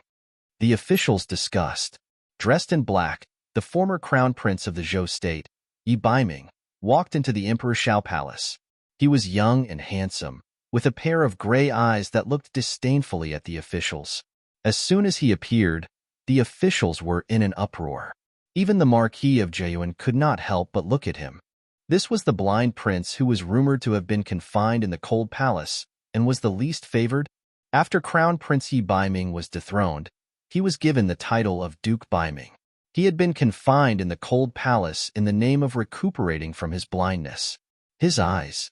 The officials discussed. Dressed in black, the former crown prince of the Zhou state, Yi Baiming, walked into the Emperor Shao Palace. He was young and handsome, with a pair of gray eyes that looked disdainfully at the officials. As soon as he appeared, the officials were in an uproar. Even the Marquis of Jiayuan could not help but look at him. This was the blind prince who was rumored to have been confined in the cold palace and was the least favored. After Crown Prince Yi Baiming was dethroned, he was given the title of Duke Baiming. He had been confined in the cold palace in the name of recuperating from his blindness. His eyes.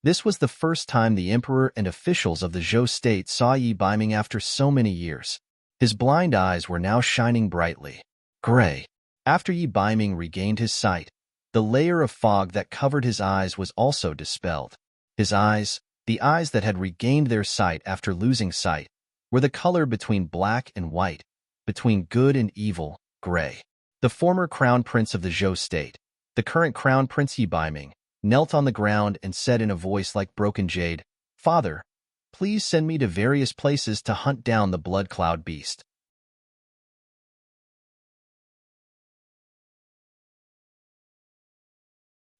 This was the first time the emperor and officials of the Zhou state saw Yi Baiming after so many years. His blind eyes were now shining brightly. Gray. After Yi Baiming regained his sight, the layer of fog that covered his eyes was also dispelled. His eyes, the eyes that had regained their sight after losing sight, were the color between black and white, between good and evil, gray. The former crown prince of the Zhou state, the current crown prince Yi Baiming, knelt on the ground and said in a voice like broken jade, "Father, please send me to various places to hunt down the Blood Cloud Beast."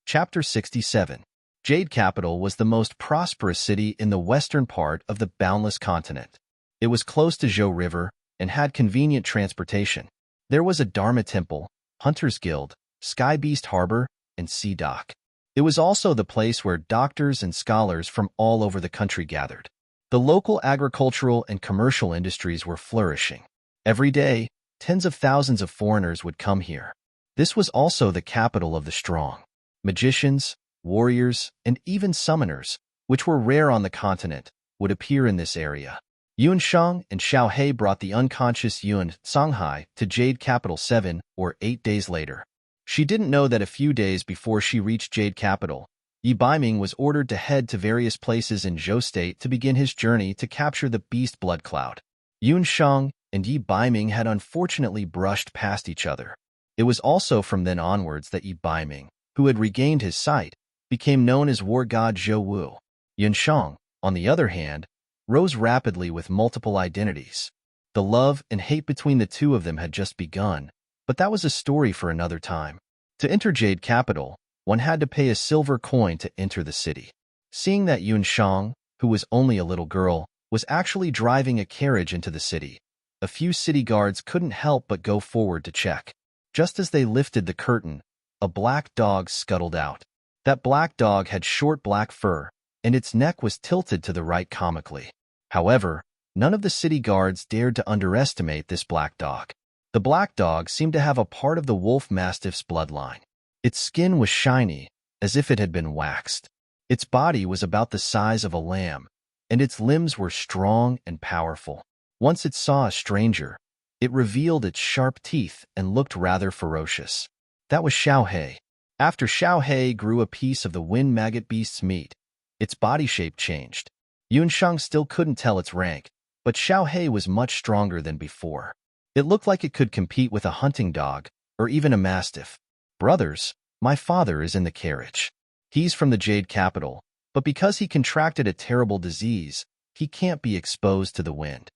Chapter 67. Jade Capital was the most prosperous city in the western part of the boundless continent. It was close to Zhou River and had convenient transportation. There was a Dharma Temple, Hunter's Guild, Sky Beast Harbor, and Sea Dock. It was also the place where doctors and scholars from all over the country gathered. The local agricultural and commercial industries were flourishing. Every day, tens of thousands of foreigners would come here. This was also the capital of the strong. Magicians, warriors, and even summoners, which were rare on the continent, would appear in this area. Yun Shang and Xiao He brought the unconscious Yun Songhai to Jade Capital 7 or 8 days later. She didn't know that a few days before she reached Jade Capital, Yi Baiming was ordered to head to various places in Zhou State to begin his journey to capture the Beast Blood Cloud. Yun Shang and Yi Baiming had unfortunately brushed past each other. It was also from then onwards that Yi Baiming, who had regained his sight, became known as war god Zhou Wu. Yunshang, on the other hand, rose rapidly with multiple identities. The love and hate between the two of them had just begun, but that was a story for another time. To enter Jade Capital, one had to pay a silver coin to enter the city. Seeing that Yunshang, who was only a little girl, was actually driving a carriage into the city, a few city guards couldn't help but go forward to check. Just as they lifted the curtain, a black dog scuttled out. That black dog had short black fur, and its neck was tilted to the right comically. However, none of the city guards dared to underestimate this black dog. The black dog seemed to have a part of the wolf mastiff's bloodline. Its skin was shiny, as if it had been waxed. Its body was about the size of a lamb, and its limbs were strong and powerful. Once it saw a stranger, it revealed its sharp teeth and looked rather ferocious. That was Xiaohei. After Xiaohei grew a piece of the wind maggot beast's meat, its body shape changed. Yunshang still couldn't tell its rank, but Xiaohei was much stronger than before. It looked like it could compete with a hunting dog, or even a mastiff. Brothers, my father is in the carriage. He's from the Jade Capital, but because he contracted a terrible disease, he can't be exposed to the wind.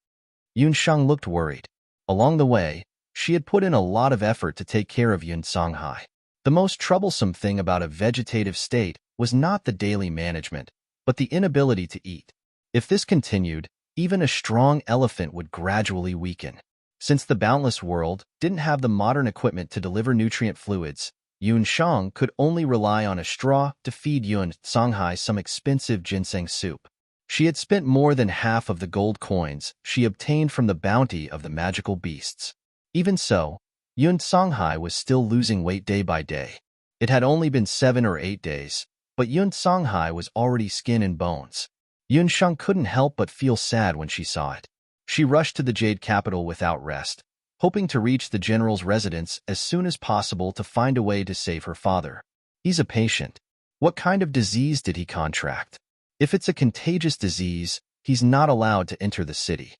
Yunshang looked worried. Along the way, she had put in a lot of effort to take care of Yun Songhai. The most troublesome thing about a vegetative state was not the daily management, but the inability to eat. If this continued, even a strong elephant would gradually weaken. Since the boundless world didn't have the modern equipment to deliver nutrient fluids, Yunshang could only rely on a straw to feed Yun Songhai some expensive ginseng soup. She had spent more than half of the gold coins she obtained from the bounty of the magical beasts. Even so, Yun Songhai was still losing weight day by day. It had only been 7 or 8 days, but Yun Songhai was already skin and bones. Yunshang couldn't help but feel sad when she saw it. She rushed to the Jade Capital without rest, hoping to reach the general's residence as soon as possible to find a way to save her father. He's a patient. What kind of disease did he contract? If it's a contagious disease, he's not allowed to enter the city.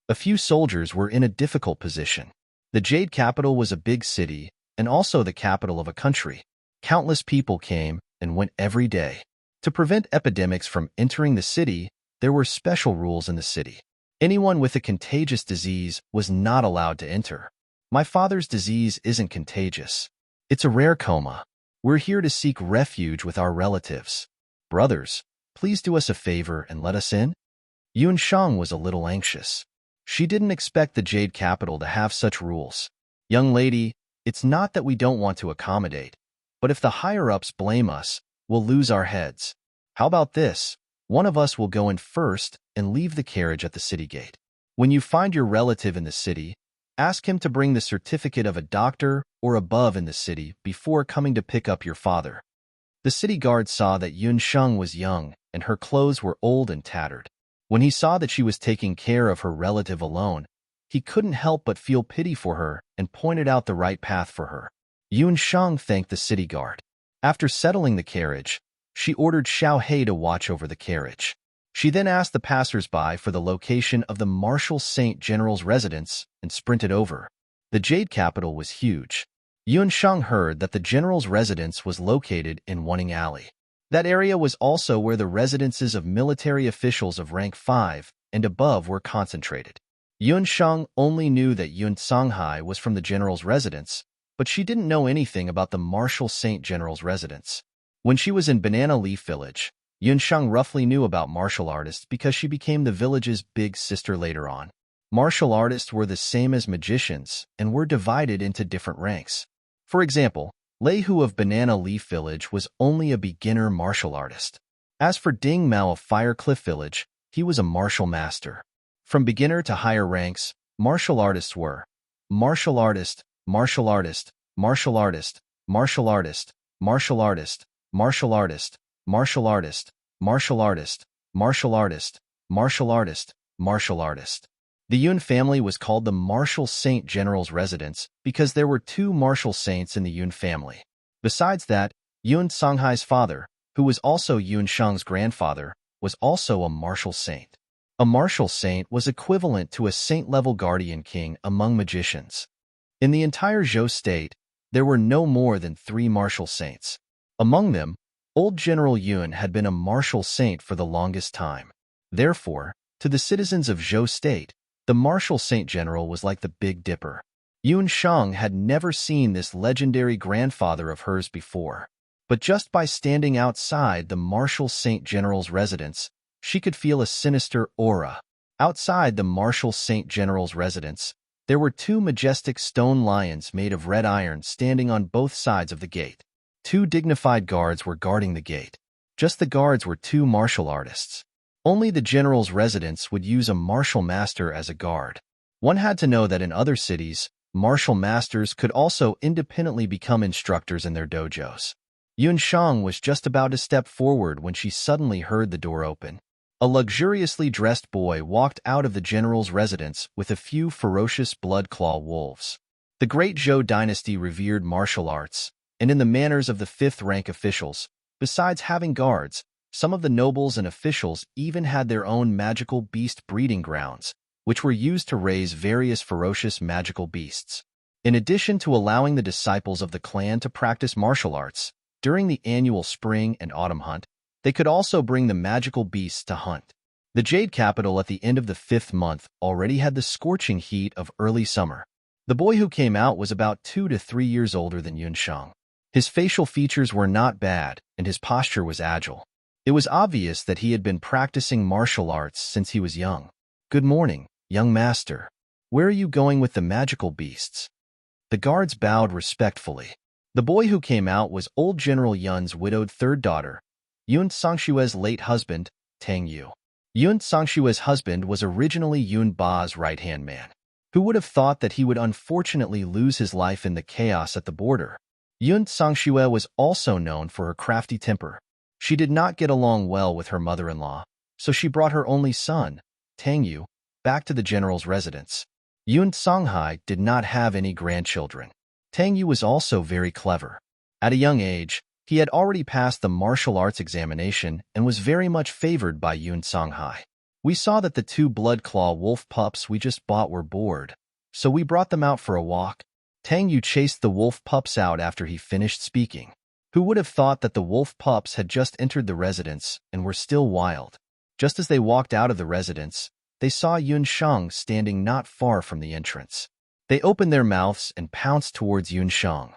A few soldiers were in a difficult position. The Jade Capital was a big city and also the capital of a country. Countless people came and went every day. To prevent epidemics from entering the city, there were special rules in the city. Anyone with a contagious disease was not allowed to enter. My father's disease isn't contagious. It's a rare coma. We're here to seek refuge with our relatives. Brothers, please do us a favor and let us in? Yunshang was a little anxious. She didn't expect the Jade Capital to have such rules. Young lady, it's not that we don't want to accommodate, but if the higher-ups blame us, we'll lose our heads. How about this? One of us will go in first and leave the carriage at the city gate. When you find your relative in the city, ask him to bring the certificate of a doctor or above in the city before coming to pick up your father. The city guard saw that Yunshang was young and her clothes were old and tattered. When he saw that she was taking care of her relative alone, he couldn't help but feel pity for her and pointed out the right path for her. Yunshang thanked the city guard. After settling the carriage, she ordered Xiaohei to watch over the carriage. She then asked the passers-by for the location of the Marshal Saint General's residence and sprinted over. The Jade Capital was huge. Yunshang heard that the general's residence was located in Waning Alley. That area was also where the residences of military officials of rank 5 and above were concentrated. Yunshang only knew that Yun Songhai was from the general's residence, but she didn't know anything about the Marshal Saint General's residence. When she was in Banana Leaf Village, Yunshang roughly knew about martial artists because she became the village's big sister later on. Martial artists were the same as magicians and were divided into different ranks. For example, Lei Hu of Banana Leaf Village was only a beginner martial artist. As for Ding Mao of Fire Cliff Village, he was a martial master. From beginner to higher ranks, martial artists were martial artist, martial artist, martial artist, martial artist, martial artist, martial artist, martial artist, martial artist, martial artist, martial artist, martial artist. The Yun family was called the Marshal Saint General's residence because there were 2 martial saints in the Yun family. Besides that, Yun Songhai's father, who was also Yunshang's grandfather, was also a martial saint. A martial saint was equivalent to a saint-level guardian king among magicians. In the entire Zhou state, there were no more than 3 martial saints. Among them, Old General Yun had been a martial saint for the longest time. Therefore, to the citizens of Zhou State, the martial saint general was like the Big Dipper. Yun Shang had never seen this legendary grandfather of hers before. But just by standing outside the martial saint general's residence, she could feel a sinister aura. Outside the martial saint general's residence, there were two majestic stone lions made of red iron standing on both sides of the gate. Two dignified guards were guarding the gate. Just the guards were two martial artists. Only the general's residence would use a martial master as a guard. One had to know that in other cities, martial masters could also independently become instructors in their dojos. Yun Shang was just about to step forward when she suddenly heard the door open. A luxuriously dressed boy walked out of the general's residence with a few ferocious blood-claw wolves. The great Zhou dynasty revered martial arts, and in the manners of the fifth-rank officials, besides having guards, some of the nobles and officials even had their own magical beast breeding grounds, which were used to raise various ferocious magical beasts. In addition to allowing the disciples of the clan to practice martial arts, during the annual spring and autumn hunt, they could also bring the magical beasts to hunt. The Jade capital at the end of the 5th month already had the scorching heat of early summer. The boy who came out was about 2 to 3 years older than Yun Shang. His facial features were not bad, and his posture was agile. It was obvious that he had been practicing martial arts since he was young. "Good morning, young master. Where are you going with the magical beasts?" The guards bowed respectfully. The boy who came out was old General Yun's widowed third daughter, Yun Sangshue's late husband, Tang Yu. Yun Sangshue's husband was originally Yun Ba's right-hand man. Who would have thought that he would unfortunately lose his life in the chaos at the border? Yun Sangshue was also known for her crafty temper. She did not get along well with her mother-in-law, so she brought her only son, Tang Yu, back to the general's residence. Yun Songhai did not have any grandchildren. Tang Yu was also very clever. At a young age, he had already passed the martial arts examination and was very much favored by Yun Songhai. "We saw that the two blood-claw wolf pups we just bought were bored, so we brought them out for a walk." Tang Yu chased the wolf pups out after he finished speaking. Who would have thought that the wolf pups had just entered the residence and were still wild? Just as they walked out of the residence, they saw Yun Shang standing not far from the entrance. They opened their mouths and pounced towards Yun Shang.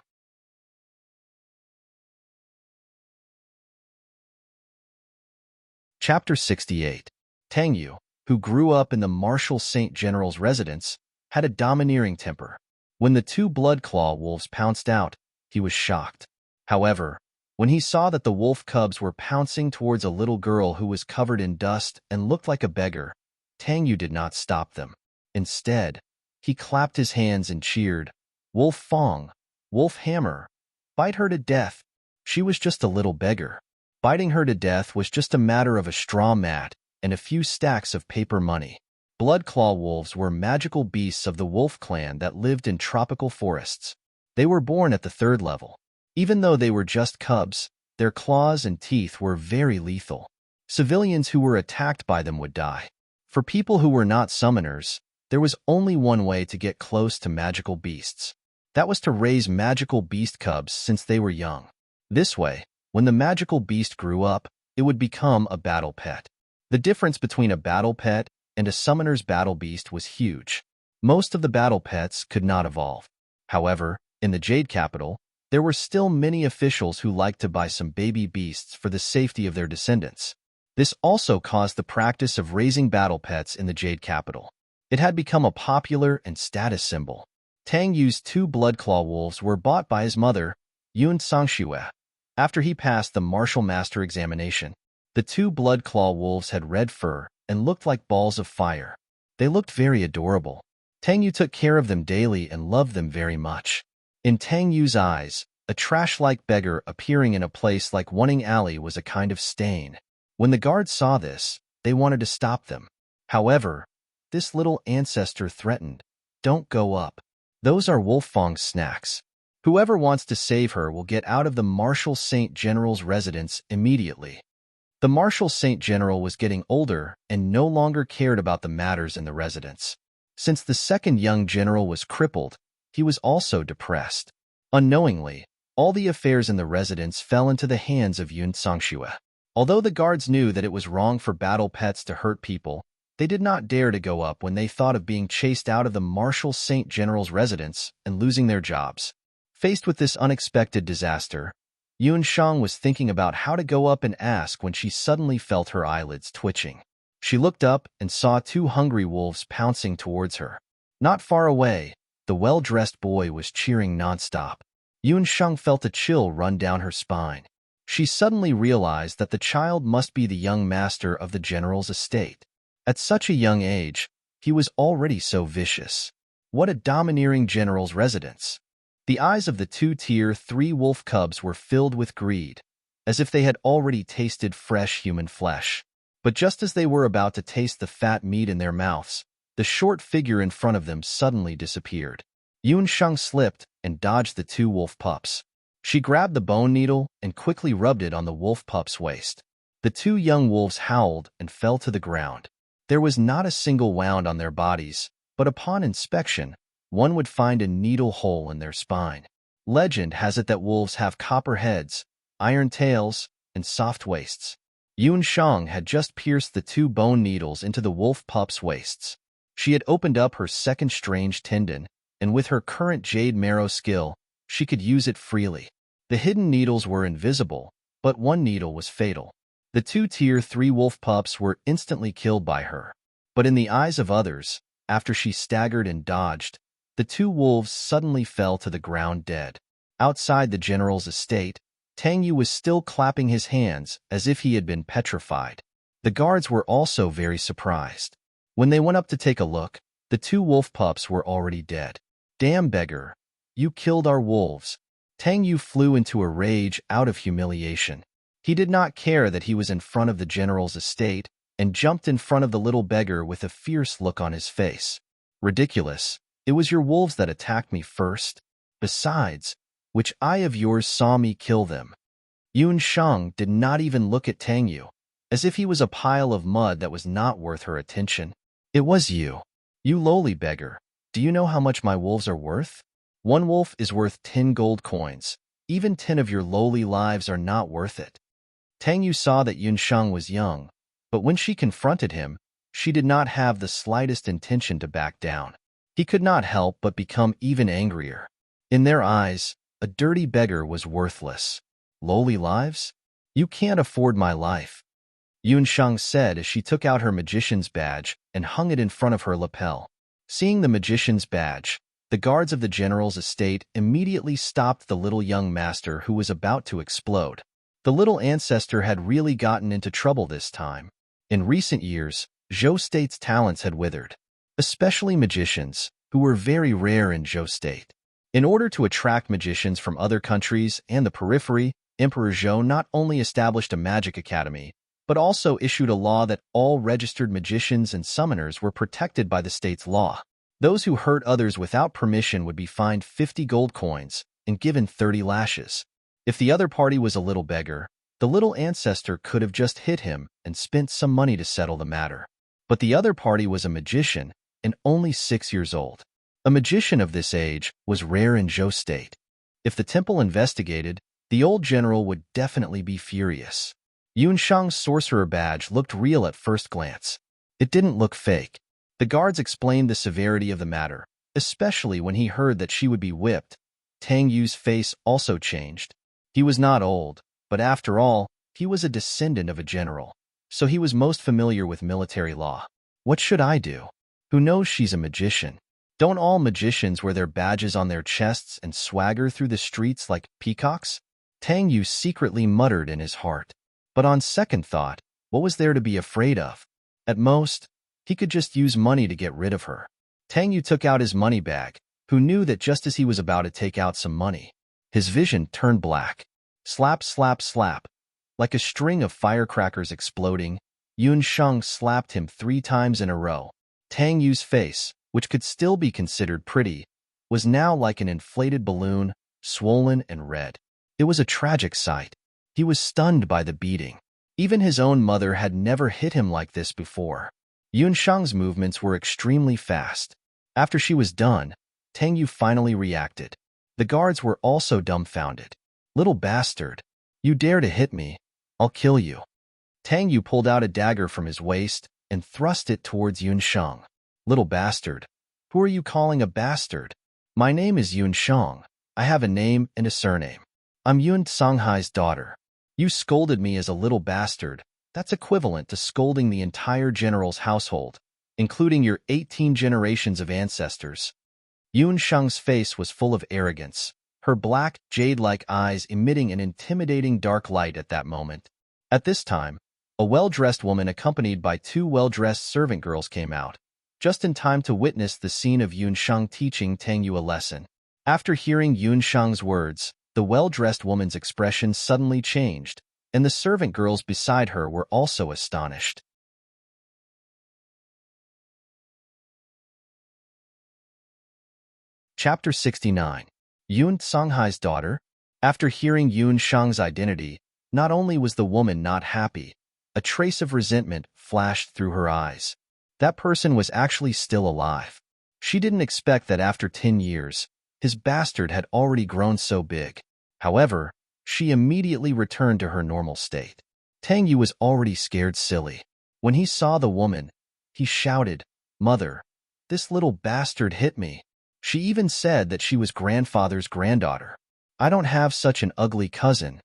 Chapter 68. Tang Yu, who grew up in the martial saint general's residence, had a domineering temper. When the two blood-claw wolves pounced out, he was shocked. However, when he saw that the wolf cubs were pouncing towards a little girl who was covered in dust and looked like a beggar, Tang Yu did not stop them. Instead, he clapped his hands and cheered, "Wolf Fong, Wolf Hammer, bite her to death." She was just a little beggar. Biting her to death was just a matter of a straw mat and a few stacks of paper money. Blood-claw wolves were magical beasts of the wolf clan that lived in tropical forests. They were born at the 3rd level. Even though they were just cubs, their claws and teeth were very lethal. Civilians who were attacked by them would die. For people who were not summoners, there was only one way to get close to magical beasts. That was to raise magical beast cubs since they were young. This way, when the magical beast grew up, it would become a battle pet. The difference between a battle pet and a summoner's battle beast was huge. Most of the battle pets could not evolve. However, in the Jade capital, there were still many officials who liked to buy some baby beasts for the safety of their descendants. This also caused the practice of raising battle pets in the Jade capital. It had become a popular and status symbol. Tang Yu's two blood-claw wolves were bought by his mother, Yun Sangshue. After he passed the martial master examination, the two blood-claw wolves had red fur and looked like balls of fire. They looked very adorable. Tang Yu took care of them daily and loved them very much. In Tang Yu's eyes, a trash-like beggar appearing in a place like Waning Alley was a kind of stain. When the guards saw this, they wanted to stop them. However, this little ancestor threatened, "Don't go up. Those are Wolf Fong's snacks. Whoever wants to save her will get out of the Martial Saint General's residence immediately." The Martial Saint General was getting older and no longer cared about the matters in the residence. Since the second young general was crippled, he was also depressed. Unknowingly, All the affairs in the residence fell into the hands of Yun Sangxue. Although the guards knew that it was wrong for battle pets to hurt people, they did not dare to go up when they thought of being chased out of the Marshal Saint General's residence and losing their jobs. Faced with this unexpected disaster, Yun Shang was thinking about how to go up and ask when she suddenly felt her eyelids twitching. She looked up and saw two hungry wolves pouncing towards her. Not far away, the well-dressed boy was cheering nonstop. Yun Shang felt a chill run down her spine. She suddenly realized that the child must be the young master of the general's estate. At such a young age, he was already so vicious. What a domineering general's residence! The eyes of the two Tier 3 wolf cubs were filled with greed, as if they had already tasted fresh human flesh. But just as they were about to taste the fat meat in their mouths, the short figure in front of them suddenly disappeared. Yun Shang slipped and dodged the two wolf pups. She grabbed the bone needle and quickly rubbed it on the wolf pup's waist. The two young wolves howled and fell to the ground. There was not a single wound on their bodies, but upon inspection, one would find a needle hole in their spine. Legend has it that wolves have copper heads, iron tails, and soft waists. Yun Shang had just pierced the two bone needles into the wolf pup's waists. She had opened up her second strange tendon, and with her current jade marrow skill, she could use it freely. The hidden needles were invisible, but one needle was fatal. The two Tier 3 wolf pups were instantly killed by her. But in the eyes of others, after she staggered and dodged, the two wolves suddenly fell to the ground dead. Outside the general's estate, Tang Yu was still clapping his hands as if he had been petrified. The guards were also very surprised. When they went up to take a look, the two wolf pups were already dead. "Damn beggar! You killed our wolves." Tang Yu flew into a rage out of humiliation. He did not care that he was in front of the general's estate and jumped in front of the little beggar with a fierce look on his face. "Ridiculous. It was your wolves that attacked me first. Besides, which eye of yours saw me kill them?" Yun Shang did not even look at Tang Yu, as if he was a pile of mud that was not worth her attention. "It was you. You lowly beggar. Do you know how much my wolves are worth? One wolf is worth 10 gold coins. Even 10 of your lowly lives are not worth it." Tang Yu saw that Yun Shang was young, but when she confronted him, she did not have the slightest intention to back down. He could not help but become even angrier. In their eyes, a dirty beggar was worthless. "Lowly lives? You can't afford my life," Yun Shang said as she took out her magician's badge and hung it in front of her lapel. Seeing the magician's badge, the guards of the general's estate immediately stopped the little young master who was about to explode. The little ancestor had really gotten into trouble this time. In recent years, Zhou State's talents had withered, especially magicians, who were very rare in Zhou State. In order to attract magicians from other countries and the periphery, Emperor Zhou not only established a magic academy, but also issued a law that all registered magicians and summoners were protected by the state's law. Those who hurt others without permission would be fined 50 gold coins and given 30 lashes. If the other party was a little beggar, the little ancestor could have just hit him and spent some money to settle the matter. But the other party was a magician and only 6 years old. A magician of this age was rare in Zhou State. If the temple investigated, the old general would definitely be furious. Yun Shang's sorcerer badge looked real at first glance. It didn't look fake. The guards explained the severity of the matter, especially when he heard that she would be whipped. Tang Yu's face also changed. He was not old, but after all, he was a descendant of a general, so he was most familiar with military law. "What should I do? Who knows she's a magician? Don't all magicians wear their badges on their chests and swagger through the streets like peacocks?" Tang Yu secretly muttered in his heart. But on second thought, what was there to be afraid of? At most, he could just use money to get rid of her. Tang Yu took out his money bag, who knew that just as he was about to take out some money, his vision turned black. Slap, slap, slap. Like a string of firecrackers exploding, Yun Shang slapped him 3 times in a row. Tang Yu's face, which could still be considered pretty, was now like an inflated balloon, swollen and red. It was a tragic sight. He was stunned by the beating. Even his own mother had never hit him like this before. Yun Shang's movements were extremely fast. After she was done, Tang Yu finally reacted. The guards were also dumbfounded. Little bastard. You dare to hit me. I'll kill you. Tang Yu pulled out a dagger from his waist and thrust it towards Yun Shang. Little bastard. Who are you calling a bastard? My name is Yun Shang. I have a name and a surname. I'm Yun Songhai's daughter. You scolded me as a little bastard. That's equivalent to scolding the entire general's household, including your 18 generations of ancestors. Yun Shang's face was full of arrogance, her black, jade-like eyes emitting an intimidating dark light at that moment. At this time, a well-dressed woman accompanied by two well-dressed servant girls came out, just in time to witness the scene of Yun Shang teaching Tang Yu a lesson. After hearing Yun Shang's words, the well-dressed woman's expression suddenly changed, and the servant girls beside her were also astonished. Chapter 69. Yun Songhai's daughter? After hearing Yun Shang's identity, not only was the woman not happy, a trace of resentment flashed through her eyes. That person was actually still alive. She didn't expect that after 10 years, his bastard had already grown so big. However, she immediately returned to her normal state. Tang Yu was already scared silly. When he saw the woman, he shouted, "Mother, this little bastard hit me." She even said that she was grandfather's granddaughter. I don't have such an ugly cousin.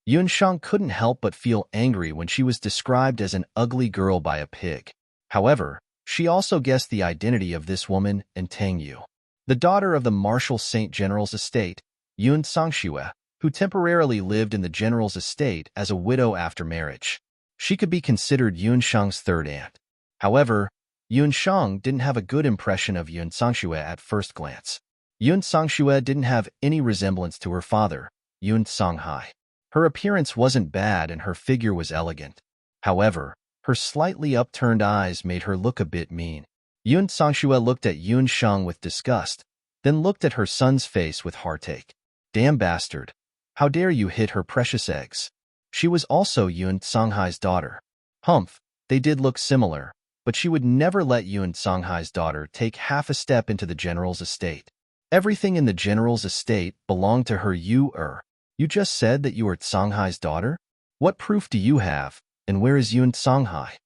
Yun Shang couldn't help but feel angry when she was described as an ugly girl by a pig. However, she also guessed the identity of this woman and Tang Yu. The daughter of the Marshal Saint General's estate, Yun Songxue, who temporarily lived in the general's estate as a widow after marriage. She could be considered Yun Shang's third aunt. However, Yun Shang didn't have a good impression of Yun Songxue at first glance. Yun Songxue didn't have any resemblance to her father, Yun Songhai. Her appearance wasn't bad and her figure was elegant. However, her slightly upturned eyes made her look a bit mean. Yun Songxue looked at Yun Shang with disgust, then looked at her son's face with heartache. Damn bastard. How dare you hit her precious eggs? She was also Yun Songhai's daughter. Humph, they did look similar, but she would never let Yun Songhai's daughter take half a step into the general's estate. Everything in the general's estate belonged to her. You just said that you are Songhai's daughter? What proof do you have, and where is Yun Songhai?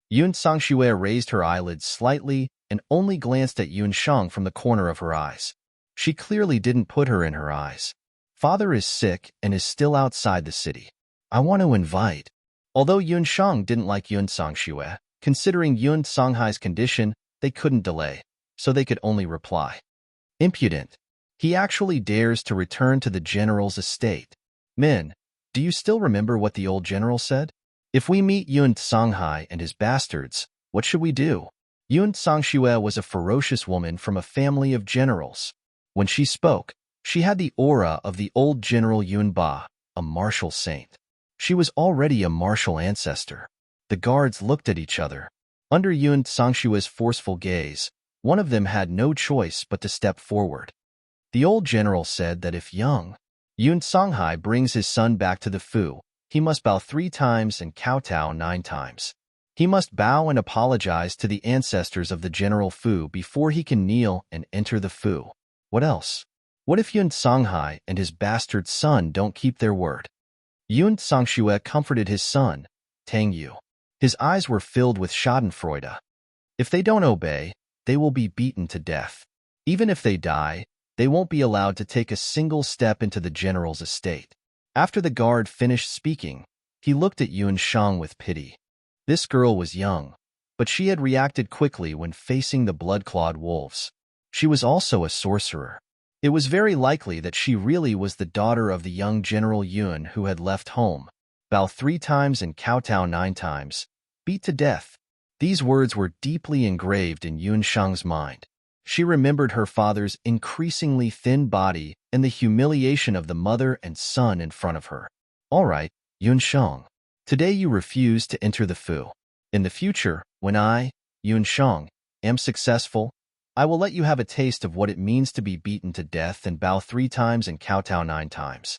Yun Songxue raised her eyelids slightly and only glanced at Yun Shang from the corner of her eyes. She clearly didn't put her in her eyes. Father is sick and is still outside the city. I want to invite. Although Yun Shang didn't like Yun Songxue, considering Yun Songhai's condition, they couldn't delay, so they could only reply. Impudent. He actually dares to return to the general's estate. Men, do you still remember what the old general said? If we meet Yun Songhai and his bastards, what should we do? Yun Songxue was a ferocious woman from a family of generals. When she spoke, she had the aura of the old General Yun Ba, a martial saint. She was already a martial ancestor. The guards looked at each other. Under Yun Songxue's forceful gaze, one of them had no choice but to step forward. The old general said that if Yun Songhai brings his son back to the Fu, he must bow 3 times and kowtow 9 times. He must bow and apologize to the ancestors of the General Fu before he can kneel and enter the Fu. What else? What if Yun Songhai and his bastard son don't keep their word? Yun Songxue comforted his son, Tang Yu. His eyes were filled with schadenfreude. If they don't obey, they will be beaten to death. Even if they die, they won't be allowed to take a single step into the general's estate. After the guard finished speaking, he looked at Yun Shang with pity. This girl was young, but she had reacted quickly when facing the blood-clawed wolves. She was also a sorcerer. It was very likely that she really was the daughter of the young General Yun who had left home. Bow 3 times and kowtow 9 times. Beat to death. These words were deeply engraved in Yun Shang's mind. She remembered her father's increasingly thin body and the humiliation of the mother and son in front of her. All right, Yun Shang. Today you refuse to enter the Fu. In the future, when I, Yun Shang, am successful, I will let you have a taste of what it means to be beaten to death and bow 3 times and kowtow 9 times.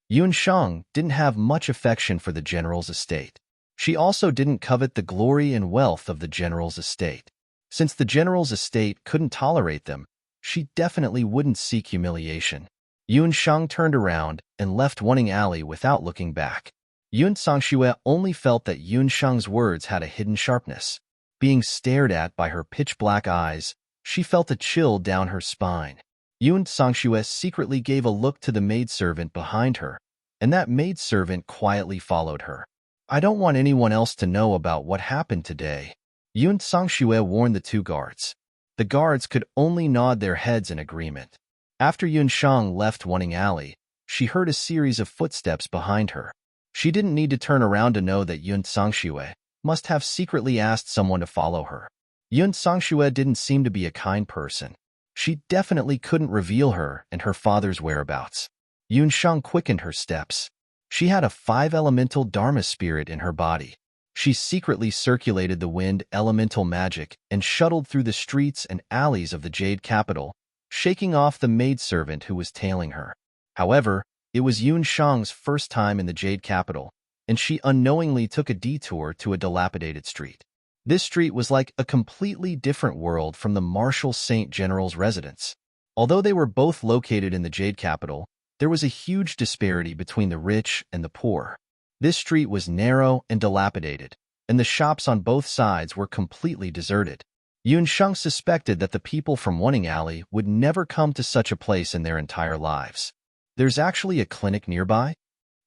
Yun Shang didn't have much affection for the general's estate. She also didn't covet the glory and wealth of the general's estate. Since the general's estate couldn't tolerate them, she definitely wouldn't seek humiliation. Yun Shang turned around and left Wanting Alley without looking back. Yun Sangxue only felt that Yun Shang's words had a hidden sharpness. Being stared at by her pitch-black eyes, she felt a chill down her spine. Yun Sangxue secretly gave a look to the maidservant behind her, and that maidservant quietly followed her. I don't want anyone else to know about what happened today, Yun Sangxue warned the two guards. The guards could only nod their heads in agreement. After Yun Shang left Wanting Alley, she heard a series of footsteps behind her. She didn't need to turn around to know that Yun Sangxue must have secretly asked someone to follow her. Yun Sangxue didn't seem to be a kind person. She definitely couldn't reveal her and her father's whereabouts. Yun Shang quickened her steps. She had a 5-elemental Dharma spirit in her body. She secretly circulated the wind elemental magic and shuttled through the streets and alleys of the Jade Capital, shaking off the maidservant who was tailing her. However, it was Yun Shang's first time in the Jade Capital, and she unknowingly took a detour to a dilapidated street. This street was like a completely different world from the Marshal St. General's residence. Although they were both located in the Jade Capital, there was a huge disparity between the rich and the poor. This street was narrow and dilapidated, and the shops on both sides were completely deserted. Yun Shang suspected that the people from Wanting Alley would never come to such a place in their entire lives. There's actually a clinic nearby?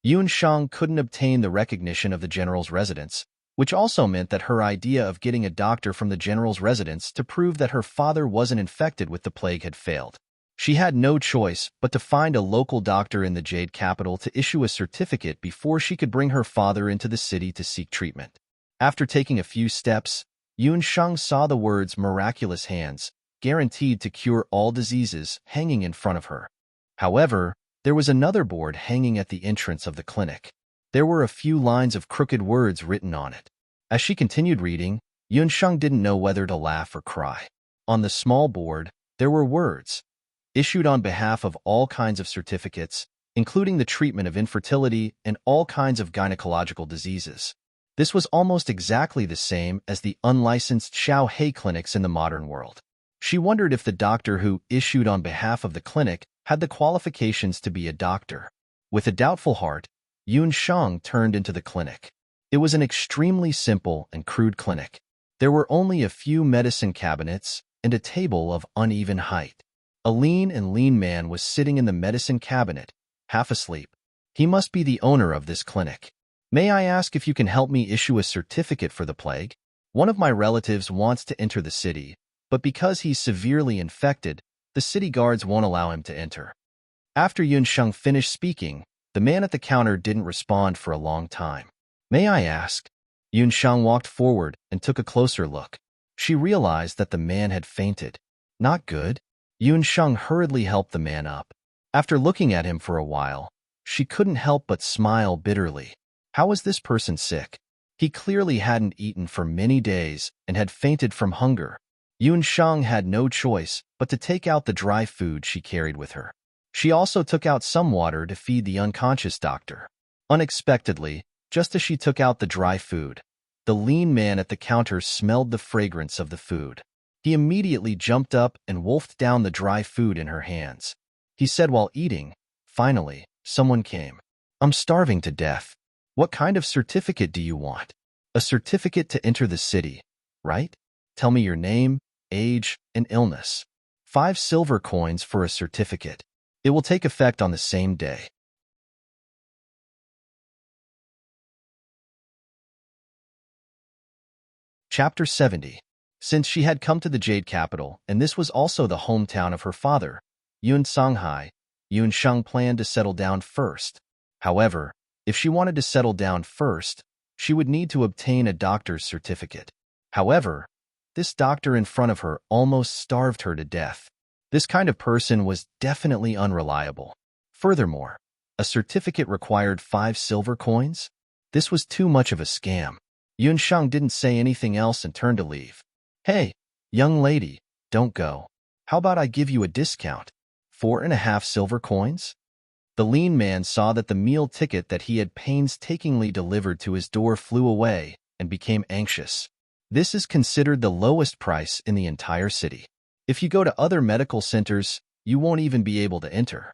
Yun Shang couldn't obtain the recognition of the general's residence, which also meant that her idea of getting a doctor from the general's residence to prove that her father wasn't infected with the plague had failed. She had no choice but to find a local doctor in the Jade Capital to issue a certificate before she could bring her father into the city to seek treatment. After taking a few steps, Yun Shang saw the words "miraculous hands, guaranteed to cure all diseases" hanging in front of her. However, there was another board hanging at the entrance of the clinic. There were a few lines of crooked words written on it. As she continued reading, Yun Shang didn't know whether to laugh or cry. On the small board, there were words issued on behalf of all kinds of certificates, including the treatment of infertility and all kinds of gynecological diseases. This was almost exactly the same as the unlicensed Xiao Hei clinics in the modern world. She wondered if the doctor who issued on behalf of the clinic had the qualifications to be a doctor. With a doubtful heart, Yun Shang turned into the clinic. It was an extremely simple and crude clinic. There were only a few medicine cabinets and a table of uneven height. A lean man was sitting in the medicine cabinet, half asleep. He must be the owner of this clinic. May I ask if you can help me issue a certificate for the plague? One of my relatives wants to enter the city, but because he's severely infected, the city guards won't allow him to enter. After Yun Shang finished speaking, the man at the counter didn't respond for a long time. May I ask? Yun Shang walked forward and took a closer look. She realized that the man had fainted. Not good. Yun Shang hurriedly helped the man up. After looking at him for a while, she couldn't help but smile bitterly. How was this person sick? He clearly hadn't eaten for many days and had fainted from hunger. Yun Shang had no choice but to take out the dry food she carried with her. She also took out some water to feed the unconscious doctor. Unexpectedly, just as she took out the dry food, the lean man at the counter smelled the fragrance of the food. He immediately jumped up and wolfed down the dry food in her hands. He said while eating, "Finally, someone came. I'm starving to death. What kind of certificate do you want?" "A certificate to enter the city, right? Tell me your name, age, and illness. 5 silver coins for a certificate. It will take effect on the same day." Chapter 70. Since she had come to the Jade Capital, and this was also the hometown of her father, Yun Songhai, Yun Shang planned to settle down first. However, if she wanted to settle down first, she would need to obtain a doctor's certificate. However, this doctor in front of her almost starved her to death. This kind of person was definitely unreliable. Furthermore, a certificate required 5 silver coins? This was too much of a scam. Yun Shang didn't say anything else and turned to leave. "Hey, young lady, don't go. How about I give you a discount? 4.5 silver coins?" The lean man saw that the meal ticket that he had painstakingly delivered to his door flew away and became anxious. This is considered the lowest price in the entire city. If you go to other medical centers, you won't even be able to enter.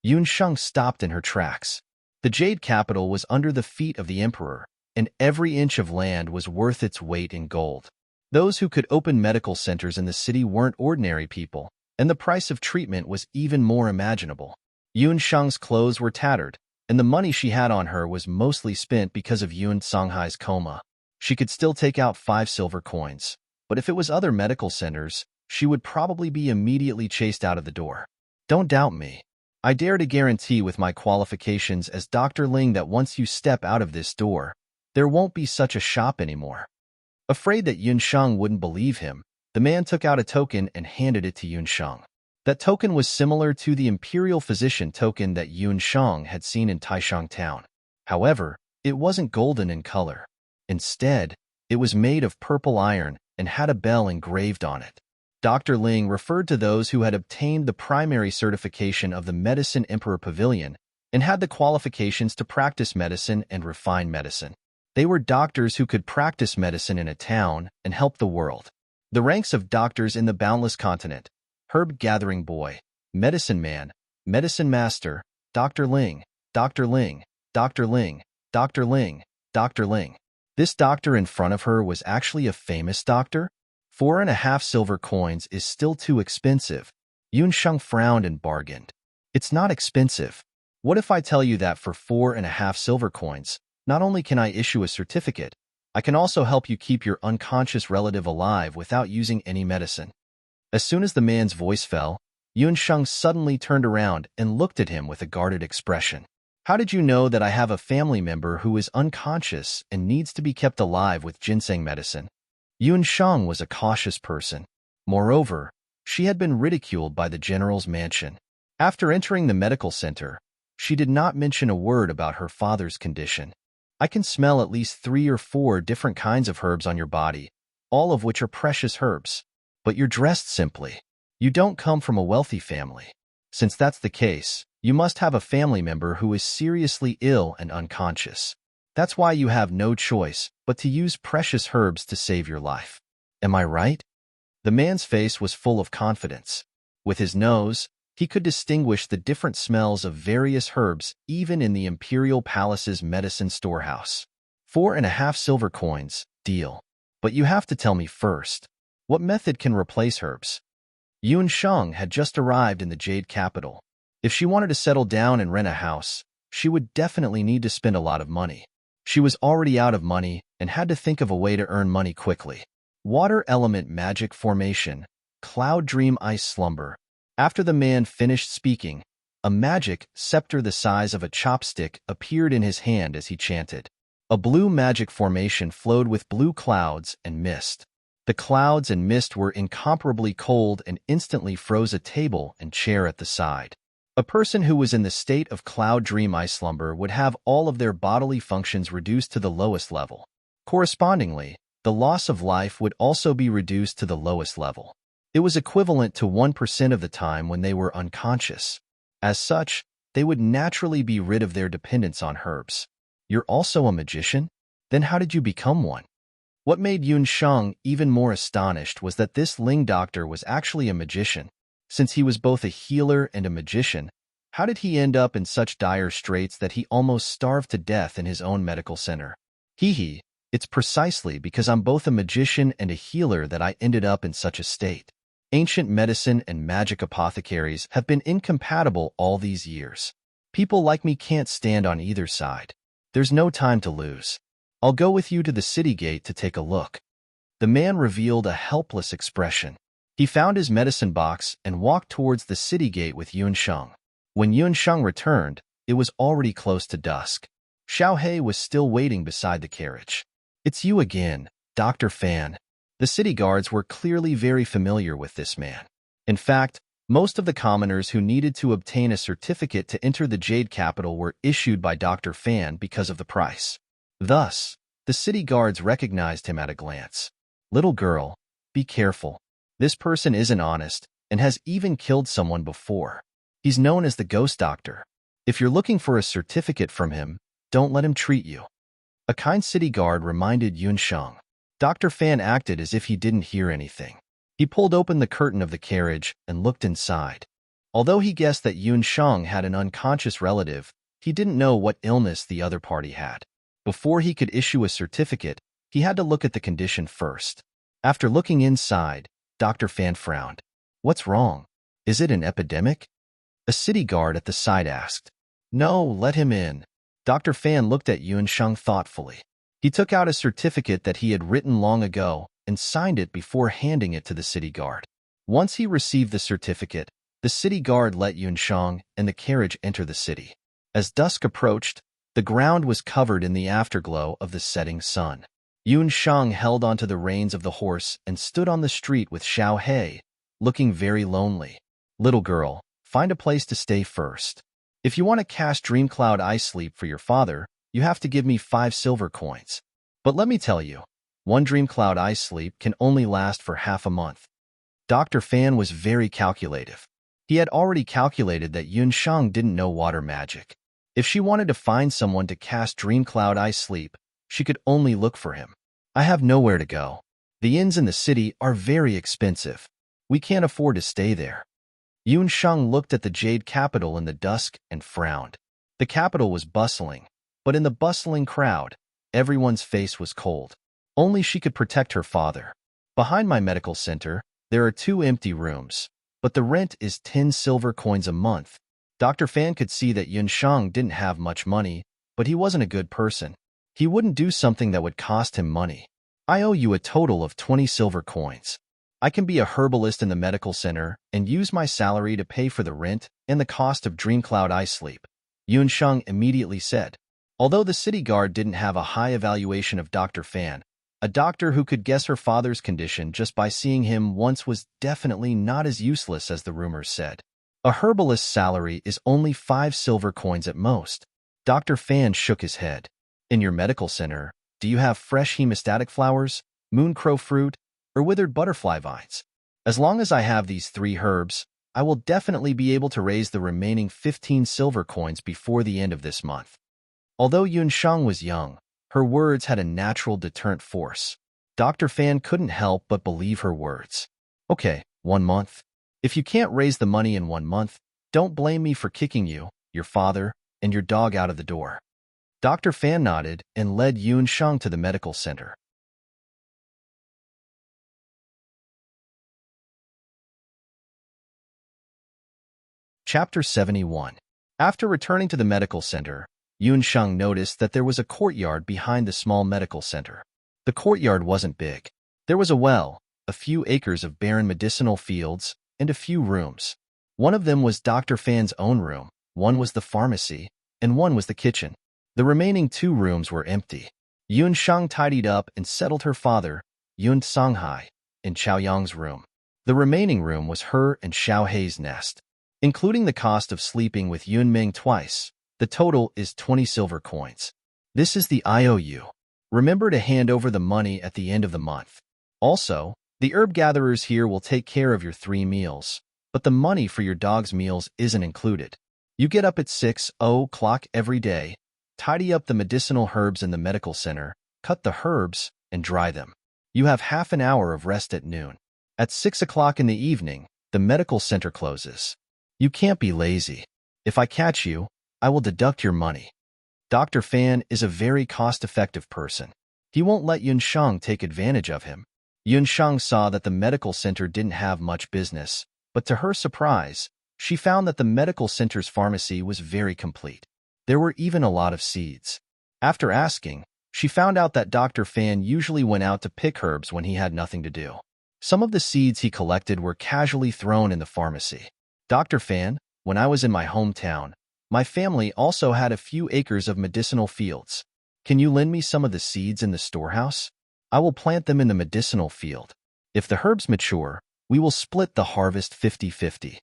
Yun Sheng stopped in her tracks. The Jade Capital was under the feet of the Emperor, and every inch of land was worth its weight in gold. Those who could open medical centers in the city weren't ordinary people, and the price of treatment was even more imaginable. Yun Sheng's clothes were tattered, and the money she had on her was mostly spent because of Yun Songhai's coma. She could still take out 5 silver coins, but if it was other medical centers, she would probably be immediately chased out of the door. Don't doubt me. I dare to guarantee with my qualifications as Dr. Ling that once you step out of this door, there won't be such a shop anymore. Afraid that Yun Sheng wouldn't believe him, the man took out a token and handed it to Yun Sheng. That token was similar to the Imperial Physician token that Yun Sheng had seen in Taishang Town. However, it wasn't golden in color. Instead, it was made of purple iron and had a bell engraved on it. Dr. Ling referred to those who had obtained the primary certification of the Medicine Emperor Pavilion and had the qualifications to practice medicine and refine medicine. They were doctors who could practice medicine in a town and help the world. The ranks of doctors in the boundless continent: Herb Gathering Boy, Medicine Man, Medicine Master, Dr. Ling, Dr. Ling, Dr. Ling, Dr. Ling, Dr. Ling. This doctor in front of her was actually a famous doctor? 4.5 silver coins is still too expensive. Yun Sheng frowned and bargained. It's not expensive. What if I tell you that for 4.5 silver coins, not only can I issue a certificate, I can also help you keep your unconscious relative alive without using any medicine? As soon as the man's voice fell, Yun Sheng suddenly turned around and looked at him with a guarded expression. How did you know that I have a family member who is unconscious and needs to be kept alive with ginseng medicine? Yun Sheng was a cautious person. Moreover, she had been ridiculed by the general's mansion. After entering the medical center, she did not mention a word about her father's condition. I can smell at least 3 or 4 different kinds of herbs on your body, all of which are precious herbs. But you're dressed simply. You don't come from a wealthy family. Since that's the case, you must have a family member who is seriously ill and unconscious. That's why you have no choice but to use precious herbs to save your life. Am I right? The man's face was full of confidence. With his nose, he could distinguish the different smells of various herbs even in the Imperial Palace's medicine storehouse. 4.5 silver coins, deal. But you have to tell me first, what method can replace herbs? Yun Sheng had just arrived in the Jade Capital. If she wanted to settle down and rent a house, she would definitely need to spend a lot of money. She was already out of money and had to think of a way to earn money quickly. Water Element Magic Formation, Cloud Dream Ice Slumber. After the man finished speaking, a magic scepter the size of a chopstick appeared in his hand as he chanted. A blue magic formation flowed with blue clouds and mist. The clouds and mist were incomparably cold and instantly froze a table and chair at the side. A person who was in the state of Cloud Dream Ice Slumber would have all of their bodily functions reduced to the lowest level. Correspondingly, the loss of life would also be reduced to the lowest level. It was equivalent to 1% of the time when they were unconscious. As such, they would naturally be rid of their dependence on herbs. You're also a magician? Then how did you become one? What made Yun Sheng even more astonished was that this Ling doctor was actually a magician. Since he was both a healer and a magician, how did he end up in such dire straits that he almost starved to death in his own medical center? It's precisely because I'm both a magician and a healer that I ended up in such a state. Ancient medicine and magic apothecaries have been incompatible all these years. People like me can't stand on either side. There's no time to lose. I'll go with you to the city gate to take a look. The man revealed a helpless expression. He found his medicine box and walked towards the city gate with Yun Sheng. When Yun Sheng returned, it was already close to dusk. Xiao He was still waiting beside the carriage. It's you again, Dr. Fan. The city guards were clearly very familiar with this man. In fact, most of the commoners who needed to obtain a certificate to enter the Jade Capital were issued by Dr. Fan because of the price. Thus, the city guards recognized him at a glance. Little girl, be careful. This person isn't honest and has even killed someone before. He's known as the Ghost Doctor. If you're looking for a certificate from him, don't let him treat you. A kind city guard reminded Yun Sheng. Dr. Fan acted as if he didn't hear anything. He pulled open the curtain of the carriage and looked inside. Although he guessed that Yun Shang had an unconscious relative, he didn't know what illness the other party had. Before he could issue a certificate, he had to look at the condition first. After looking inside, Dr. Fan frowned. What's wrong? Is it an epidemic? A city guard at the side asked. No, let him in. Dr. Fan looked at Yun Shang thoughtfully. He took out a certificate that he had written long ago and signed it before handing it to the city guard. Once he received the certificate, the city guard let Yun Shang and the carriage enter the city. As dusk approached, the ground was covered in the afterglow of the setting sun. Yun Shang held onto the reins of the horse and stood on the street with Xiao He, looking very lonely. Little girl, find a place to stay first. If you want to cast Dream Cloud Ice Sleep for your father, you have to give me 5 silver coins. But let me tell you, one Dream Cloud Ice Sleep can only last for half a month. Dr. Fan was very calculative. He had already calculated that Yun Shang didn't know water magic. If she wanted to find someone to cast Dream Cloud Ice Sleep, she could only look for him. I have nowhere to go. The inns in the city are very expensive. We can't afford to stay there. Yun Shang looked at the jade capital in the dusk and frowned. The capital was bustling, but in the bustling crowd, everyone's face was cold. Only she could protect her father. Behind my medical center, there are 2 empty rooms, but the rent is 10 silver coins a month. Dr. Fan could see that Yun Shang didn't have much money, but he wasn't a good person. He wouldn't do something that would cost him money. I owe you a total of 20 silver coins. I can be a herbalist in the medical center and use my salary to pay for the rent and the cost of Dream Cloud Ice Sleep, Yun Shang immediately said. Although the city guard didn't have a high evaluation of Dr. Fan, a doctor who could guess her father's condition just by seeing him once was definitely not as useless as the rumors said. A herbalist's salary is only 5 silver coins at most. Dr. Fan shook his head. In your medical center, do you have fresh hemostatic flowers, mooncrow fruit, or withered butterfly vines? As long as I have these 3 herbs, I will definitely be able to raise the remaining 15 silver coins before the end of this month. Although Yun Shang was young, her words had a natural deterrent force. Dr. Fan couldn't help but believe her words. Okay, 1 month. If you can't raise the money in 1 month, don't blame me for kicking you, your father, and your dog out of the door. Dr. Fan nodded and led Yun Shang to the medical center. Chapter 71. After returning to the medical center, Yun Shang noticed that there was a courtyard behind the small medical center. The courtyard wasn't big. There was a well, a few acres of barren medicinal fields, and a few rooms. One of them was Dr. Fan's own room, one was the pharmacy, and one was the kitchen. The remaining 2 rooms were empty. Yun Shang tidied up and settled her father, Yun Songhai, in Chaoyang's room. The remaining room was her and Xiao Hei's nest. Including the cost of sleeping with Yun Ming twice, the total is 20 silver coins. This is the IOU. Remember to hand over the money at the end of the month. Also, the herb gatherers here will take care of your 3 meals, but the money for your dog's meals isn't included. You get up at 6 o'clock every day, tidy up the medicinal herbs in the medical center, cut the herbs, and dry them. You have half an hour of rest at noon. At 6 o'clock in the evening, the medical center closes. You can't be lazy. If I catch you, I will deduct your money. Dr. Fan is a very cost-effective person. He won't let Yun Shang take advantage of him. Yun Shang saw that the medical center didn't have much business, but to her surprise, she found that the medical center's pharmacy was very complete. There were even a lot of seeds. After asking, she found out that Dr. Fan usually went out to pick herbs when he had nothing to do. Some of the seeds he collected were casually thrown in the pharmacy. Dr. Fan, when I was in my hometown, my family also had a few acres of medicinal fields. Can you lend me some of the seeds in the storehouse? I will plant them in the medicinal field. If the herbs mature, we will split the harvest 50-50.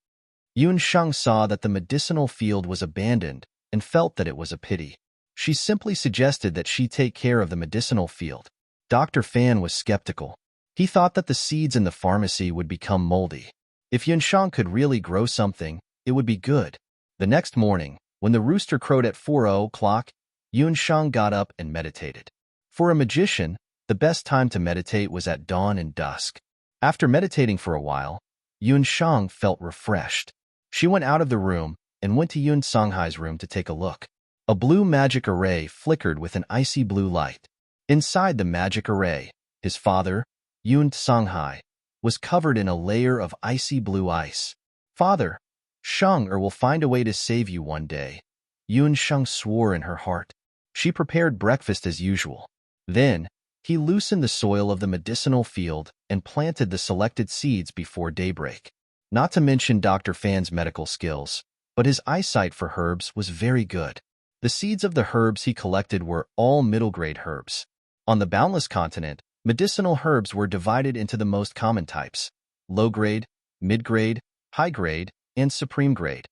Yun Shang saw that the medicinal field was abandoned and felt that it was a pity. She simply suggested that she take care of the medicinal field. Dr. Fan was skeptical. He thought that the seeds in the pharmacy would become moldy. If Yun Shang could really grow something, it would be good. The next morning, when the rooster crowed at 4 o'clock, Yun Shang got up and meditated. For a magician, the best time to meditate was at dawn and dusk. After meditating for a while, Yun Shang felt refreshed. She went out of the room and went to Yun Songhai's room to take a look. A blue magic array flickered with an icy blue light. Inside the magic array, his father, Yun Songhai, was covered in a layer of icy blue ice. "Father, Shang-er will find a way to save you one day," Yun Shang swore in her heart. She prepared breakfast as usual. Then, he loosened the soil of the medicinal field and planted the selected seeds before daybreak. Not to mention Dr. Fan's medical skills, but his eyesight for herbs was very good. The seeds of the herbs he collected were all middle-grade herbs. On the Boundless Continent, medicinal herbs were divided into the most common types: low-grade, mid-grade, high-grade, and supreme grade.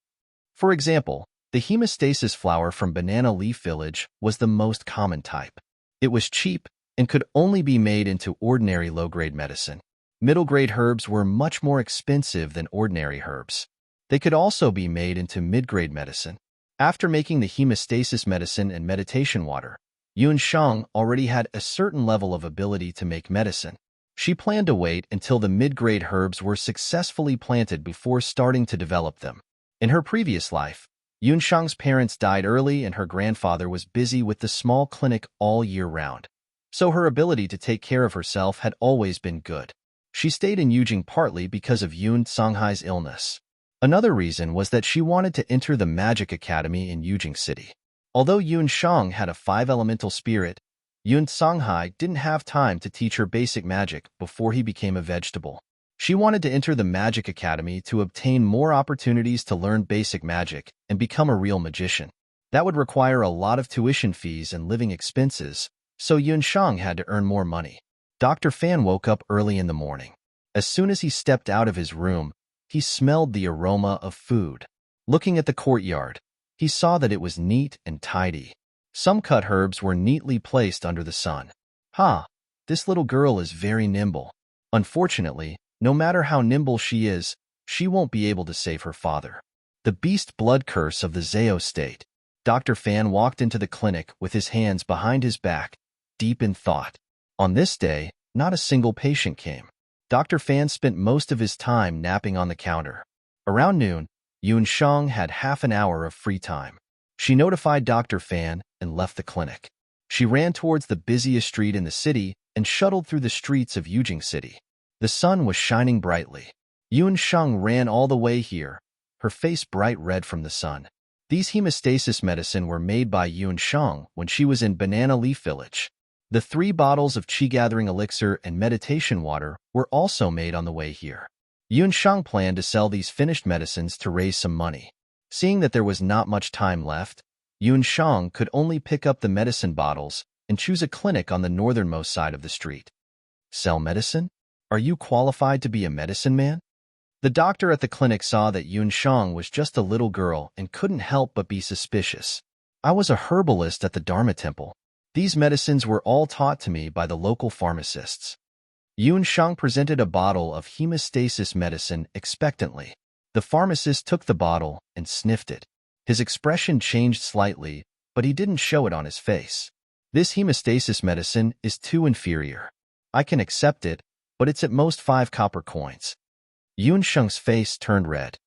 For example, the hemostasis flower from Banana Leaf Village was the most common type. It was cheap and could only be made into ordinary low-grade medicine. Middle-grade herbs were much more expensive than ordinary herbs. They could also be made into mid-grade medicine. After making the hemostasis medicine and meditation water, Yun Shang already had a certain level of ability to make medicine. She planned to wait until the mid-grade herbs were successfully planted before starting to develop them. In her previous life, Yun Shang's parents died early and her grandfather was busy with the small clinic all year round. So her ability to take care of herself had always been good. She stayed in Yujing partly because of Yun Songhai's illness. Another reason was that she wanted to enter the Magic Academy in Yujing City. Although Yun Shang had a 5-elemental spirit, Yun Songhai didn't have time to teach her basic magic before he became a vegetable. She wanted to enter the Magic Academy to obtain more opportunities to learn basic magic and become a real magician. That would require a lot of tuition fees and living expenses, so Yun Shang had to earn more money. Dr. Fan woke up early in the morning. As soon as he stepped out of his room, he smelled the aroma of food. Looking at the courtyard, he saw that it was neat and tidy. Some cut herbs were neatly placed under the sun. This little girl is very nimble. Unfortunately, no matter how nimble she is, she won't be able to save her father. The beast blood curse of the Zao state. Dr. Fan walked into the clinic with his hands behind his back, deep in thought. On this day, not a single patient came. Dr. Fan spent most of his time napping on the counter. Around noon, Yun Shang had half an hour of free time. She notified Dr. Fan and left the clinic. She ran towards the busiest street in the city and shuttled through the streets of Yujing City. The sun was shining brightly. Yun Shang ran all the way here, her face bright red from the sun. These hemostasis medicine were made by Yun Shang when she was in Banana Leaf Village. The 3 bottles of qi-gathering elixir and meditation water were also made on the way here. Yun Shang planned to sell these finished medicines to raise some money. Seeing that there was not much time left, Yun Shang could only pick up the medicine bottles and choose a clinic on the northernmost side of the street. "Sell medicine? Are you qualified to be a medicine man?" The doctor at the clinic saw that Yun Shang was just a little girl and couldn't help but be suspicious. "I was a herbalist at the Dharma Temple. These medicines were all taught to me by the local pharmacists." Yun Shang presented a bottle of hemostasis medicine expectantly. The pharmacist took the bottle and sniffed it. His expression changed slightly, but he didn't show it on his face. "This hemostasis medicine is too inferior. I can accept it, but it's at most 5 copper coins." Yun Shang's face turned red.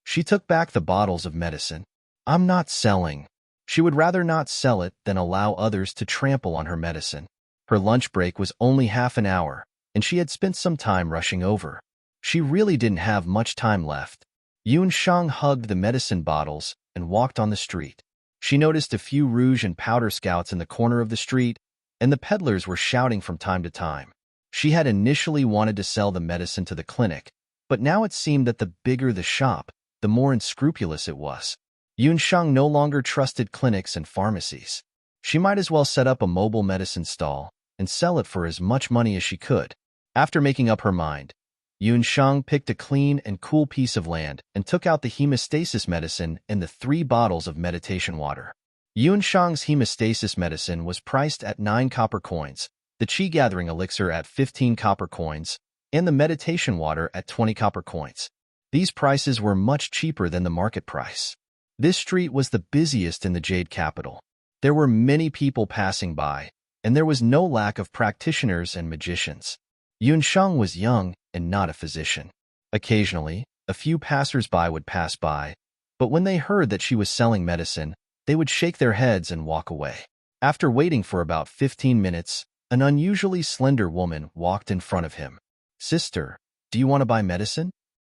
She took back the bottles of medicine. "I'm not selling." She would rather not sell it than allow others to trample on her medicine. Her lunch break was only half an hour, and she had spent some time rushing over. She really didn't have much time left. Yun Shang hugged the medicine bottles and walked on the street. She noticed a few rouge and powder scouts in the corner of the street, and the peddlers were shouting from time to time. She had initially wanted to sell the medicine to the clinic, but now it seemed that the bigger the shop, the more unscrupulous it was. Yun Shang no longer trusted clinics and pharmacies. She might as well set up a mobile medicine stall and sell it for as much money as she could. After making up her mind, Yun Shang picked a clean and cool piece of land and took out the hemostasis medicine and the 3 bottles of meditation water. Yun Shang's hemostasis medicine was priced at 9 copper coins, the qi-gathering elixir at 15 copper coins, and the meditation water at 20 copper coins. These prices were much cheaper than the market price. This street was the busiest in the Jade capital. There were many people passing by, and there was no lack of practitioners and magicians. Yun Shang was young and not a physician. Occasionally, A few passers-by would pass by, but when they heard that she was selling medicine, they would shake their heads and walk away. After waiting for about 15 minutes, an unusually slender woman walked in front of him. "Sister, do you want to buy medicine?"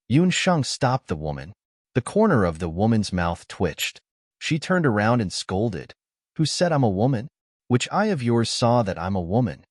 Yun Sheng stopped the woman. The corner of the woman's mouth twitched. She turned around and scolded. "Who said I'm a woman? Which eye of yours saw that I'm a woman?"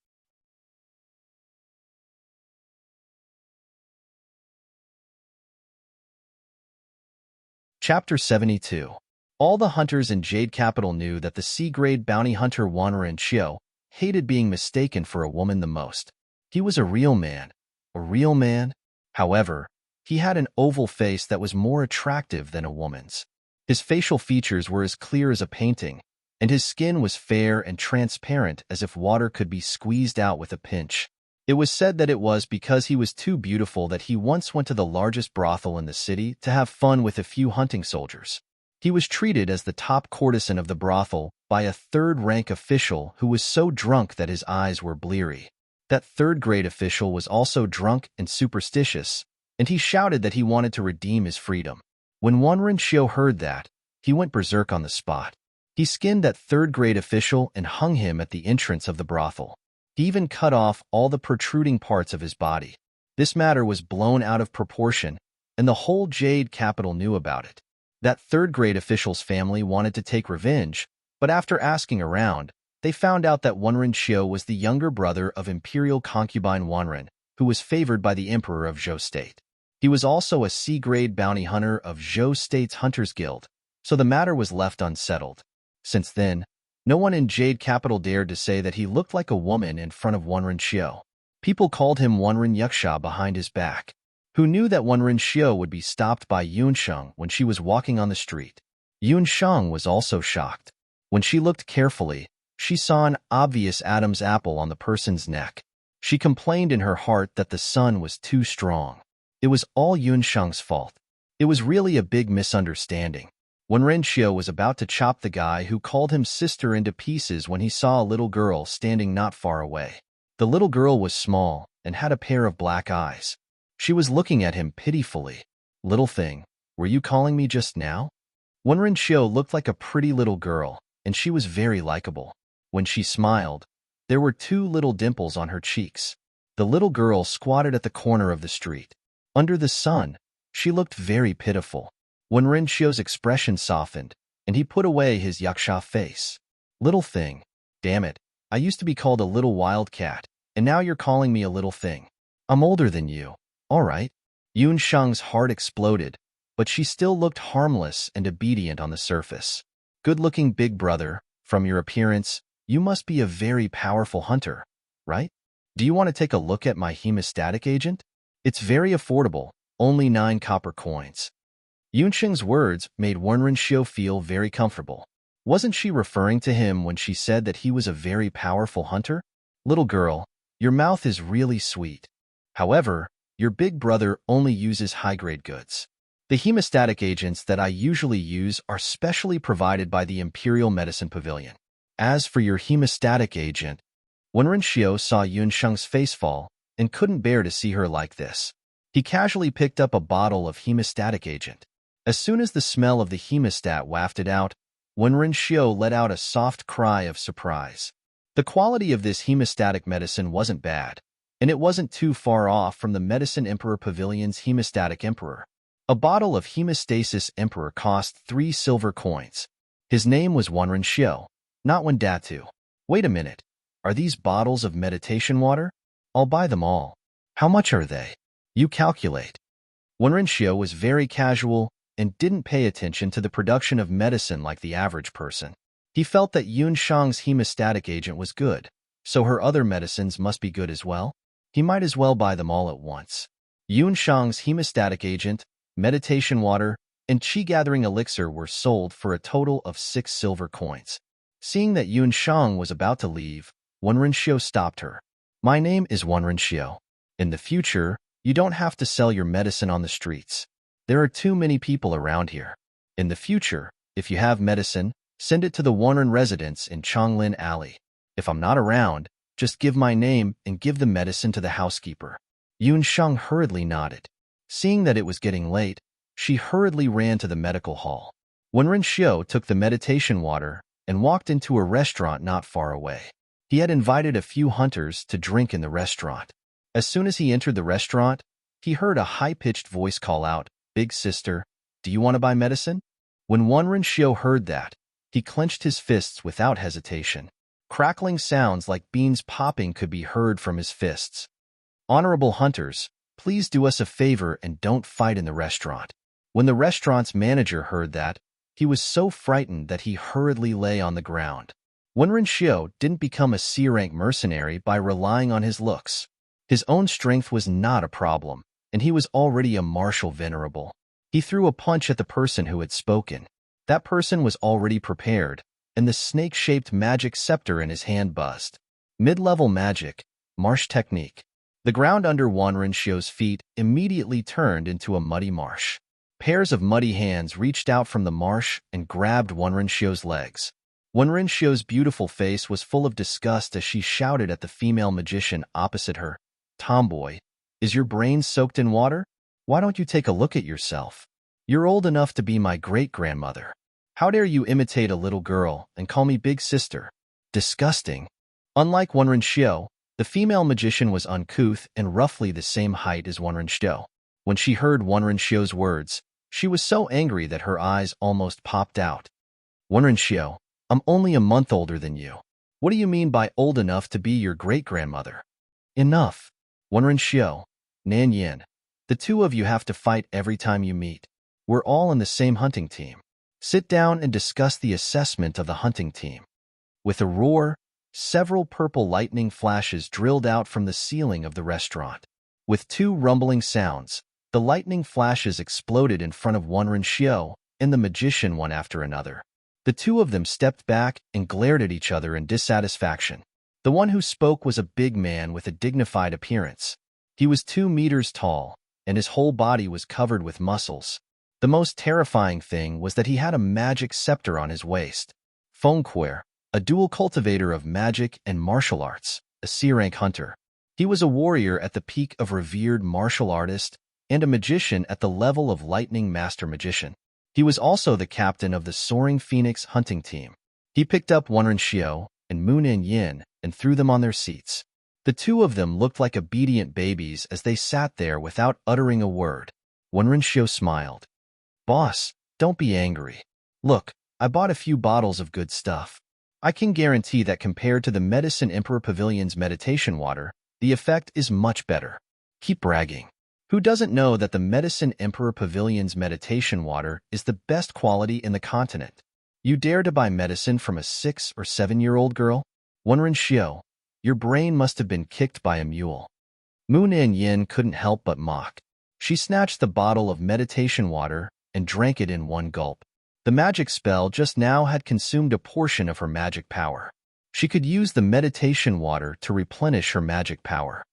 Chapter 72. All the hunters in Jade Capital knew that the C-grade bounty hunter Wanren Xiao hated being mistaken for a woman the most. He was a real man. A real man? However, he had an oval face that was more attractive than a woman's. His facial features were as clear as a painting, and his skin was fair and transparent as if water could be squeezed out with a pinch. It was said that it was because he was too beautiful that he once went to the largest brothel in the city to have fun with a few hunting soldiers. He was treated as the top courtesan of the brothel by a third-rank official who was so drunk that his eyes were bleary. That third-grade official was also drunk and superstitious, and he shouted that he wanted to redeem his freedom. When Wanren Xiao heard that, he went berserk on the spot. He skinned that third-grade official and hung him at the entrance of the brothel. He even cut off all the protruding parts of his body. This matter was blown out of proportion, and the whole Jade Capital knew about it. That third-grade official's family wanted to take revenge, but after asking around, they found out that Wanren Xiao was the younger brother of imperial concubine Wanren, who was favored by the emperor of Zhou State. He was also a C-grade bounty hunter of Zhou State's Hunters Guild, so the matter was left unsettled. Since then, no one in Jade Capital dared to say that he looked like a woman in front of Wanren Xiao. People called him Wanren Yuxia behind his back. Who knew that Wanren Xiao would be stopped by Yun Sheng when she was walking on the street? Yun Sheng was also shocked. When she looked carefully, she saw an obvious Adam's apple on the person's neck. She complained in her heart that the sun was too strong. It was all Yun Sheng's fault. It was really a big misunderstanding. Wanren Xiao was about to chop the guy who called him sister into pieces when he saw a little girl standing not far away. The little girl was small and had a pair of black eyes. She was looking at him pitifully. "Little thing, were you calling me just now?" Wanren Xiao looked like a pretty little girl, and she was very likable. When she smiled, there were two little dimples on her cheeks. The little girl squatted at the corner of the street. Under the sun, she looked very pitiful. Wanren Xiao's expression softened, and he put away his yaksha face. "Little thing. Damn it, I used to be called a little wildcat, and now you're calling me a little thing. I'm older than you. All right." Yun Sheng's heart exploded, but she still looked harmless and obedient on the surface. "Good-looking big brother, from your appearance, you must be a very powerful hunter, right? Do you want to take a look at my hemostatic agent? It's very affordable, only 9 copper coins." Yun Sheng's words made Wanren Xiao feel very comfortable. Wasn't she referring to him when she said that he was a very powerful hunter? "Little girl, your mouth is really sweet. However, your big brother only uses high-grade goods. The hemostatic agents that I usually use are specially provided by the Imperial Medicine Pavilion. As for your hemostatic agent..." Wanren Xiao saw Yun Sheng's face fall and couldn't bear to see her like this. He casually picked up a bottle of hemostatic agent. As soon as the smell of the hemostat wafted out, Wanren Xiao let out a soft cry of surprise. The quality of this hemostatic medicine wasn't bad, and it wasn't too far off from the Medicine Emperor Pavilion's Hemostatic Emperor. A bottle of Hemostasis Emperor cost 3 silver coins. His name was Wanren Xiao, not Wendatu. "Wait a minute, are these bottles of meditation water? I'll buy them all. How much are they?" "You calculate." Wanren Xiao was very casual and didn't pay attention to the production of medicine like the average person. He felt that Yun Sheng's hemostatic agent was good, so her other medicines must be good as well. He might as well buy them all at once. Yun Sheng's hemostatic agent, meditation water, and qi-gathering elixir were sold for a total of 6 silver coins. Seeing that Yun Sheng was about to leave, Wanren Xiao stopped her. "My name is Wanren Xiao. In the future, you don't have to sell your medicine on the streets. There are too many people around here. In the future, if you have medicine, send it to the Wanren residence in Chonglin Alley. If I'm not around, just give my name and give the medicine to the housekeeper." Yun Sheng hurriedly nodded. Seeing that it was getting late, she hurriedly ran to the medical hall. Wenren took the meditation water and walked into a restaurant not far away. He had invited a few hunters to drink in the restaurant. As soon as he entered the restaurant, he heard a high-pitched voice call out, "Big sister, do you want to buy medicine?" When Wenren heard that, he clenched his fists without hesitation. Crackling sounds like beans popping could be heard from his fists. "Honorable hunters, please do us a favor and don't fight in the restaurant." When the restaurant's manager heard that, he was so frightened that he hurriedly lay on the ground. Wenren didn't become a C-rank mercenary by relying on his looks. His own strength was not a problem, and he was already a martial venerable. He threw a punch at the person who had spoken. That person was already prepared, and the snake-shaped magic scepter in his hand buzzed. Mid-level magic, marsh technique. The ground under Wenren's feet immediately turned into a muddy marsh. Pairs of muddy hands reached out from the marsh and grabbed Wenren's legs. Wenren's beautiful face was full of disgust as she shouted at the female magician opposite her, "Tomboy, is your brain soaked in water? Why don't you take a look at yourself? You're old enough to be my great-grandmother. How dare you imitate a little girl and call me big sister? Disgusting." Unlike Wenren, the female magician was uncouth and roughly the same height as Wenren. When she heard Wenren's words, she was so angry that her eyes almost popped out. "Wenren, I'm only a month older than you. What do you mean by old enough to be your great-grandmother?" "Enough. Wenren, Nan Yin, the two of you have to fight every time you meet. We're all in the same hunting team. Sit down and discuss the assessment of the hunting team." With a roar, several purple lightning flashes drilled out from the ceiling of the restaurant. With two rumbling sounds, the lightning flashes exploded in front of Wenren and the magician one after another. The two of them stepped back and glared at each other in dissatisfaction. The one who spoke was a big man with a dignified appearance. He was 2 meters tall, and his whole body was covered with muscles. The most terrifying thing was that he had a magic scepter on his waist. Fengque, a dual cultivator of magic and martial arts, a C-rank hunter. He was a warrior at the peak of revered martial artist and a magician at the level of lightning master magician. He was also the captain of the Soaring Phoenix hunting team. He picked up Wenren and Mu Yin and threw them on their seats. The two of them looked like obedient babies as they sat there without uttering a word. Wenren smiled. "Boss, don't be angry. Look, I bought a few bottles of good stuff. I can guarantee that compared to the Medicine Emperor Pavilion's meditation water, the effect is much better. Keep bragging. Who doesn't know that the Medicine Emperor Pavilion's meditation water is the best quality in the continent? You dare to buy medicine from a 6 or 7-year-old girl? Wenren, your brain must have been kicked by a mule." Mu Yin couldn't help but mock. She snatched the bottle of meditation water and drank it in one gulp. The magic spell just now had consumed a portion of her magic power. She could use the meditation water to replenish her magic power.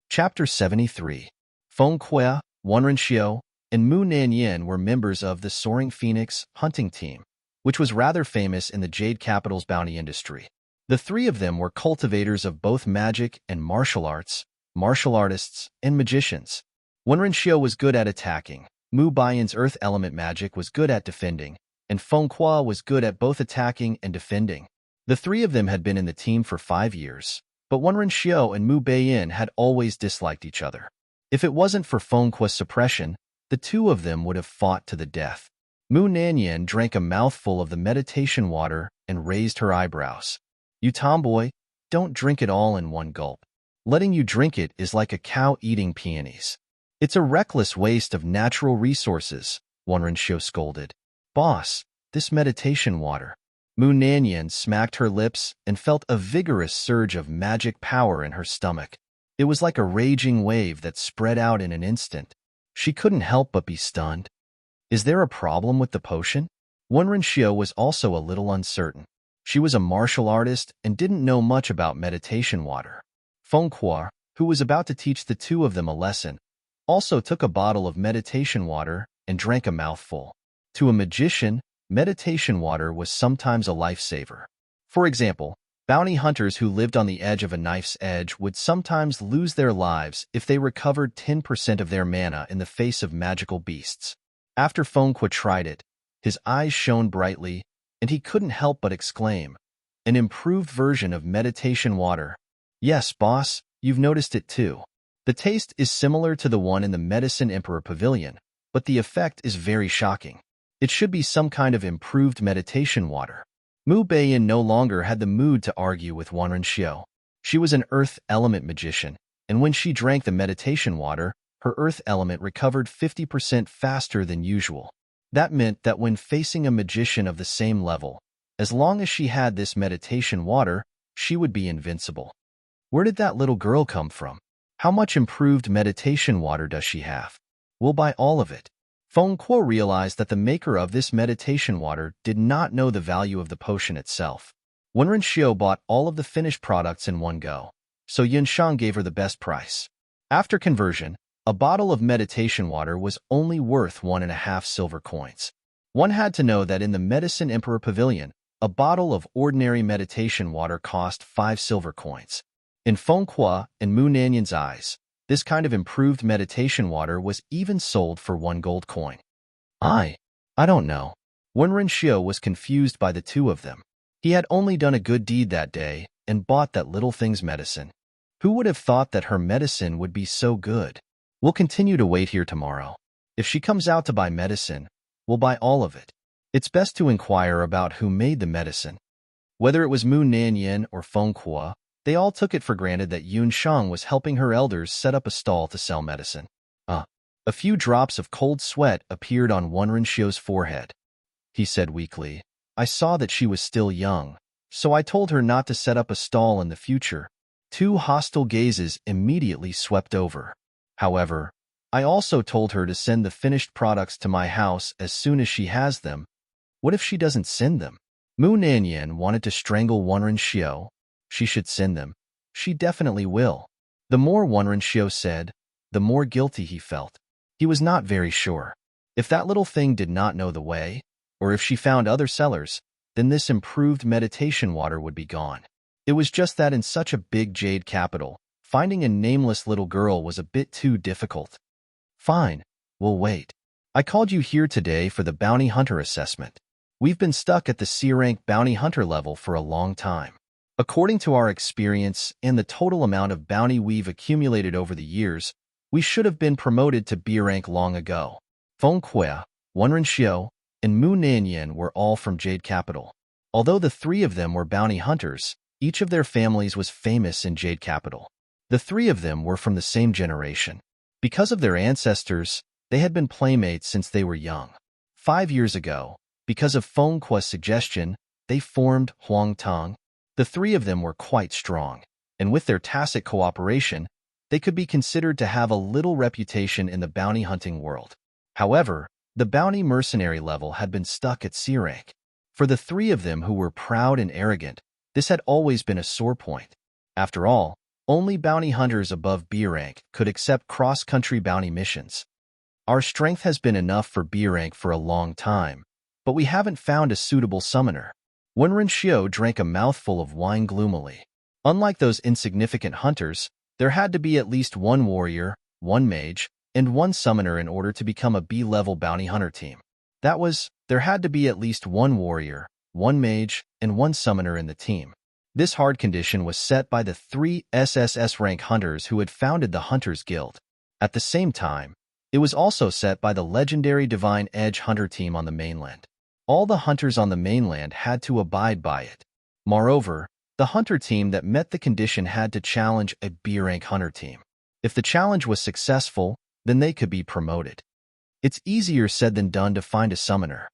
Chapter 73. Fengque, Wenren, and Mu Yin were members of the Soaring Phoenix hunting team, which was rather famous in the Jade Capital's bounty industry. The three of them were cultivators of both magic and martial arts, martial artists, and magicians. Wenren was good at attacking, Mu Baiyan's earth element magic was good at defending, and Fengque was good at both attacking and defending. The three of them had been in the team for 5 years, but Wenren and Mu Baiyan had always disliked each other. If it wasn't for Fengque's suppression, the two of them would have fought to the death. Mu Yin drank a mouthful of the meditation water and raised her eyebrows. "You tomboy, don't drink it all in one gulp. Letting you drink it is like a cow eating peonies. It's a reckless waste of natural resources," Wenren scolded. "Boss, this meditation water." Mu Yin smacked her lips and felt a vigorous surge of magic power in her stomach. It was like a raging wave that spread out in an instant. She couldn't help but be stunned. "Is there a problem with the potion?" Wenren was also a little uncertain. She was a martial artist and didn't know much about meditation water. Fengque, who was about to teach the two of them a lesson, also took a bottle of meditation water and drank a mouthful. To a magician, meditation water was sometimes a lifesaver. For example, Bounty hunters who lived on the edge of a knife's edge would sometimes lose their lives if they recovered 10% of their mana in the face of magical beasts. After Fengqua tried it, his eyes shone brightly, and he couldn't help but exclaim, "An improved version of meditation water." "Yes, boss, you've noticed it too. The taste is similar to the one in the Medicine Emperor Pavilion, but the effect is very shocking. It should be some kind of improved meditation water." Mu Beiyin no longer had the mood to argue with Wanren. She was an earth element magician, and when she drank the meditation water, her earth element recovered 50% faster than usual. That meant that when facing a magician of the same level, as long as she had this meditation water, she would be invincible. Where did that little girl come from? How much improved meditation water does she have? We'll buy all of it. Fengqua realized that the maker of this meditation water did not know the value of the potion itself. Wenren bought all of the finished products in one go, so Yunshang gave her the best price. After conversion, a bottle of meditation water was only worth 1.5 silver coins. One had to know that in the Medicine Emperor Pavilion, a bottle of ordinary meditation water cost 5 silver coins. In Fengqua and Mu Nanyan's eyes, this kind of improved meditation water was even sold for 1 gold coin. I don't know. Wenren was confused by the two of them. He had only done a good deed that day and bought that little thing's medicine. Who would have thought that her medicine would be so good? We'll continue to wait here tomorrow. If she comes out to buy medicine, we'll buy all of it. It's best to inquire about who made the medicine. Whether it was Mu Nanyan or Fengqua, they all took it for granted that Yunshang was helping her elders set up a stall to sell medicine. A few drops of cold sweat appeared on Wenren's forehead. He said weakly, "I saw that she was still young, so I told her not to set up a stall in the future." 2 hostile gazes immediately swept over. "However, I also told her to send the finished products to my house as soon as she has them." What if she doesn't send them? Mu Nanyan wanted to strangle Wenren. She should send them. She definitely will. The more Wenren said, the more guilty he felt. He was not very sure. If that little thing did not know the way, or if she found other sellers, then this improved meditation water would be gone. It was just that in such a big jade capital, finding a nameless little girl was a bit too difficult. Fine, we'll wait. I called you here today for the bounty hunter assessment. We've been stuck at the C-rank bounty hunter level for a long time. According to our experience and the total amount of bounty we've accumulated over the years, we should have been promoted to B rank long ago. Fengqua, Wenren, and Mu Nanyan were all from Jade Capital. Although the 3 of them were bounty hunters, each of their families was famous in Jade Capital. The 3 of them were from the same generation. Because of their ancestors, they had been playmates since they were young. 5 years ago, because of Fengqua's suggestion, they formed Huangtong. The 3 of them were quite strong, and with their tacit cooperation, they could be considered to have a little reputation in the bounty hunting world. However, the bounty mercenary level had been stuck at C rank. For the 3 of them who were proud and arrogant, this had always been a sore point. After all, only bounty hunters above B rank could accept cross-country bounty missions. Our strength has been enough for B rank for a long time, but we haven't found a suitable summoner. Wenren drank a mouthful of wine gloomily. Unlike those insignificant hunters, there had to be at least 1 warrior, 1 mage, and 1 summoner in order to become a B-level bounty hunter team. That was, there had to be at least 1 warrior, 1 mage, and 1 summoner in the team. This hard condition was set by the 3 SSS rank hunters who had founded the Hunters Guild. At the same time, it was also set by the legendary Divine Edge hunter team on the mainland. All the hunters on the mainland had to abide by it. Moreover, the hunter team that met the condition had to challenge a B-rank hunter team. If the challenge was successful, then they could be promoted. It's easier said than done to find a summoner.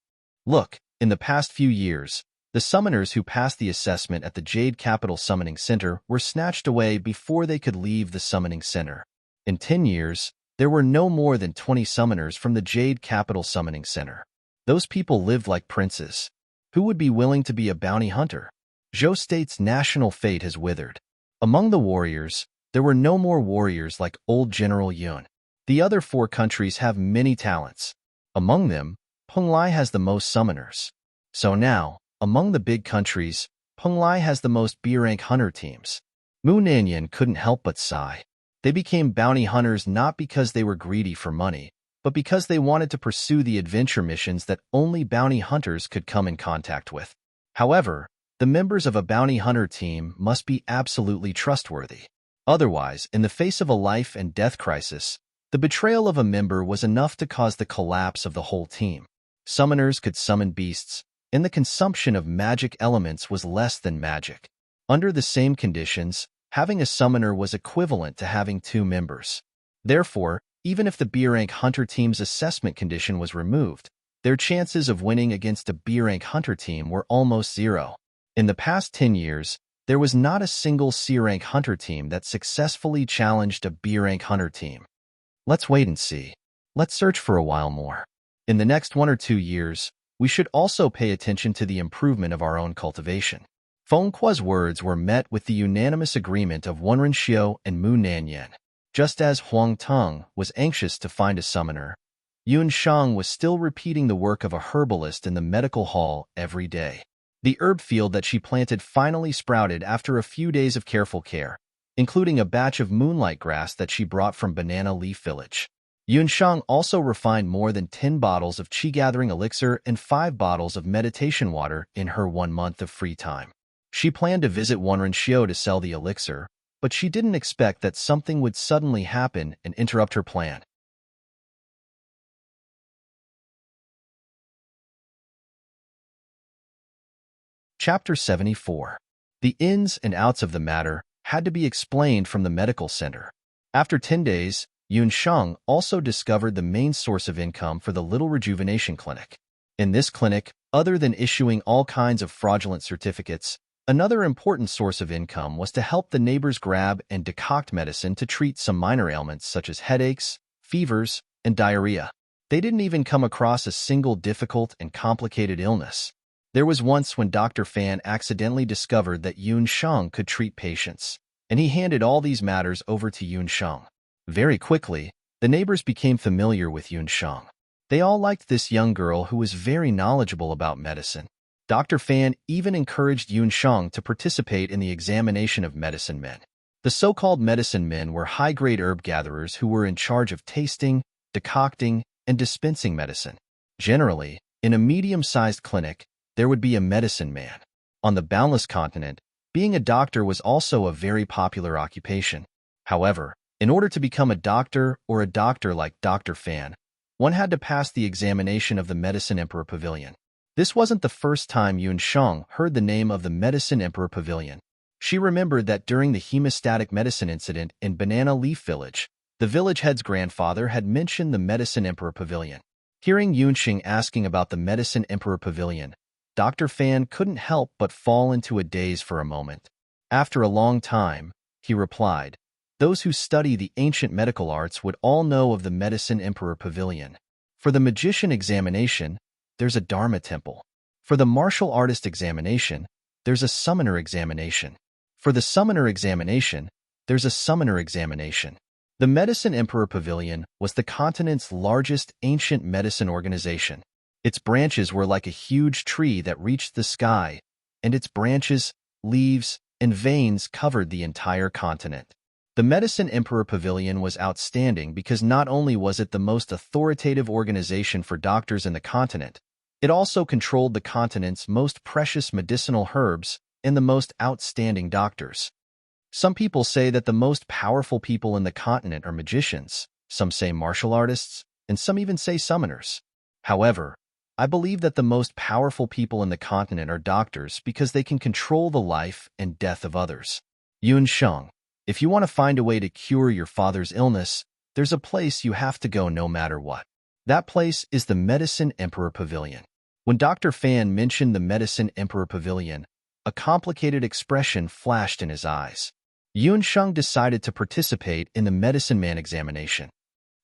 Look, in the past few years, the summoners who passed the assessment at the Jade Capital Summoning Center were snatched away before they could leave the Summoning Center. In 10 years, there were no more than 20 summoners from the Jade Capital Summoning Center. Those people lived like princes. Who would be willing to be a bounty hunter? Zhou State's national fate has withered. Among the warriors, there were no more warriors like old General Yun. The other 4 countries have many talents. Among them, Penglai has the most summoners. So now, among the big countries, Peng Lai has the most B-rank hunter teams. Mu Nanyan couldn't help but sigh. They became bounty hunters not because they were greedy for money, but because they wanted to pursue the adventure missions that only bounty hunters could come in contact with. However, the members of a bounty hunter team must be absolutely trustworthy. Otherwise, in the face of a life and death crisis, the betrayal of a member was enough to cause the collapse of the whole team. Summoners could summon beasts, and the consumption of magic elements was less than magic. Under the same conditions, having a summoner was equivalent to having 2 members. Therefore, even if the B-rank hunter team's assessment condition was removed, their chances of winning against a B-rank hunter team were almost 0. In the past 10 years, there was not a single C-rank hunter team that successfully challenged a B-rank hunter team. Let's wait and see. Let's search for a while more. In the next 1 or 2 years, we should also pay attention to the improvement of our own cultivation. Feng Kuo's words were met with the unanimous agreement of Wen Renxiu and Mu Nanyan. Just as Huang Teng was anxious to find a summoner, Yun Shang was still repeating the work of a herbalist in the medical hall every day. The herb field that she planted finally sprouted after a few days of careful care, including a batch of moonlight grass that she brought from Banana Leaf Village. Yun Shang also refined more than 10 bottles of qi-gathering elixir and 5 bottles of meditation water in her 1 month of free time. She planned to visit Wen Renxiu to sell the elixir, but she didn't expect that something would suddenly happen and interrupt her plan. Chapter 74. The ins and outs of the matter had to be explained from the medical center. After 10 days, Yun Shang also discovered the main source of income for the Little Rejuvenation Clinic. In this clinic, other than issuing all kinds of fraudulent certificates, another important source of income was to help the neighbors grab and decoct medicine to treat some minor ailments such as headaches, fevers, and diarrhea. They didn't even come across a single difficult and complicated illness. There was once when Dr. Fan accidentally discovered that Yun Shang could treat patients, and he handed all these matters over to Yun Shang. Very quickly, the neighbors became familiar with Yun Shang. They all liked this young girl who was very knowledgeable about medicine. Dr. Fan even encouraged Yun Shang to participate in the examination of medicine men. The so-called medicine men were high-grade herb gatherers who were in charge of tasting, decocting, and dispensing medicine. Generally, in a medium-sized clinic, there would be a medicine man. On the Boundless Continent, being a doctor was also a very popular occupation. However, in order to become a doctor or a doctor like Dr. Fan, one had to pass the examination of the Medicine Emperor Pavilion. This wasn't the first time Yun Shang heard the name of the Medicine Emperor Pavilion. She remembered that during the hemostatic medicine incident in Banana Leaf Village, the village head's grandfather had mentioned the Medicine Emperor Pavilion. Hearing Yun Shang asking about the Medicine Emperor Pavilion, Dr. Fan couldn't help but fall into a daze for a moment. After a long time, he replied, "Those who study the ancient medical arts would all know of the Medicine Emperor Pavilion. For the magician examination, there's a Dharma temple. For the martial artist examination, there's a summoner examination. For the summoner examination, there's a summoner examination." The Medicine Emperor Pavilion was the continent's largest ancient medicine organization. Its branches were like a huge tree that reached the sky, and its branches, leaves, and veins covered the entire continent. The Medicine Emperor Pavilion was outstanding because not only was it the most authoritative organization for doctors in the continent, it also controlled the continent's most precious medicinal herbs and the most outstanding doctors. Some people say that the most powerful people in the continent are magicians, some say martial artists, and some even say summoners. However, I believe that the most powerful people in the continent are doctors because they can control the life and death of others. Yun Shang, if you want to find a way to cure your father's illness, there's a place you have to go no matter what. That place is the Medicine Emperor Pavilion. When Dr. Fan mentioned the Medicine Emperor Pavilion, a complicated expression flashed in his eyes. Yun Shang decided to participate in the Medicine Man examination.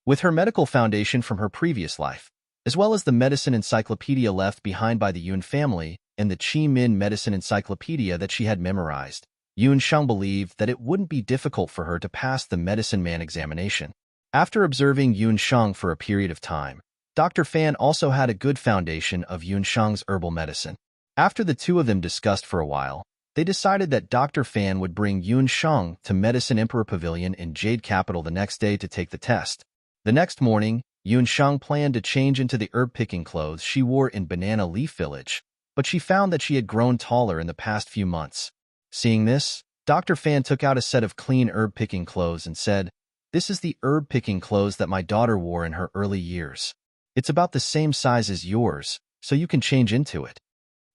With her medical foundation from her previous life, as well as the medicine encyclopedia left behind by the Yun family and the Qi Min medicine encyclopedia that she had memorized, Yun Shang believed that it wouldn't be difficult for her to pass the Medicine Man examination. After observing Yun Shang for a period of time, Dr. Fan also had a good foundation of Yun Shang's herbal medicine. After the two of them discussed for a while, They decided that Dr. Fan would bring Yun Sheng to Medicine Emperor Pavilion in Jade Capital the next day to take the test. The next morning, Yun Sheng planned to change into the herb-picking clothes she wore in Banana Leaf Village, but she found that she had grown taller in the past few months. Seeing this, Dr. Fan took out a set of clean herb-picking clothes and said, "This is the herb-picking clothes that my daughter wore in her early years. It's about the same size as yours, so you can change into it."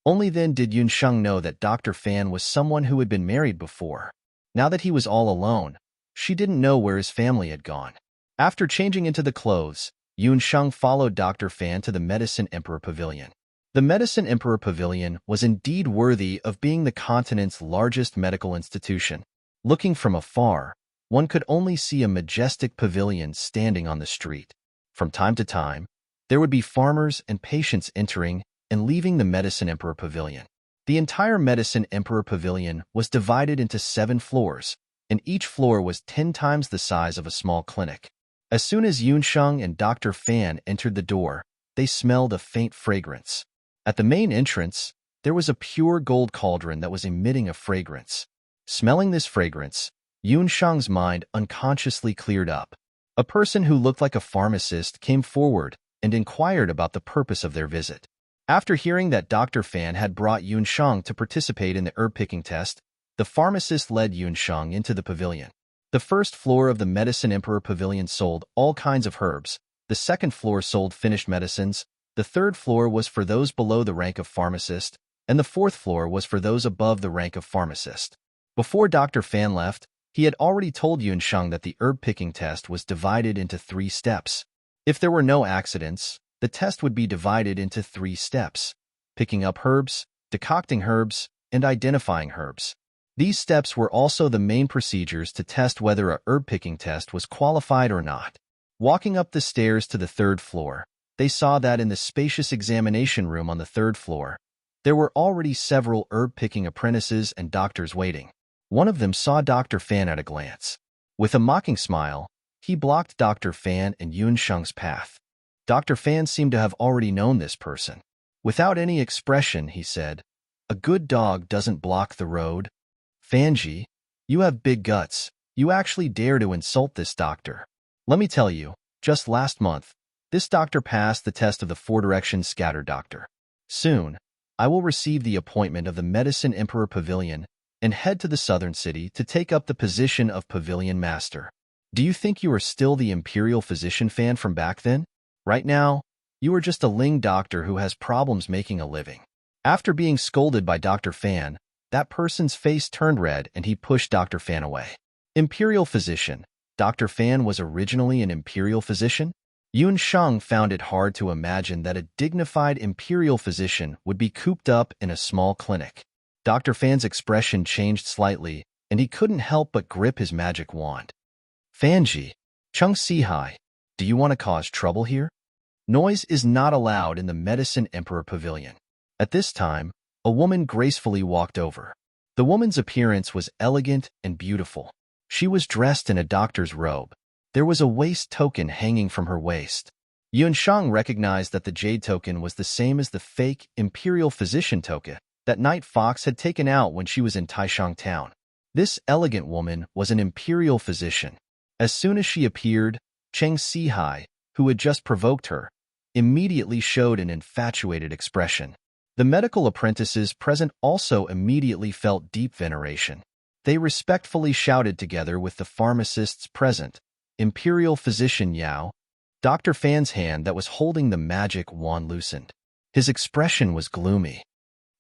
Only then did Yun Sheng know that Dr. Fan was someone who had been married before. Now that he was all alone, she didn't know where his family had gone. After changing into the clothes, Yun Sheng followed Dr. Fan to the Medicine Emperor Pavilion. The Medicine Emperor Pavilion was indeed worthy of being the continent's largest medical institution. Looking from afar, one could only see a majestic pavilion standing on the street. From time to time, there would be farmers and patients entering and leaving the Medicine Emperor Pavilion. The entire Medicine Emperor Pavilion was divided into 7 floors, and each floor was 10 times the size of a small clinic. As soon as Yun Sheng and Dr. Fan entered the door, they smelled a faint fragrance. At the main entrance, there was a pure gold cauldron that was emitting a fragrance. Smelling this fragrance, Yun Sheng's mind unconsciously cleared up. A person who looked like a pharmacist came forward and inquired about the purpose of their visit. After hearing that Dr. Fan had brought Yun Sheng to participate in the herb-picking test, the pharmacist led Yun Sheng into the pavilion. The first floor of the Medicine Emperor Pavilion sold all kinds of herbs, the second floor sold finished medicines, the third floor was for those below the rank of pharmacist, and the fourth floor was for those above the rank of pharmacist. Before Dr. Fan left, he had already told Yun Sheng that the herb-picking test was divided into 3 steps. If there were no accidents, the test would be divided into 3 steps: picking up herbs, decocting herbs, and identifying herbs. These steps were also the main procedures to test whether a herb-picking test was qualified or not. Walking up the stairs to the 3rd floor, they saw that in the spacious examination room on the 3rd floor, there were already several herb-picking apprentices and doctors waiting. One of them saw Dr. Fan at a glance. With a mocking smile, he blocked Dr. Fan and Yun Sheng's path. Dr. Fan seemed to have already known this person. Without any expression, he said, "A good dog doesn't block the road. Fanji, you have big guts. You actually dare to insult this doctor. Let me tell you, just last month, this doctor passed the test of the 4-direction scatter doctor. Soon, I will receive the appointment of the Medicine Emperor Pavilion and head to the southern city to take up the position of Pavilion Master. Do you think you are still the Imperial Physician Fan from back then? Right now, you are just a Ling doctor who has problems making a living." After being scolded by Dr. Fan, that person's face turned red and he pushed Dr. Fan away. Imperial Physician. Dr. Fan was originally an Imperial Physician? Yun Sheng found it hard to imagine that a dignified Imperial Physician would be cooped up in a small clinic. Dr. Fan's expression changed slightly, and he couldn't help but grip his magic wand. "Fanji, Chung Si-hai, do you want to cause trouble here?" Noise is not allowed in the Medicine Emperor Pavilion. At this time, a woman gracefully walked over. The woman's appearance was elegant and beautiful. She was dressed in a doctor's robe. There was a waist token hanging from her waist. Yun Sheng recognized that the jade token was the same as the fake Imperial Physician token that Night Fox had taken out when she was in Taishang Town. This elegant woman was an Imperial Physician. As soon as she appeared, Cheng Si-hai, who had just provoked her, immediately showed an infatuated expression. The medical apprentices present also immediately felt deep veneration. They respectfully shouted together with the pharmacists present, "Imperial Physician Yao." Dr. Fan's hand that was holding the magic wand loosened. His expression was gloomy.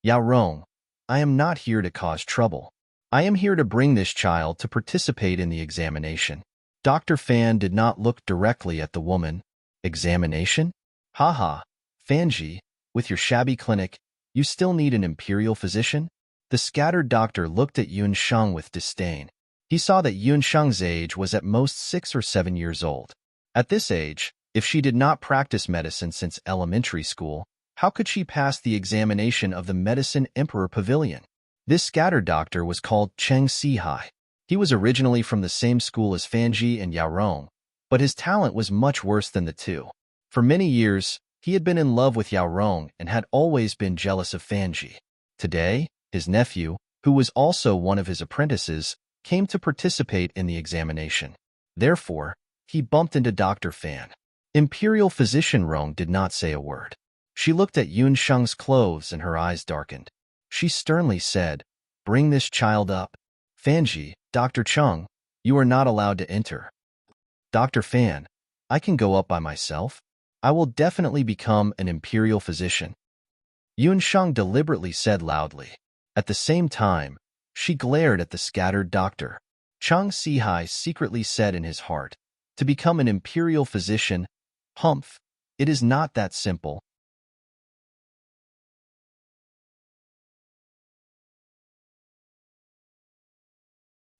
"Yao Rong, I am not here to cause trouble. I am here to bring this child to participate in the examination." Dr. Fan did not look directly at the woman. "Examination? Haha, Fanji, with your shabby clinic, you still need an Imperial Physician?" The scattered doctor looked at Yun Sheng with disdain. He saw that Yun Sheng's age was at most 6 or 7 years old. At this age, if she did not practice medicine since elementary school, how could she pass the examination of the Medicine Emperor Pavilion? This scattered doctor was called Cheng Si-hai. He was originally from the same school as Fanji and Yao Rong, but his talent was much worse than the two. For many years, he had been in love with Yao Rong and had always been jealous of Fanji. Today, his nephew, who was also one of his apprentices, came to participate in the examination. Therefore, he bumped into Dr. Fan. Imperial Physician Rong did not say a word. She looked at Yun Sheng's clothes and her eyes darkened. She sternly said, "Bring this child up." "Fanji, Dr. Chung, you are not allowed to enter." "Dr. Fan, I can go up by myself. I will definitely become an imperial physician," Yun Sheng deliberately said loudly. At the same time, she glared at the scattered doctor. Chang Sihai secretly said in his heart, "To become an imperial physician, humph, it is not that simple."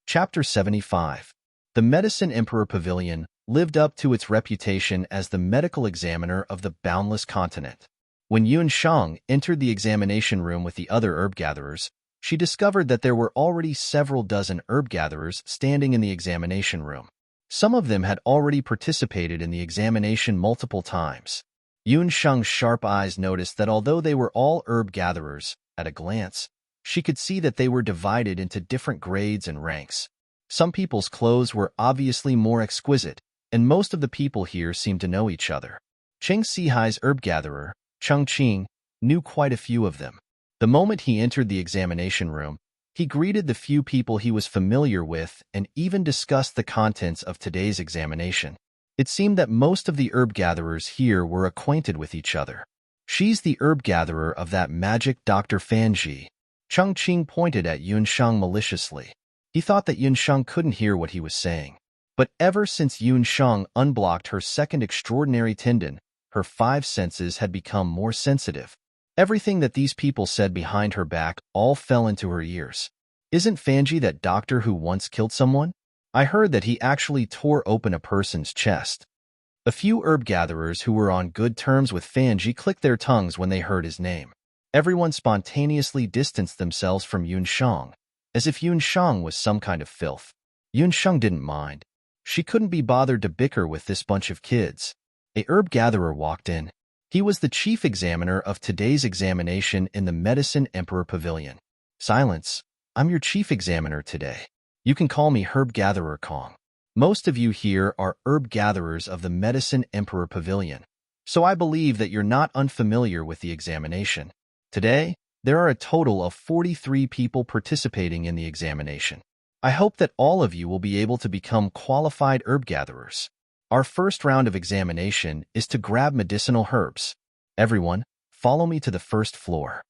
Chapter 75. The Medicine Emperor Pavilion lived up to its reputation as the medical examiner of the boundless continent. When Yun Sheng entered the examination room with the other herb gatherers, she discovered that there were already several dozen herb gatherers standing in the examination room. Some of them had already participated in the examination multiple times. Yun Sheng's sharp eyes noticed that although they were all herb gatherers, at a glance, she could see that they were divided into different grades and ranks. Some people's clothes were obviously more exquisite, and most of the people here seemed to know each other. Cheng Sihai's herb gatherer, Cheng Qing, knew quite a few of them. The moment he entered the examination room, he greeted the few people he was familiar with and even discussed the contents of today's examination. It seemed that most of the herb gatherers here were acquainted with each other. "She's the herb gatherer of that magic Dr. Fanji." Cheng Qing pointed at Yun Sheng maliciously. He thought that Yun Sheng couldn't hear what he was saying. But ever since Yun Sheng unblocked her second extraordinary tendon, her 5 senses had become more sensitive. Everything that these people said behind her back all fell into her ears. "Isn't Fanji that doctor who once killed someone? I heard that he actually tore open a person's chest." A few herb gatherers who were on good terms with Fanji clicked their tongues when they heard his name. Everyone spontaneously distanced themselves from Yun Sheng, as if Yun Sheng was some kind of filth. Yun Sheng didn't mind. She couldn't be bothered to bicker with this bunch of kids. A herb gatherer walked in. He was the chief examiner of today's examination in the Medicine Emperor Pavilion. "Silence. I'm your chief examiner today. You can call me Herb Gatherer Kong. Most of you here are herb gatherers of the Medicine Emperor Pavilion, so I believe that you're not unfamiliar with the examination. Today, there are a total of 43 people participating in the examination. I hope that all of you will be able to become qualified herb gatherers. Our first round of examination is to grab medicinal herbs. Everyone, follow me to the first floor."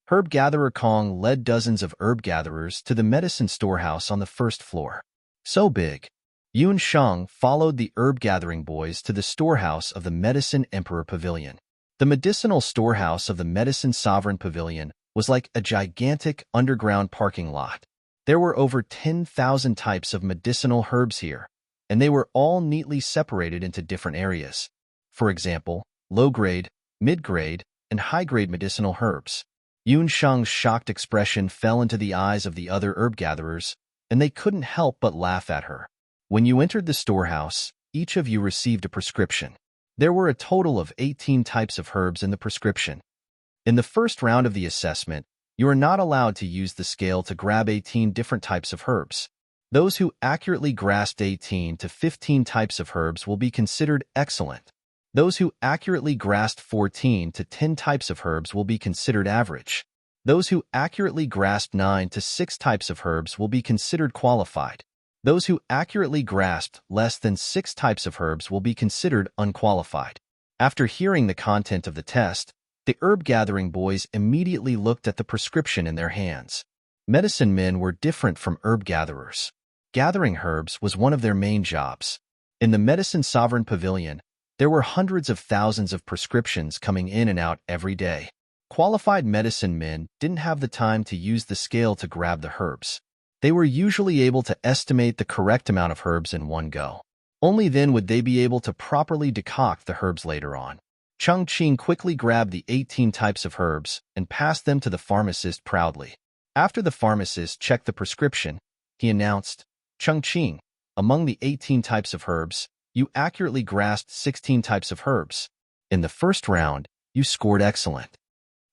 Herb Gatherer Kong led dozens of herb gatherers to the medicine storehouse on the first floor. So big. Yun Sheng followed the herb gathering boys to the storehouse of the Medicine Emperor Pavilion. The medicinal storehouse of the Medicine Sovereign Pavilion was like a gigantic underground parking lot. There were over 10,000 types of medicinal herbs here, and they were all neatly separated into different areas. For example, low-grade, mid-grade, and high-grade medicinal herbs. Yun Sheng's shocked expression fell into the eyes of the other herb gatherers, and they couldn't help but laugh at her. When you entered the storehouse, each of you received a prescription. There were a total of 18 types of herbs in the prescription. In the first round of the assessment, you are not allowed to use the scale to grab 18 different types of herbs. Those who accurately grasped 18 to 15 types of herbs will be considered excellent. Those who accurately grasped 14 to 10 types of herbs will be considered average. Those who accurately grasped 9 to 6 types of herbs will be considered qualified. Those who accurately grasped less than 6 types of herbs will be considered unqualified. After hearing the content of the test, the herb gathering boys immediately looked at the prescription in their hands. Medicine men were different from herb gatherers. Gathering herbs was one of their main jobs. In the Medicine Sovereign Pavilion, there were hundreds of thousands of prescriptions coming in and out every day. Qualified medicine men didn't have the time to use the scale to grab the herbs. They were usually able to estimate the correct amount of herbs in one go. Only then would they be able to properly decoct the herbs later on. Cheng Qing quickly grabbed the 18 types of herbs and passed them to the pharmacist proudly. After the pharmacist checked the prescription, he announced, "Cheng Qing, among the 18 types of herbs, you accurately grasped 16 types of herbs. In the first round, you scored excellent.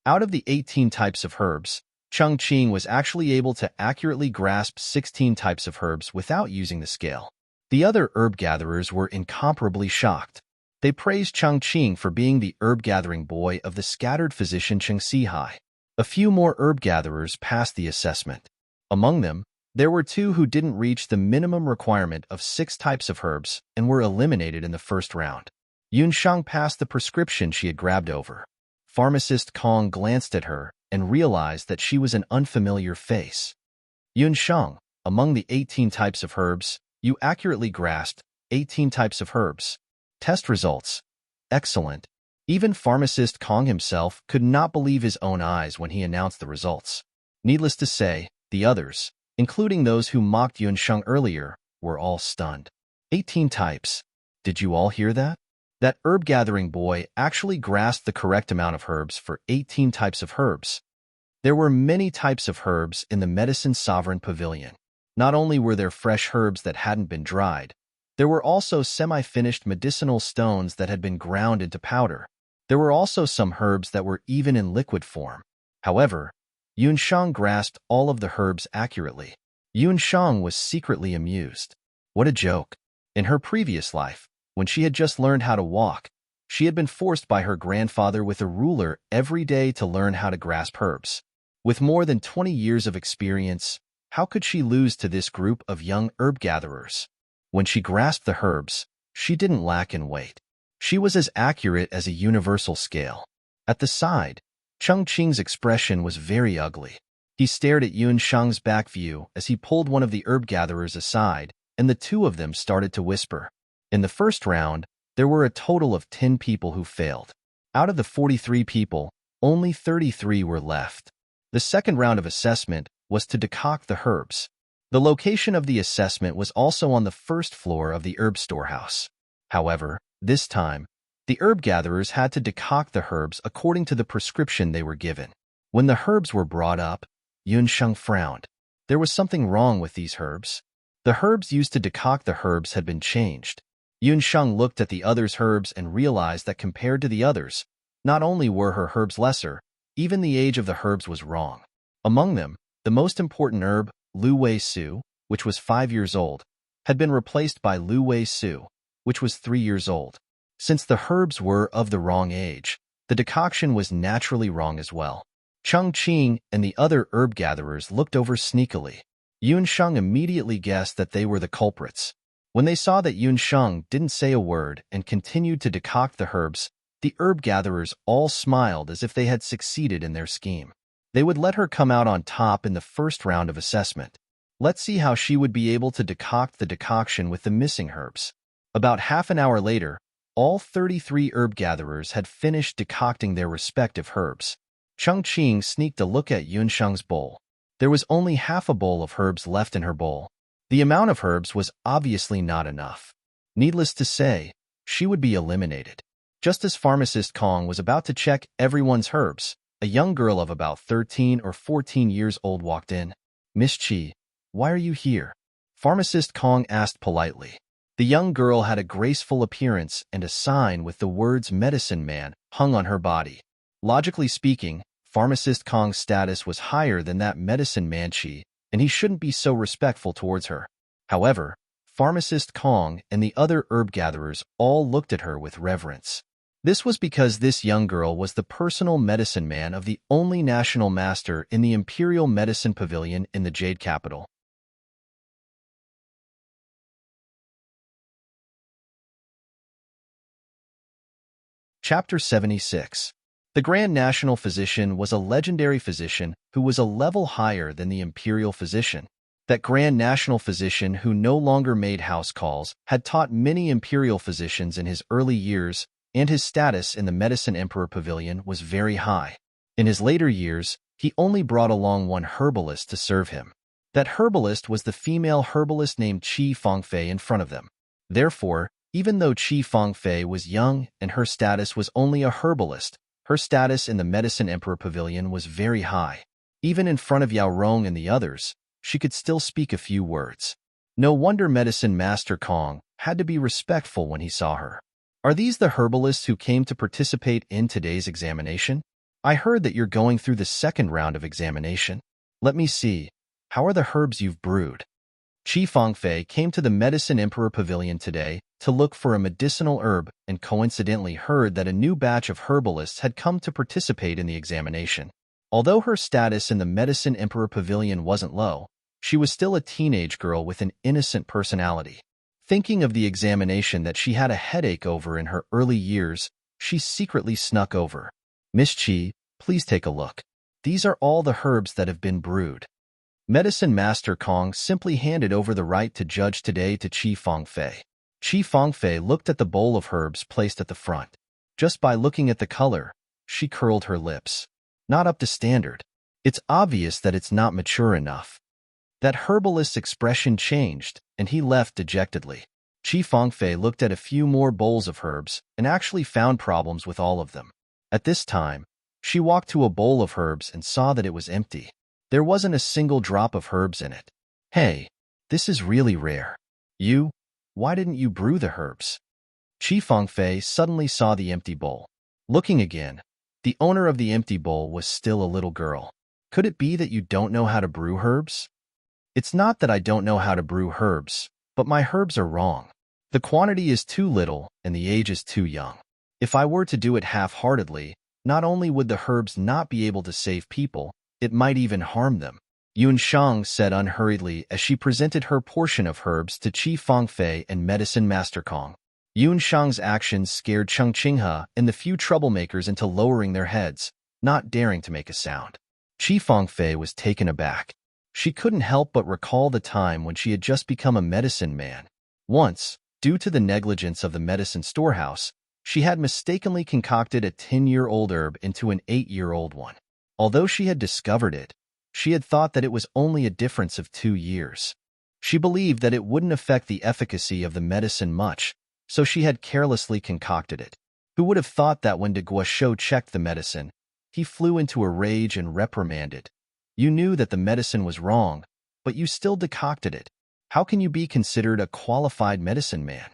Out of the 18 types of herbs, Chongqing was actually able to accurately grasp 16 types of herbs without using the scale. The other herb gatherers were incomparably shocked. They praised Chongqing for being the herb-gathering boy of the scattered physician Cheng Sihai. A few more herb gatherers passed the assessment. Among them, there were 2 who didn't reach the minimum requirement of 6 types of herbs and were eliminated in the first round. Yunshang passed the prescription she had grabbed over. Pharmacist Kong glanced at her and realized that she was an unfamiliar face. Yunshang, among the 18 types of herbs, you accurately grasped 18 types of herbs. Test results. Excellent. Even pharmacist Kong himself could not believe his own eyes when he announced the results. Needless to say, the others, including those who mocked Yunshang earlier, were all stunned. 18 types. Did you all hear that? That herb-gathering boy actually grasped the correct amount of herbs for 18 types of herbs. There were many types of herbs in the Medicine Sovereign Pavilion. Not only were there fresh herbs that hadn't been dried, there were also semi-finished medicinal stones that had been ground into powder. There were also some herbs that were even in liquid form. However, Yunshang grasped all of the herbs accurately. Yunshang was secretly amused. What a joke. In her previous life, when she had just learned how to walk, she had been forced by her grandfather with a ruler every day to learn how to grasp herbs. With more than 20 years of experience, how could she lose to this group of young herb gatherers? When she grasped the herbs, she didn't lack in weight. She was as accurate as a universal scale. At the side, Chongqing's expression was very ugly. He stared at Yunshang's back view as he pulled one of the herb gatherers aside, and the 2 of them started to whisper. In the first round, there were a total of 10 people who failed. Out of the 43 people, only 33 were left. The second round of assessment was to decoct the herbs. The location of the assessment was also on the first floor of the herb storehouse. However, this time, the herb gatherers had to decoct the herbs according to the prescription they were given. When the herbs were brought up, Yunshang frowned. There was something wrong with these herbs. The herbs used to decoct the herbs had been changed. Yunshang looked at the others' herbs and realized that compared to the others, not only were her herbs lesser, even the age of the herbs was wrong. Among them, the most important herb, Lu Wei Su, which was 5 years old, had been replaced by Lu Wei Su, which was 3 years old. Since the herbs were of the wrong age, the decoction was naturally wrong as well. Chongqing and the other herb gatherers looked over sneakily. Yunshang immediately guessed that they were the culprits. When they saw that Yunshang didn't say a word and continued to decoct the herbs, the herb gatherers all smiled as if they had succeeded in their scheme. They would let her come out on top in the first round of assessment. Let's see how she would be able to decoct the decoction with the missing herbs. About half an hour later, all 33 herb gatherers had finished decocting their respective herbs. Chongqing sneaked a look at Yunshang's bowl. There was only half a bowl of herbs left in her bowl. The amount of herbs was obviously not enough. Needless to say, she would be eliminated. Just as pharmacist Kong was about to check everyone's herbs, a young girl of about 13 or 14 years old walked in. "Miss Chi, why are you here?" Pharmacist Kong asked politely. The young girl had a graceful appearance and a sign with the words "Medicine Man" hung on her body. Logically speaking, Pharmacist Kong's status was higher than that Medicine Man Chi, and he shouldn't be so respectful towards her. However, Pharmacist Kong and the other herb gatherers all looked at her with reverence. This was because this young girl was the personal medicine man of the only national master in the Imperial Medicine Pavilion in the Jade Capital. Chapter 76. The Grand National Physician was a legendary physician who was a level higher than the Imperial Physician. That Grand National Physician who no longer made house calls had taught many Imperial physicians in his early years, and his status in the Medicine Emperor Pavilion was very high. In his later years, he only brought along one herbalist to serve him. That herbalist was the female herbalist named Qi Fengfei in front of them. Therefore, even though Qi Fengfei was young and her status was only a herbalist, her status in the Medicine Emperor Pavilion was very high. Even in front of Yao Rong and the others, she could still speak a few words. No wonder Medicine Master Kong had to be respectful when he saw her. Are these the herbalists who came to participate in today's examination? I heard that you're going through the second round of examination. Let me see. How are the herbs you've brewed? Qi Fangfei came to the Medicine Emperor Pavilion today to look for a medicinal herb and coincidentally heard that a new batch of herbalists had come to participate in the examination. Although her status in the Medicine Emperor Pavilion wasn't low, she was still a teenage girl with an innocent personality. Thinking of the examination that she had a headache over in her early years, she secretly snuck over. Miss Qi, please take a look. These are all the herbs that have been brewed. Medicine Master Kong simply handed over the right to judge today to Qi Fangfei. Qi Fangfei looked at the bowl of herbs placed at the front. Just by looking at the color, she curled her lips. Not up to standard. It's obvious that it's not mature enough. That herbalist's expression changed, and he left dejectedly. Qi Fangfei looked at a few more bowls of herbs and actually found problems with all of them. At this time, she walked to a bowl of herbs and saw that it was empty. There wasn't a single drop of herbs in it. Hey, this is really rare. Why didn't you brew the herbs? Qi Fangfei suddenly saw the empty bowl. Looking again, the owner of the empty bowl was still a little girl. Could it be that you don't know how to brew herbs? It's not that I don't know how to brew herbs, but my herbs are wrong. The quantity is too little and the age is too young. If I were to do it half-heartedly, not only would the herbs not be able to save people, it might even harm them. Yun Shang said unhurriedly as she presented her portion of herbs to Qi Fangfei and Medicine Master Kong. Yun Shang's actions scared Cheng Qinghe and the few troublemakers into lowering their heads, not daring to make a sound. Qi Fangfei was taken aback. She couldn't help but recall the time when she had just become a medicine man. Once, due to the negligence of the medicine storehouse, she had mistakenly concocted a 10-year-old herb into an 8-year-old one. Although she had discovered it, she had thought that it was only a difference of 2 years. She believed that it wouldn't affect the efficacy of the medicine much, so she had carelessly concocted it. Who would have thought that when de Guoshou checked the medicine, he flew into a rage and reprimanded. You knew that the medicine was wrong, but you still decocted it. How can you be considered a qualified medicine man?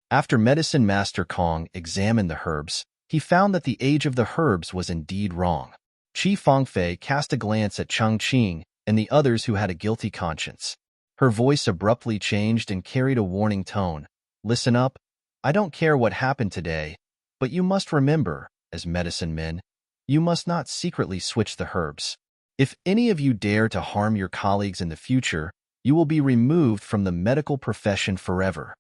After Medicine Master Kong examined the herbs, he found that the age of the herbs was indeed wrong. Qi Fangfei cast a glance at Cheng Qing and the others who had a guilty conscience. Her voice abruptly changed and carried a warning tone. Listen up. I don't care what happened today, but you must remember, as medicine men, you must not secretly switch the herbs. If any of you dare to harm your colleagues in the future, you will be removed from the medical profession forever.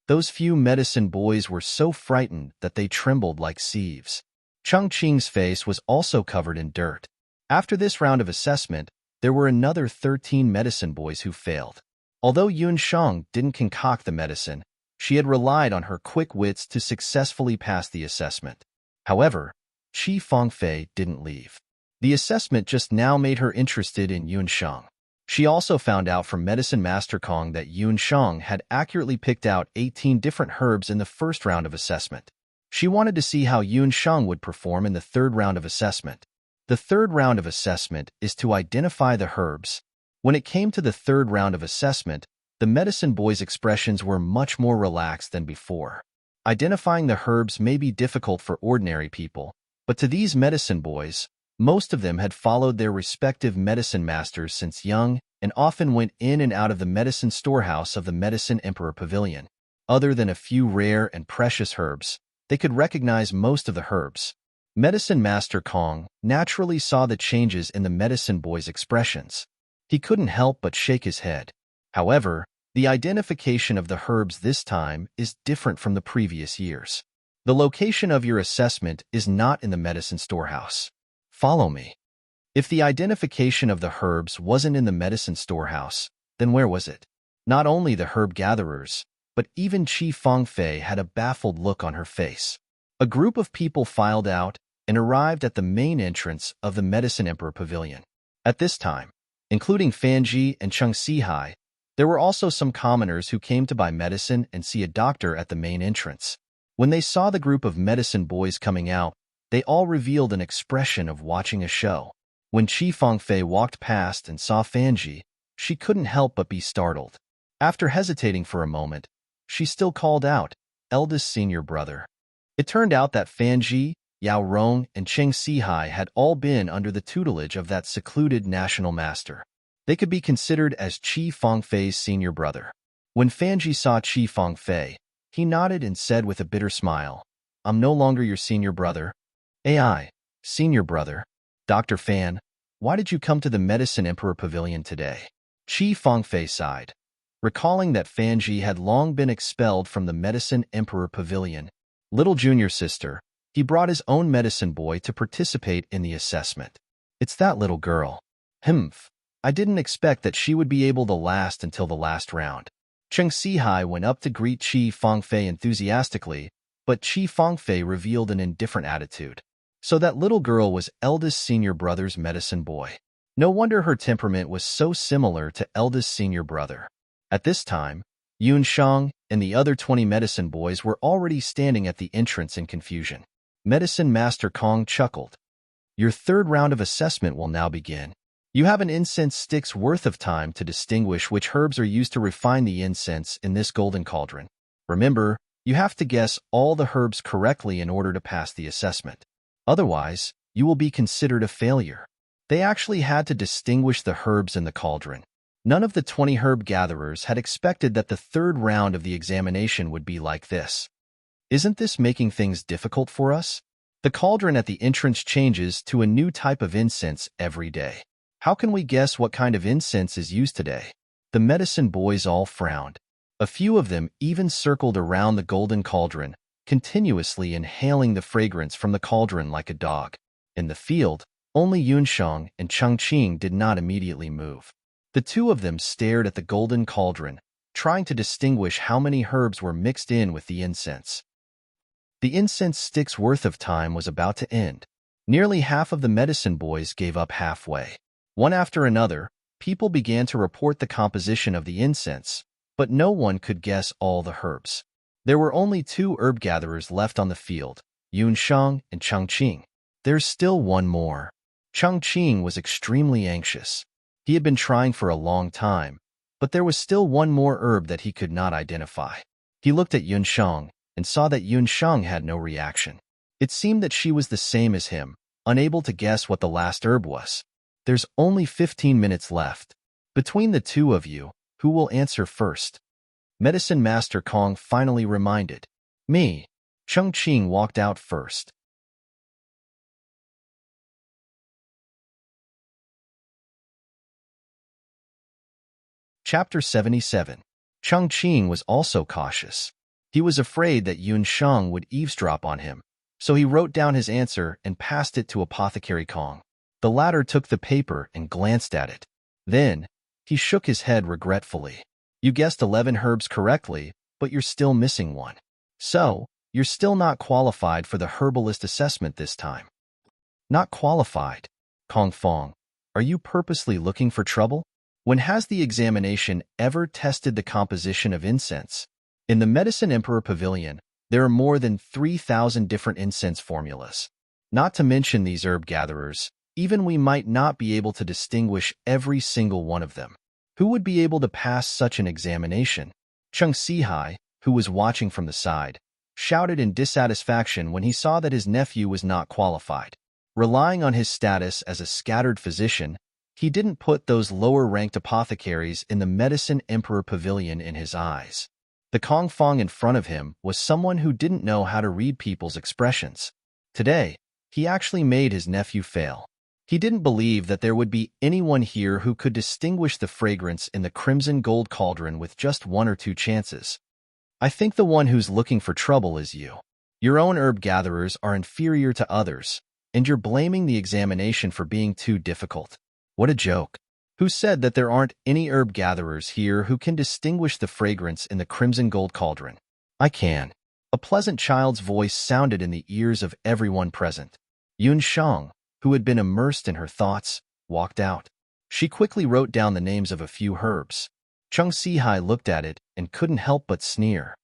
Those few medicine boys were so frightened that they trembled like sieves. Cheng Qing's face was also covered in dirt. After this round of assessment, there were another 13 medicine boys who failed. Although Yun Shang didn't concoct the medicine, she had relied on her quick wits to successfully pass the assessment. However, Qi Fangfei didn't leave. The assessment just now made her interested in Yun Shang. She also found out from Medicine Master Kong that Yun Shang had accurately picked out 18 different herbs in the first round of assessment. She wanted to see how Yun Shang would perform in the third round of assessment. The third round of assessment is to identify the herbs. When it came to the third round of assessment, the medicine boys' expressions were much more relaxed than before. Identifying the herbs may be difficult for ordinary people, but to these medicine boys, most of them had followed their respective medicine masters since young and often went in and out of the medicine storehouse of the Medicine Emperor Pavilion. Other than a few rare and precious herbs, they could recognize most of the herbs. Medicine Master Kong naturally saw the changes in the medicine boy's expressions. He couldn't help but shake his head. However, the identification of the herbs this time is different from the previous years. The location of your assessment is not in the medicine storehouse. Follow me. If the identification of the herbs wasn't in the medicine storehouse, then where was it? Not only the herb gatherers, but even Qi Fangfei had a baffled look on her face. A group of people filed out and arrived at the main entrance of the Medicine Emperor Pavilion. At this time, including Fanji and Cheng Sihai, there were also some commoners who came to buy medicine and see a doctor at the main entrance. When they saw the group of medicine boys coming out, they all revealed an expression of watching a show. When Qi Fangfei walked past and saw Fanji, she couldn't help but be startled. After hesitating for a moment, she still called out, "Eldest senior brother." It turned out that Fanji, Yao Rong, and Cheng Sihai had all been under the tutelage of that secluded national master. They could be considered as Qi Fangfei's senior brother. When Fanji saw Qi Fangfei, he nodded and said with a bitter smile, "I'm no longer your senior brother." "AI, senior brother. Dr. Fan, why did you come to the Medicine Emperor Pavilion today?" Qi Fangfei sighed, recalling that Fanji had long been expelled from the Medicine Emperor Pavilion. Little junior sister, he brought his own medicine boy to participate in the assessment. "It's that little girl. Humph. I didn't expect that she would be able to last until the last round." Cheng Sihai went up to greet Qi Fangfei enthusiastically, but Qi Fangfei revealed an indifferent attitude. So that little girl was eldest senior brother's medicine boy. No wonder her temperament was so similar to eldest senior brother. At this time, Yun Shang and the other 20 medicine boys were already standing at the entrance in confusion. Medicine Master Kong chuckled. "Your third round of assessment will now begin. You have an incense stick's worth of time to distinguish which herbs are used to refine the incense in this golden cauldron. Remember, you have to guess all the herbs correctly in order to pass the assessment. Otherwise, you will be considered a failure." They actually had to distinguish the herbs in the cauldron. None of the 20 herb gatherers had expected that the third round of the examination would be like this. "Isn't this making things difficult for us? The cauldron at the entrance changes to a new type of incense every day. How can we guess what kind of incense is used today?" The medicine boys all frowned. A few of them even circled around the golden cauldron, continuously inhaling the fragrance from the cauldron like a dog. In the field, only Yunsheng and Chengqing did not immediately move. The two of them stared at the golden cauldron, trying to distinguish how many herbs were mixed in with the incense. The incense stick's worth of time was about to end. Nearly half of the medicine boys gave up halfway. One after another, people began to report the composition of the incense, but no one could guess all the herbs. There were only 2 herb gatherers left on the field, Yunsheng and Chengqing. "There's still one more." Chengqing was extremely anxious. He had been trying for a long time, but there was still one more herb that he could not identify. He looked at Yunsheng and saw that Yunsheng had no reaction. It seemed that she was the same as him, unable to guess what the last herb was. "There's only 15 minutes left. Between the two of you, who will answer first?" Medicine Master Kong finally reminded. "Me." Chengqing walked out first. Chapter 77. Chengqing was also cautious. He was afraid that Yunsheng would eavesdrop on him, so he wrote down his answer and passed it to Apothecary Kong. The latter took the paper and glanced at it. Then, he shook his head regretfully. "You guessed 11 herbs correctly, but you're still missing one. So, you're still not qualified for the herbalist assessment this time." "Not qualified? Kong Fong, are you purposely looking for trouble? When has the examination ever tested the composition of incense? In the Medicine Emperor Pavilion, there are more than 3,000 different incense formulas. Not to mention these herb gatherers, even we might not be able to distinguish every single one of them. Who would be able to pass such an examination?" Cheng Sihai, who was watching from the side, shouted in dissatisfaction when he saw that his nephew was not qualified. Relying on his status as a scattered physician, he didn't put those lower-ranked apothecaries in the Medicine Emperor Pavilion in his eyes. The Kong Fong in front of him was someone who didn't know how to read people's expressions. Today, he actually made his nephew fail. He didn't believe that there would be anyone here who could distinguish the fragrance in the crimson gold cauldron with just 1 or 2 chances. "I think the one who's looking for trouble is you. Your own herb gatherers are inferior to others, and you're blaming the examination for being too difficult. What a joke. Who said that there aren't any herb gatherers here who can distinguish the fragrance in the crimson gold cauldron?" "I can." A pleasant child's voice sounded in the ears of everyone present. Yun Shang, who had been immersed in her thoughts, walked out. She quickly wrote down the names of a few herbs. Cheng Sihai looked at it and couldn't help but sneer.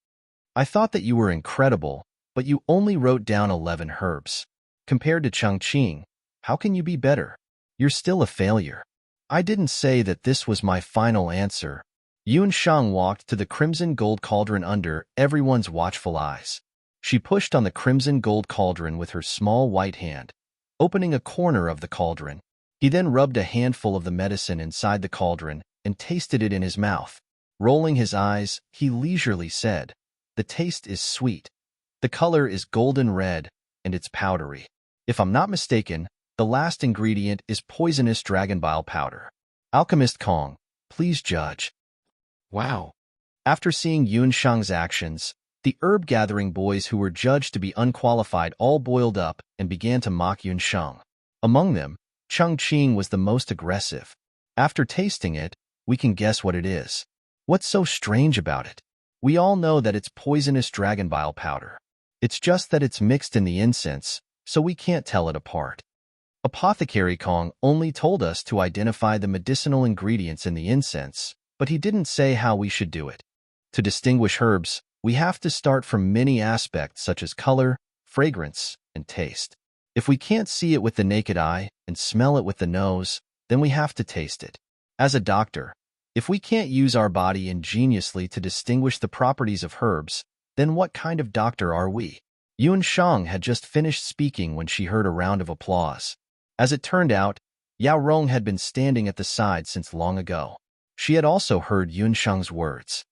"I thought that you were incredible, but you only wrote down 11 herbs. Compared to Chengqing, how can you be better? You're still a failure." "I didn't say that this was my final answer." Yun Shang walked to the crimson gold cauldron under everyone's watchful eyes. She pushed on the crimson gold cauldron with her small white hand, opening a corner of the cauldron. He then rubbed a handful of the medicine inside the cauldron and tasted it in his mouth. Rolling his eyes, he leisurely said, "The taste is sweet. The color is golden red, and it's powdery. If I'm not mistaken, the last ingredient is poisonous dragon bile powder. Alchemist Kong, please judge." Wow. After seeing Yun Shang's actions, the herb-gathering boys who were judged to be unqualified all boiled up and began to mock Yun Shang. Among them, Chung Qing was the most aggressive. After tasting it, we can guess what it is. What's so strange about it? We all know that it's poisonous dragon bile powder. It's just that it's mixed in the incense, so we can't tell it apart. Apothecary Kong only told us to identify the medicinal ingredients in the incense, but he didn't say how we should do it. To distinguish herbs, we have to start from many aspects such as color, fragrance, and taste. If we can't see it with the naked eye and smell it with the nose, then we have to taste it. As a doctor, if we can't use our body ingeniously to distinguish the properties of herbs, then what kind of doctor are we? Yun Shang had just finished speaking when she heard a round of applause. As it turned out, Yao Rong had been standing at the side since long ago. She had also heard Yun Shang's words.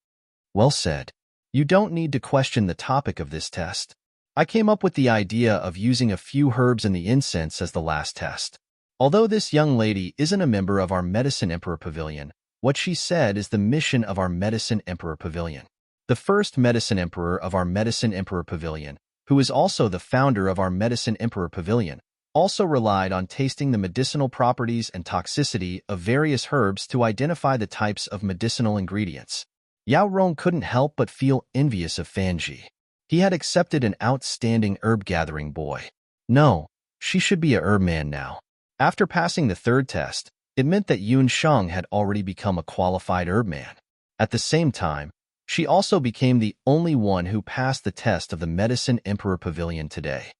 "Well said. You don't need to question the topic of this test. I came up with the idea of using a few herbs in the incense as the last test. Although this young lady isn't a member of our Medicine Emperor Pavilion, what she said is the mission of our Medicine Emperor Pavilion. The first Medicine Emperor of our Medicine Emperor Pavilion, who is also the founder of our Medicine Emperor Pavilion, also relied on tasting the medicinal properties and toxicity of various herbs to identify the types of medicinal ingredients." Yao Rong couldn't help but feel envious of Fanji. He had accepted an outstanding herb-gathering boy. No, she should be a herb man now. After passing the third test, it meant that Yun Shang had already become a qualified herb man. At the same time, she also became the only one who passed the test of the Medicine Emperor Pavilion today.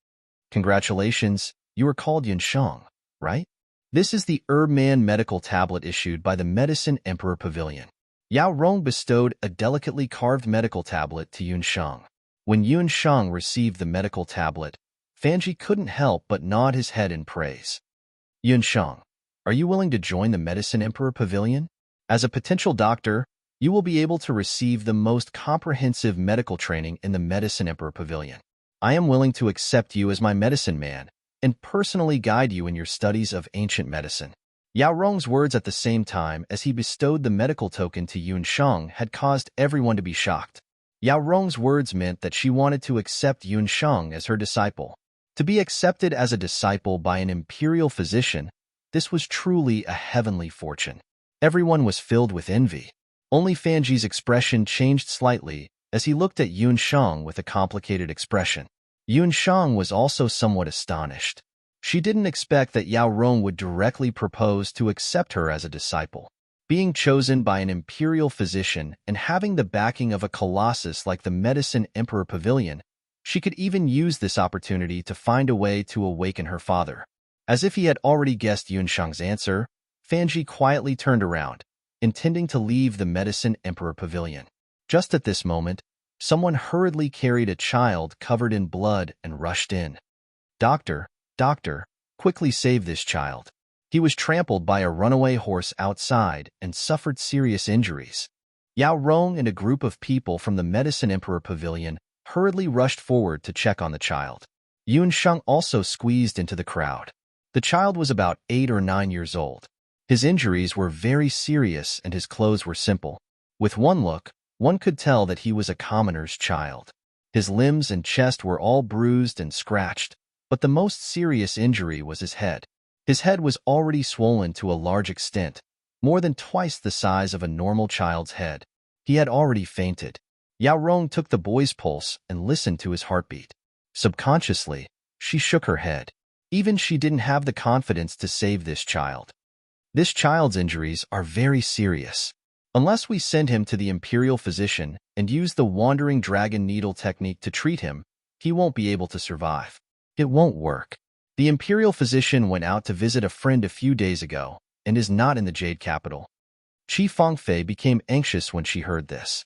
Congratulations, you are called Yun Shang, right? This is the Herb Man medical tablet issued by the Medicine Emperor Pavilion. Yao Rong bestowed a delicately carved medical tablet to Yun Shang. When Yun Shang received the medical tablet, Fanji couldn't help but nod his head in praise. "Yun Shang, are you willing to join the Medicine Emperor Pavilion? As a potential doctor, you will be able to receive the most comprehensive medical training in the Medicine Emperor Pavilion. I am willing to accept you as my medicine man and personally guide you in your studies of ancient medicine." Yao Rong's words at the same time as he bestowed the medical token to Yun Shang had caused everyone to be shocked. Yao Rong's words meant that she wanted to accept Yun Shang as her disciple. To be accepted as a disciple by an imperial physician, this was truly a heavenly fortune. Everyone was filled with envy. Only Fanji's expression changed slightly as he looked at Yun Shang with a complicated expression. Yun Shang was also somewhat astonished. She didn't expect that Yao Rong would directly propose to accept her as a disciple. Being chosen by an imperial physician and having the backing of a colossus like the Medicine Emperor Pavilion, she could even use this opportunity to find a way to awaken her father. As if he had already guessed Yun Shang's answer, Fanji quietly turned around, intending to leave the Medicine Emperor Pavilion. Just at this moment, someone hurriedly carried a child covered in blood and rushed in. Doctor, quickly save this child. He was trampled by a runaway horse outside and suffered serious injuries." Yao Rong and a group of people from the Medicine Emperor Pavilion hurriedly rushed forward to check on the child. Yun Shang also squeezed into the crowd. The child was about 8 or 9 years old. His injuries were very serious and his clothes were simple. With one look, one could tell that he was a commoner's child. His limbs and chest were all bruised and scratched, but the most serious injury was his head. His head was already swollen to a large extent, more than twice the size of a normal child's head. He had already fainted. Yao Rong took the boy's pulse and listened to his heartbeat. Subconsciously, she shook her head. Even she didn't have the confidence to save this child. This child's injuries are very serious. Unless we send him to the imperial physician and use the wandering dragon needle technique to treat him, he won't be able to survive. It won't work. The imperial physician went out to visit a friend a few days ago and is not in the Jade capital. Qi Fangfei became anxious when she heard this.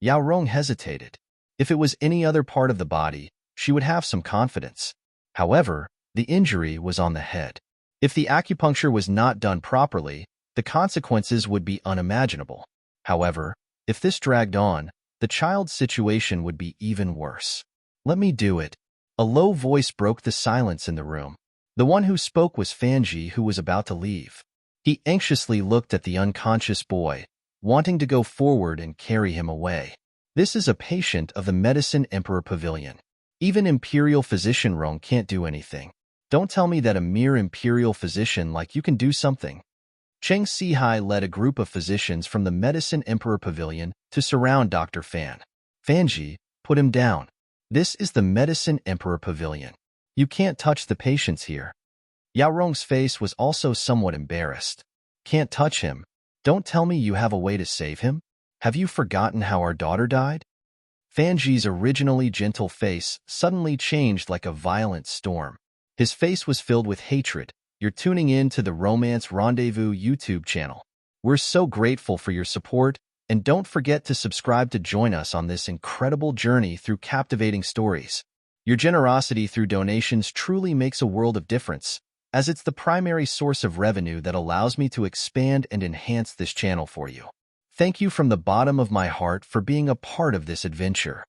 Yao Rong hesitated. If it was any other part of the body, she would have some confidence. However, the injury was on the head. If the acupuncture was not done properly, the consequences would be unimaginable. However, if this dragged on, the child's situation would be even worse. Let me do it. A low voice broke the silence in the room. The one who spoke was Fanji, who was about to leave. He anxiously looked at the unconscious boy, wanting to go forward and carry him away. This is a patient of the Medicine Emperor Pavilion. Even Imperial Physician Rong can't do anything. Don't tell me that a mere Imperial Physician like you can do something. Cheng Sihai led a group of physicians from the Medicine Emperor Pavilion to surround Dr. Fan. Fanji, put him down. This is the Medicine Emperor Pavilion. You can't touch the patients here. Yao Rong's face was also somewhat embarrassed. Can't touch him. Don't tell me you have a way to save him? Have you forgotten how our daughter died? Fanji's originally gentle face suddenly changed like a violent storm. His face was filled with hatred. You're tuning in to the Romance Rendezvous YouTube channel. We're so grateful for your support, and don't forget to subscribe to join us on this incredible journey through captivating stories. Your generosity through donations truly makes a world of difference, as it's the primary source of revenue that allows me to expand and enhance this channel for you. Thank you from the bottom of my heart for being a part of this adventure.